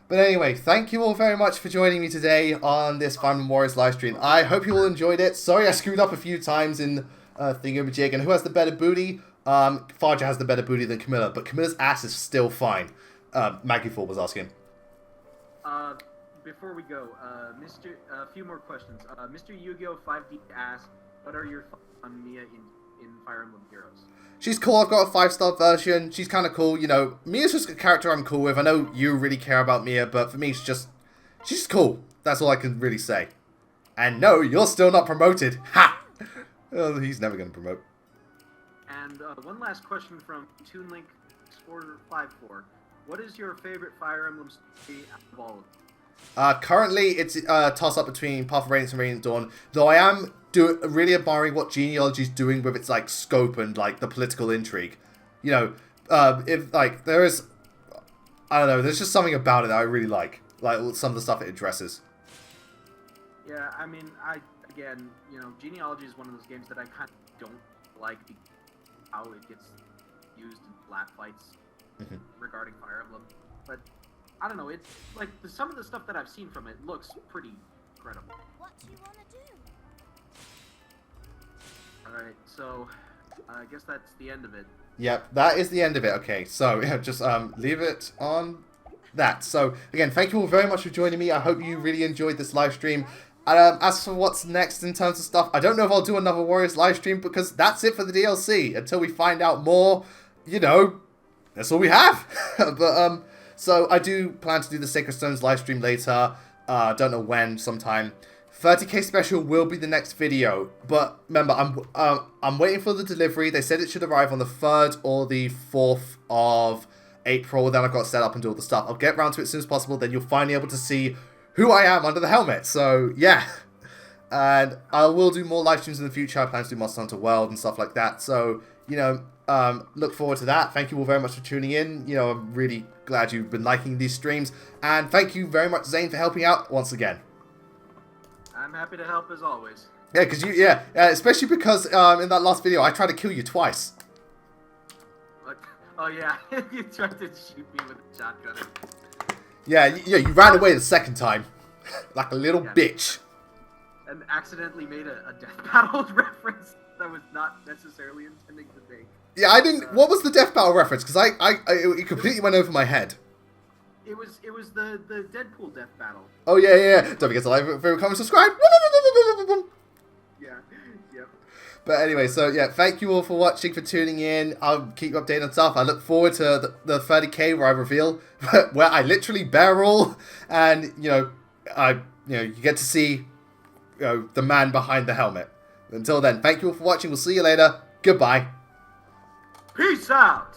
But anyway, thank you all very much for joining me today on this Fire Emblem Warriors livestream. I hope you all enjoyed it. Sorry I screwed up a few times in thingamajig. And who has the better booty? Farja has the better booty than Camilla, but Camilla's ass is still fine. Maggie Ford was asking. Before we go, a few more questions. Mr. Yu-Gi-Oh! 5D asks, what are your thoughts on Mia in Fire Emblem Heroes? She's cool. I've got a 5-star version. She's kind of cool. You know, Mia's just a character I'm cool with. I know you really care about Mia, but for me, she's just cool. That's all I can really say. And no, you're still not promoted. Ha! Oh, he's never going to promote. And one last question from TuneLink 454. What is your favorite Fire Emblem story out of all of them? Currently, it's a toss-up between Path of Radiance and Radiant Dawn, though I am really admiring what Genealogy is doing with its, like, scope and, like, the political intrigue. You know, if, like, there is... I don't know, there's just something about it that I really like some of the stuff it addresses. Yeah, I mean, again, you know, Genealogy is one of those games that I kind of don't like how it gets used in lap fights regarding Fire Emblem. But, I don't know, it's, like, some of the stuff that I've seen from it looks pretty incredible. What you wanna do? Alright, so, I guess that's the end of it. Yep, that is the end of it. Okay, so yeah, just leave it on that. So again, thank you all very much for joining me. I hope you really enjoyed this live stream. As for what's next in terms of stuff, I don't know if I'll do another Warriors live stream because that's it for the DLC. Until we find out more, you know, that's all we have. But so I do plan to do the Sacred Stones live stream later. Don't know when, sometime. 30k special will be the next video, but remember, I'm waiting for the delivery. They said it should arrive on the 3rd or the 4th of April. Then I've got to set up and do all the stuff. I'll get around to it as soon as possible. Then you'll finally be able to see who I am under the helmet. So yeah, and I will do more live streams in the future. I plan to do Monster Hunter World and stuff like that. So you know, look forward to that. Thank you all very much for tuning in. You know, I'm really glad you've been liking these streams, and thank you very much, Zane, for helping out once again. I'm happy to help as always. Yeah, because especially because in that last video I tried to kill you twice. Look, oh yeah, you tried to shoot me with a shotgun. Yeah, you ran away the second time, like a little bitch. And accidentally made a Death Battle reference that I was not necessarily intending to make. Yeah, I didn't. What was the Death Battle reference? Because it completely went over my head. It was the Deadpool Death Battle. Oh yeah. Don't forget to like, favorite, comment, subscribe. Yeah. Yep. But anyway, so yeah, thank you all for watching, for tuning in. I'll keep you updated on stuff. I look forward to the 30k where I reveal where I literally barrel, and you get to see the man behind the helmet. Until then, thank you all for watching. We'll see you later. Goodbye. Peace out.